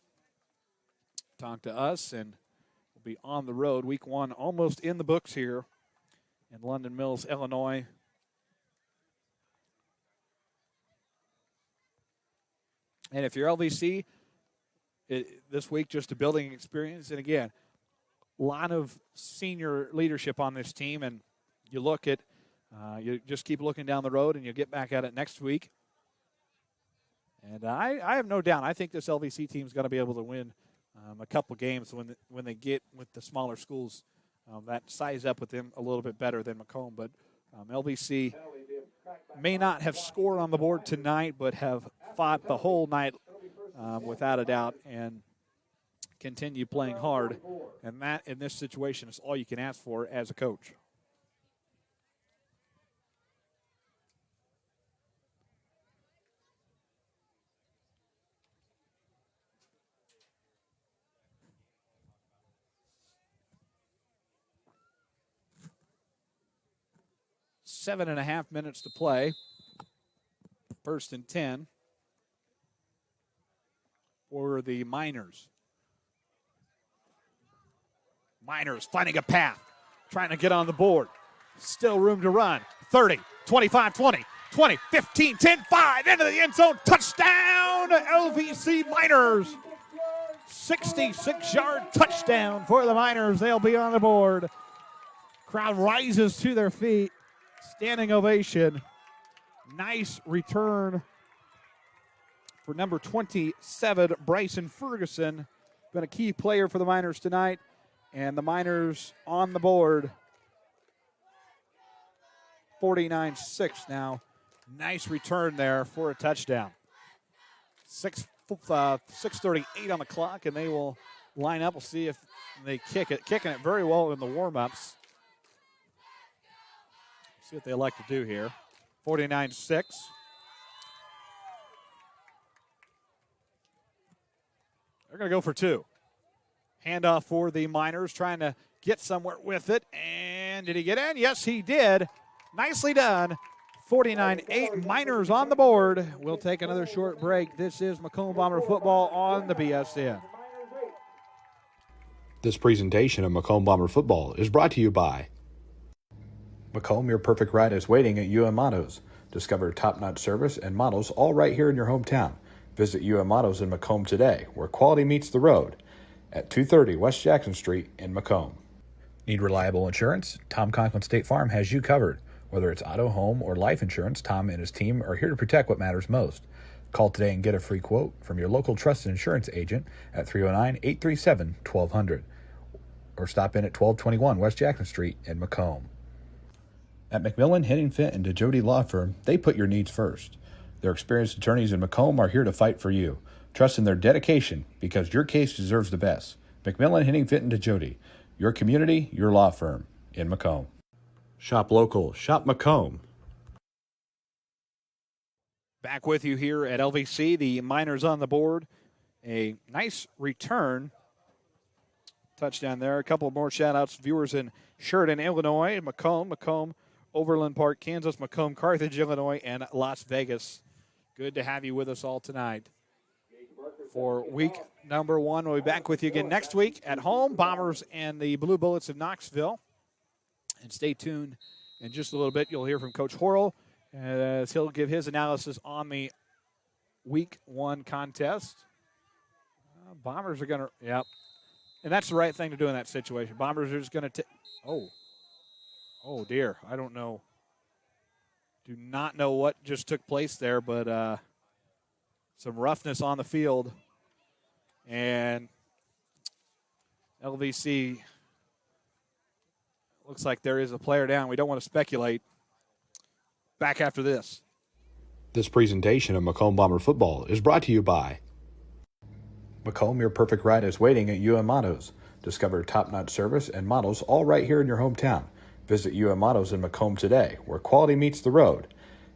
Speaker 1: Talk to us, and we'll be on the road. Week one almost in the books here in London Mills, Illinois. And if you're LVC, this week just a building experience. And again, a lot of senior leadership on this team. And you look at, you just keep looking down the road and you'll get back at it next week. And I have no doubt. I think this LVC team is going to be able to win a couple games when they get with the smaller schools that size up with them a little bit better than Macomb. But LVC may not have scored on the board tonight, but have fought the whole night without a doubt and continue playing hard. And that, in this situation, is all you can ask for as a coach. Seven and a half minutes to play. 1st and 10 for the Miners. Miners finding a path, trying to get on the board. Still room to run. 30, 25, 20, 20, 15, 10, 5, into the end zone. Touchdown, LVC Miners. 66-yard touchdown for the Miners. They'll be on the board. Crowd rises to their feet. Standing ovation. Nice return for number 27, Bryson Ferguson. Been a key player for the Miners tonight. And the Miners on the board. 49-6 now. Nice return there for a touchdown. 6:38 on the clock, and they will line up. We'll see if they kick it. Kicking it very well in the warm-ups. See what they like to do here. 49-6. They're going to go for two. Handoff for the Miners, trying to get somewhere with it. And did he get in? Yes, he did. Nicely done. 49-8, Miners on the board. We'll take another short break. This is Macomb Bomber Football on the BSN.
Speaker 3: This presentation of Macomb Bomber Football is brought to you by
Speaker 4: Macomb, your perfect ride is waiting at UM Autos. Discover top-notch service and models all right here in your hometown. Visit UM Autos in Macomb today, where quality meets the road, at 230 West Jackson Street in Macomb.
Speaker 6: Need reliable insurance? Tom Conklin State Farm has you covered. Whether it's auto, home, or life insurance, Tom and his team are here to protect what matters most. Call today and get a free quote from your local trusted insurance agent at 309-837-1200 or stop in at 1221 West Jackson Street in Macomb. At McMillan, Henningfit, and DeJody Law Firm, they put your needs first. Their experienced attorneys in Macomb are here to fight for you. Trust in their dedication because your case deserves the best. McMillan, Henningfit, and DeJody, your community, your law firm in Macomb.
Speaker 3: Shop local, shop Macomb.
Speaker 1: Back with you here at LVC. The Miners on the board. A nice return. Touchdown there. A couple more shout-outs. Viewers in Sheridan, Illinois, Macomb, Overland Park, Kansas, Macomb, Carthage, Illinois, and Las Vegas. Good to have you with us all tonight for week number one. We'll be back with you again next week at home. Bombers and the Blue Bullets of Knoxville. And stay tuned. In just a little bit, you'll hear from Coach Horrell as he'll give his analysis on the week one contest. Bombers are going to, And that's the right thing to do in that situation. Bombers are just going to take. Oh, dear. I don't know. Do not know what just took place there, but some roughness on the field. And LVC looks like there is a player down. We don't want to speculate. Back after this.
Speaker 3: This presentation of Macomb Bomber Football is brought to you by
Speaker 6: Macomb, your perfect ride is waiting at UM Autos. Discover top-notch service and models all right here in your hometown. Visit UM Autos in Macomb today, where quality meets the road,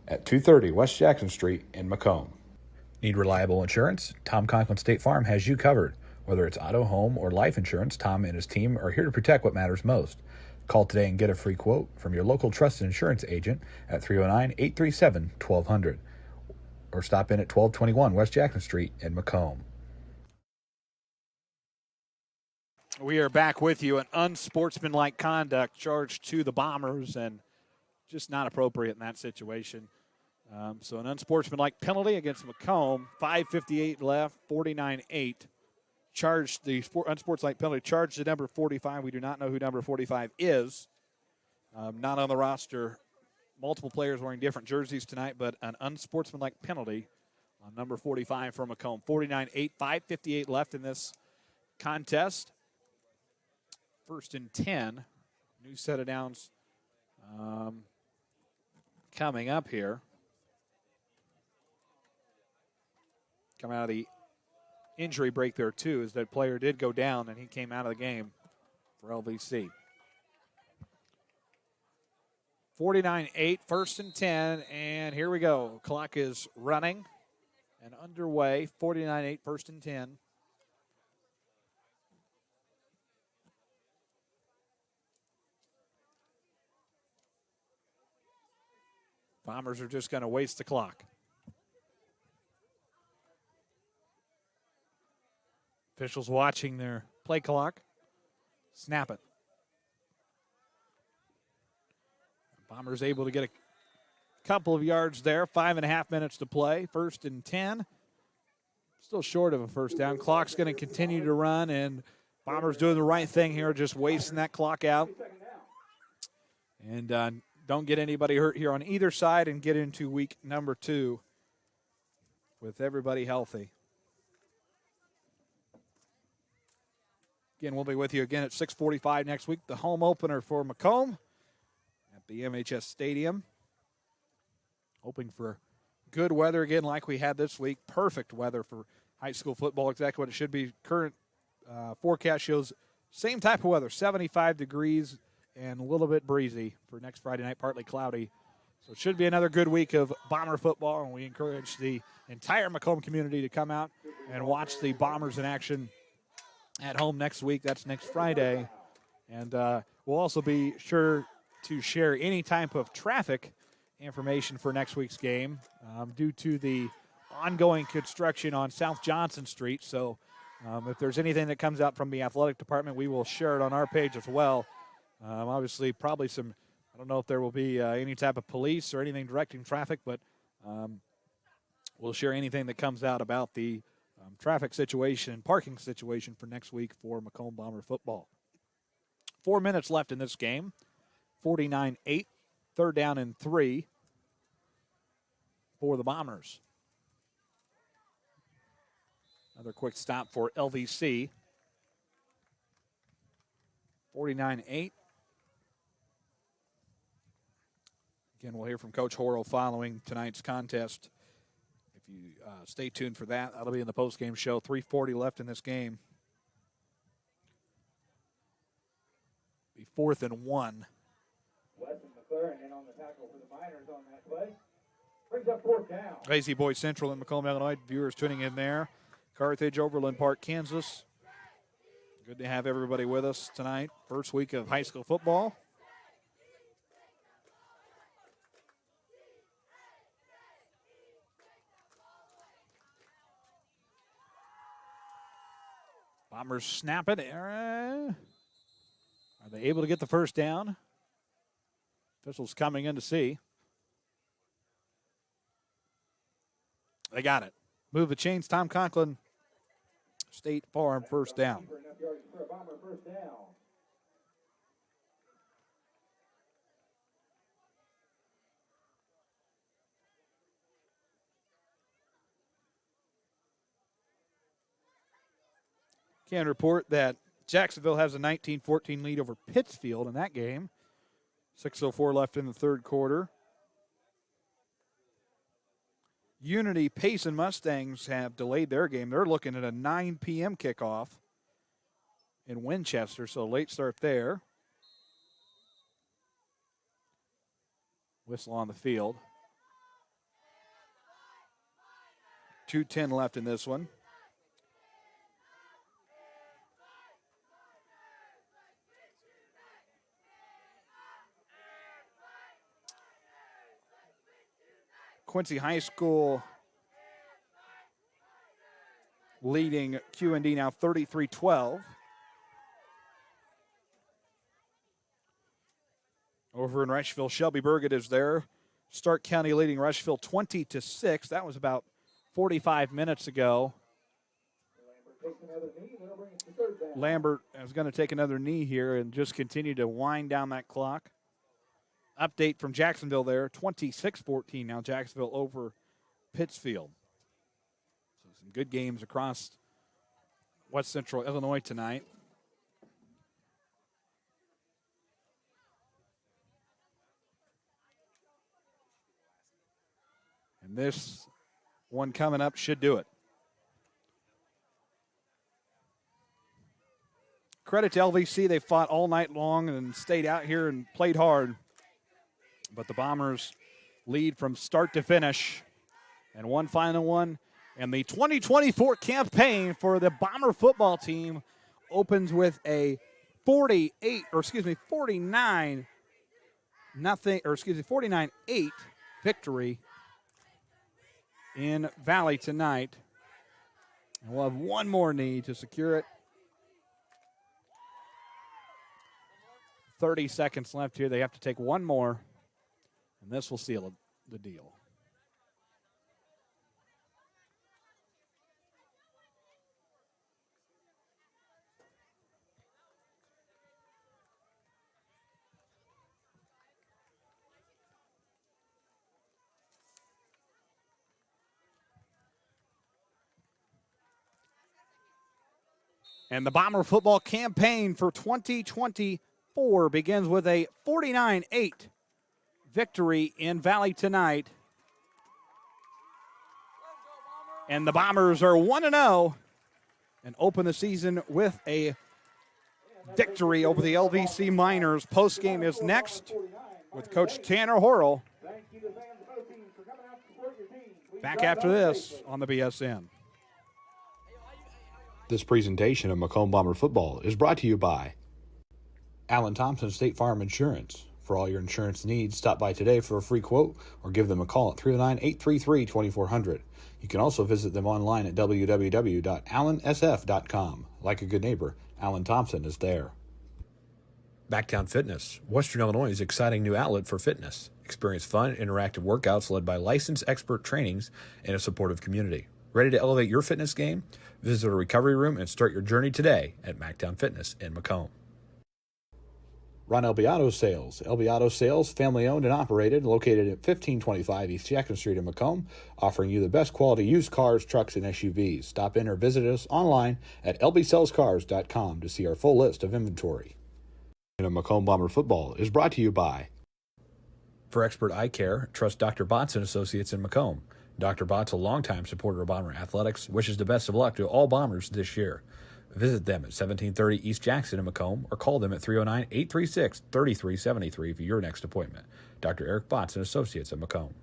Speaker 6: at 230 West Jackson Street in Macomb. Need reliable insurance? Tom Conklin State Farm has you covered. Whether it's auto, home, or life insurance, Tom and his team are here to protect what matters most. Call today and get a free quote from your local trusted insurance agent at 309-837-1200 or stop in at 1221 West Jackson Street in Macomb.
Speaker 1: We are back with you. An unsportsmanlike conduct charge to the Bombers, and just not appropriate in that situation. So an unsportsmanlike penalty against Macomb. 5:58 left, 49-8. Charged the unsportsmanlike penalty. Charged to number 45. We do not know who number 45 is. Not on the roster. Multiple players wearing different jerseys tonight, but an unsportsmanlike penalty on number 45 for Macomb. 49-8, 5:58 left in this contest. 1st and 10. New set of downs coming up here. Coming out of the injury break there, too, as that player did go down and he came out of the game for LVC. 49-8, 1st and 10, and here we go. Clock is running and underway. 49-8, 1st and 10. Bombers are just going to waste the clock. Officials watching their play clock. Snap it. Bombers able to get a couple of yards there. 5.5 minutes to play. 1st and 10. Still short of a first down. Clock's going to continue to run, and Bombers doing the right thing here, just wasting that clock out. And don't get anybody hurt here on either side and get into week number 2 with everybody healthy. Again, we'll be with you again at 6:45 next week. The home opener for Macomb at the MHS Stadium. Hoping for good weather again like we had this week. Perfect weather for high school football, exactly what it should be. Current forecast shows same type of weather, 75 degrees and a little bit breezy for next Friday night, partly cloudy. So it should be another good week of Bomber football, and we encourage the entire Macomb community to come out and watch the Bombers in action at home next week. That's next Friday. And we'll also be sure to share any type of traffic information for next week's game due to the ongoing construction on South Johnson Street. So if there's anything that comes out from the athletic department, we will share it on our page as well. Obviously, probably some, I don't know if there will be any type of police or anything directing traffic, but we'll share anything that comes out about the traffic situation, parking situation for next week for Macomb Bomber football. 4 minutes left in this game. 49-8, 3rd down and 3 for the Bombers. Another quick stop for LVC. 49-8. Again, we'll hear from Coach Horrell following tonight's contest. If you stay tuned for that, that'll be in the postgame show. 3:40 left in this game. Be 4th and 1.
Speaker 2: Weston McLaren in on the tackle for the Miners on that play. Brings up 4th down.
Speaker 1: Lazy Boys Central in Macomb, Illinois. Viewers tuning in there. Carthage, Overland Park, Kansas. Good to have everybody with us tonight. First week of high school football. Bombers snap it. Are they able to get the first down? Officials coming in to see. They got it. Move the chains. Tom Conklin State Farm first down.
Speaker 2: For enough yards for a Bomber first down.
Speaker 1: Can report that Jacksonville has a 19-14 lead over Pittsfield in that game. 6:04 left in the third quarter. Unity, Pace, and Mustangs have delayed their game. They're looking at a 9 p.m. kickoff in Winchester, so late start there. Whistle on the field. 2:10 left in this one. Quincy High School leading QND now 33-12. Over in Rushville, Shelby Burgett is there. Stark County leading Rushville 20-6. That was about 45 minutes ago. Lambert is going to take another knee here and just continue to wind down that clock. Update from Jacksonville there, 26-14 now Jacksonville over Pittsfield. So some good games across West Central Illinois tonight. And this one coming up should do it. Credit to LVC, they fought all night long and stayed out here and played hard. But the Bombers lead from start to finish. And one final one. And the 2024 campaign for the Bomber football team opens with a 49-8 victory in Valley tonight. And we'll have one more need to secure it. 30 seconds left here. They have to take one more. And this will seal the deal. And the Bomber football campaign for 2024 begins with a 49-8 victory in Valley tonight. And the Bombers are 1-0 and open the season with a victory over the LVC Miners. Postgame is next with Coach Tanner Horrell. Back after this on the BSN.
Speaker 3: This presentation of Macomb Bomber Football is brought to you by Allen Thompson State Farm Insurance. For all your insurance needs, stop by today for a free quote or give them a call at 309-833-2400. You can also visit them online at www.allensf.com. Like a good neighbor, Allen Thompson is there.
Speaker 6: Backtown Fitness, Western Illinois' exciting new outlet for fitness. Experience fun, interactive workouts led by licensed expert trainings and a supportive community. Ready to elevate your fitness game? Visit a recovery room and start your journey today at Mactown Fitness in Macomb.
Speaker 3: Ron LB Auto Sales. LB Auto Sales, family owned and operated, located at 1525 East Jackson Street in Macomb, offering you the best quality used cars, trucks, and SUVs. Stop in or visit us online at lbsellscars.com to see our full list of inventory. Macomb Bomber Football is brought to you by.
Speaker 6: For expert eye care, trust Dr. Botts and Associates in Macomb. Dr. Botts, a longtime supporter of Bomber athletics, wishes the best of luck to all Bombers this year. Visit them at 1730 East Jackson in Macomb or call them at 309-836-3373 for your next appointment. Dr. Eric Botts and Associates in Macomb.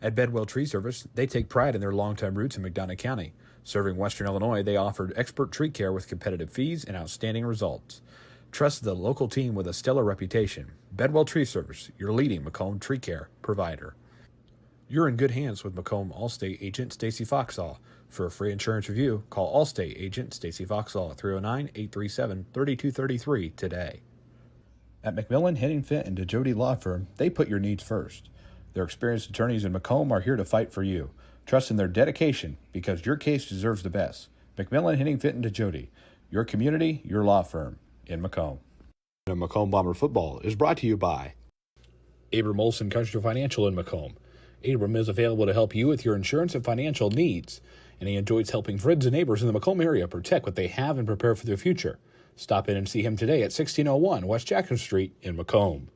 Speaker 6: At Bedwell Tree Service, they take pride in their longtime roots in McDonough County. Serving Western Illinois, they offered expert tree care with competitive fees and outstanding results. Trust the local team with a stellar reputation. Bedwell Tree Service, your leading Macomb tree care provider. You're in good hands with Macomb Allstate agent Stacy Foxall. For a free insurance review, call Allstate agent Stacy Foxall at 309-837-3233 today. At McMillan, Henning Fint, and DeJody Law Firm, they put your needs first. Their experienced attorneys in Macomb are here to fight for you. Trust in their dedication because your case deserves the best. McMillan Hitting Fitton to Jody. Your community, your law firm in Macomb.
Speaker 3: Macomb Bomber Football is brought to you by
Speaker 6: Abram Olson Country Financial in Macomb. Abram is available to help you with your insurance and financial needs, and he enjoys helping friends and neighbors in the Macomb area protect what they have and prepare for their future. Stop in and see him today at 1601 West Jackson Street in Macomb.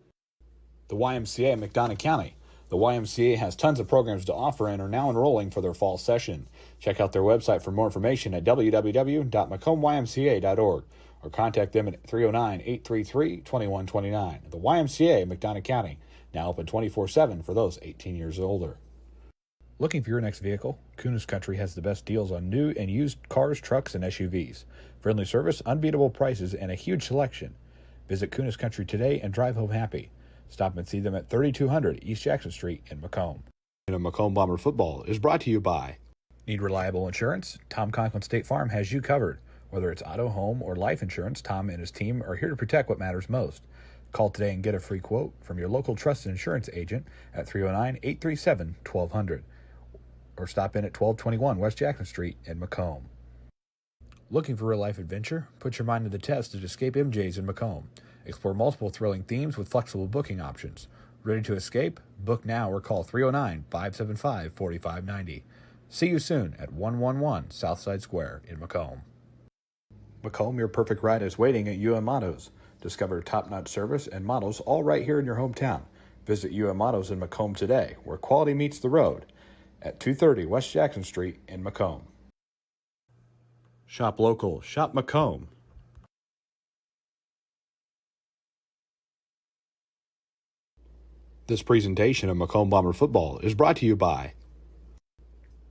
Speaker 3: the YMCA in McDonough County. The YMCA has tons of programs to offer and are now enrolling for their fall session. Check out their website for more information at www.macombymca.org or contact them at 309-833-2129. The YMCA, McDonough County, now open 24/7 for those 18 years or older.
Speaker 6: Looking for your next vehicle? Kunis Country has the best deals on new and used cars, trucks, and SUVs. Friendly service, unbeatable prices, and a huge selection. Visit Kunis Country today and drive home happy. Stop and see them at 3200 East Jackson Street in Macomb.
Speaker 3: Macomb Bomber Football is brought to you by
Speaker 6: Need reliable insurance? Tom Conklin State Farm has you covered. Whether it's auto, home, or life insurance, Tom and his team are here to protect what matters most. Call today and get a free quote from your local trusted insurance agent at 309-837-1200 or stop in at 1221 West Jackson Street in Macomb. Looking for real-life adventure? Put your mind to the test at Escape MJ's in Macomb. Explore multiple thrilling themes with flexible booking options. Ready to escape? Book now or call 309-575-4590. See you soon at 111 Southside Square in Macomb. Macomb, your perfect ride is waiting at UM Autos. Discover top-notch service and models all right here in your hometown. Visit UM Autos in Macomb today, where quality meets the road, at 230 West Jackson Street in Macomb.
Speaker 3: Shop local, shop Macomb. This presentation of Macomb Bomber Football is brought to you by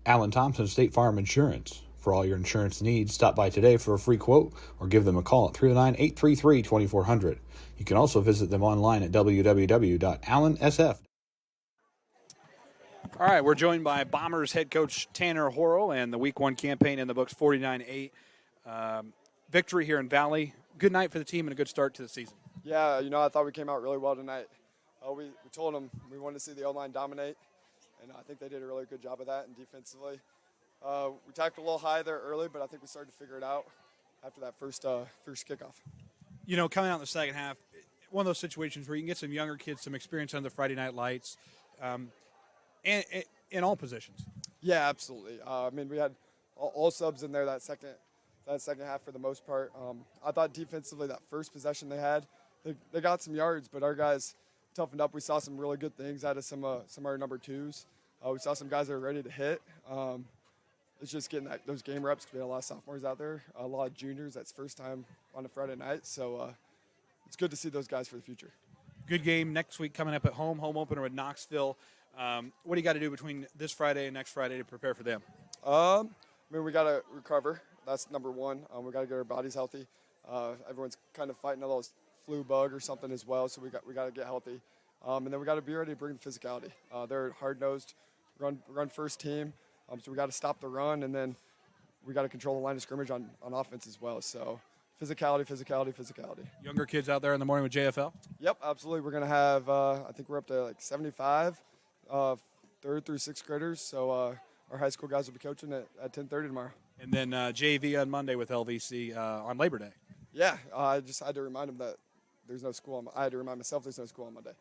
Speaker 3: Allen Thompson State Farm Insurance. For all your insurance needs, stop by today for a free quote or give them a call at 309-833-2400. You can also visit them online at www.allensf.com.
Speaker 1: All right, we're joined by Bombers head coach Tanner Horrell and the Week 1 campaign in the books, 49-8 victory here in Valley. Good night for the team and a good start to the season.
Speaker 7: Yeah, I thought we came out really well tonight. We told them we wanted to see the O-line dominate, and I think they did a really good job of that. And defensively, we tackled a little high there early, but I think we started to figure it out after that first kickoff.
Speaker 1: Coming out in the second half, one of those situations where you can get some younger kids some experience on the Friday Night Lights, and in all positions. Yeah,
Speaker 7: absolutely. We had all subs in there that second half for the most part. I thought defensively that first possession they had, they got some yards, but our guys toughened up. We saw some really good things out of some of our number twos. We saw some guys that were ready to hit. It's just getting those game reps because we had a lot of sophomores out there, a lot of juniors. That's first time on a Friday night, so it's good to see those guys for the future.
Speaker 1: Good game next week coming up at home opener with Knoxville. What do you got to do between this Friday and next Friday to prepare for them?
Speaker 7: We got to recover. That's number one. We got to get our bodies healthy. Everyone's kind of fighting a little flu bug or something as well, so we got to get healthy. And then we got to be ready to bring the physicality. They're hard-nosed, run first team, so we got to stop the run, and then we got to control the line of scrimmage on offense as well. So physicality.
Speaker 1: Younger kids out there in the morning with JFL?
Speaker 7: Yep, absolutely. We're going to have, I think we're up to 75 third through sixth graders, so our high school guys will be coaching at 10:30 tomorrow.
Speaker 1: And then JV on Monday with LVC on Labor Day.
Speaker 7: Yeah, I just had to remind them that there's no school. I had to remind myself there's no school on Monday.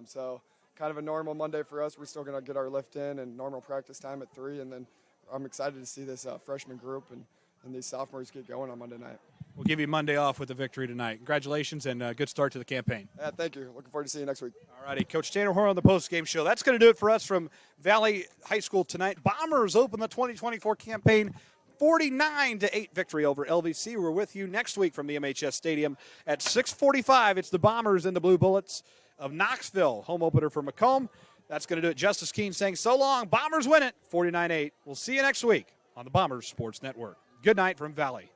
Speaker 7: So kind of a normal Monday for us. We're still going to get our lift in and normal practice time at 3, and then I'm excited to see this freshman group and these sophomores get going on Monday night.
Speaker 1: We'll give you Monday off with the victory tonight. Congratulations and good start to the campaign.
Speaker 7: Yeah, thank you. Looking forward to seeing you next week.
Speaker 1: All righty, Coach Tanner Horrell on the post-game show. That's going to do it for us from Valley High School tonight. Bombers open the 2024 campaign 49-8 victory over LVC. We're with you next week from the MHS Stadium at 6:45. It's the Bombers and the Blue Bullets of Knoxville, home opener for Macomb. That's going to do it. Justice Keene saying so long. Bombers win it 49-8. We'll see you next week on the Bombers Sports Network. Good night from Valley.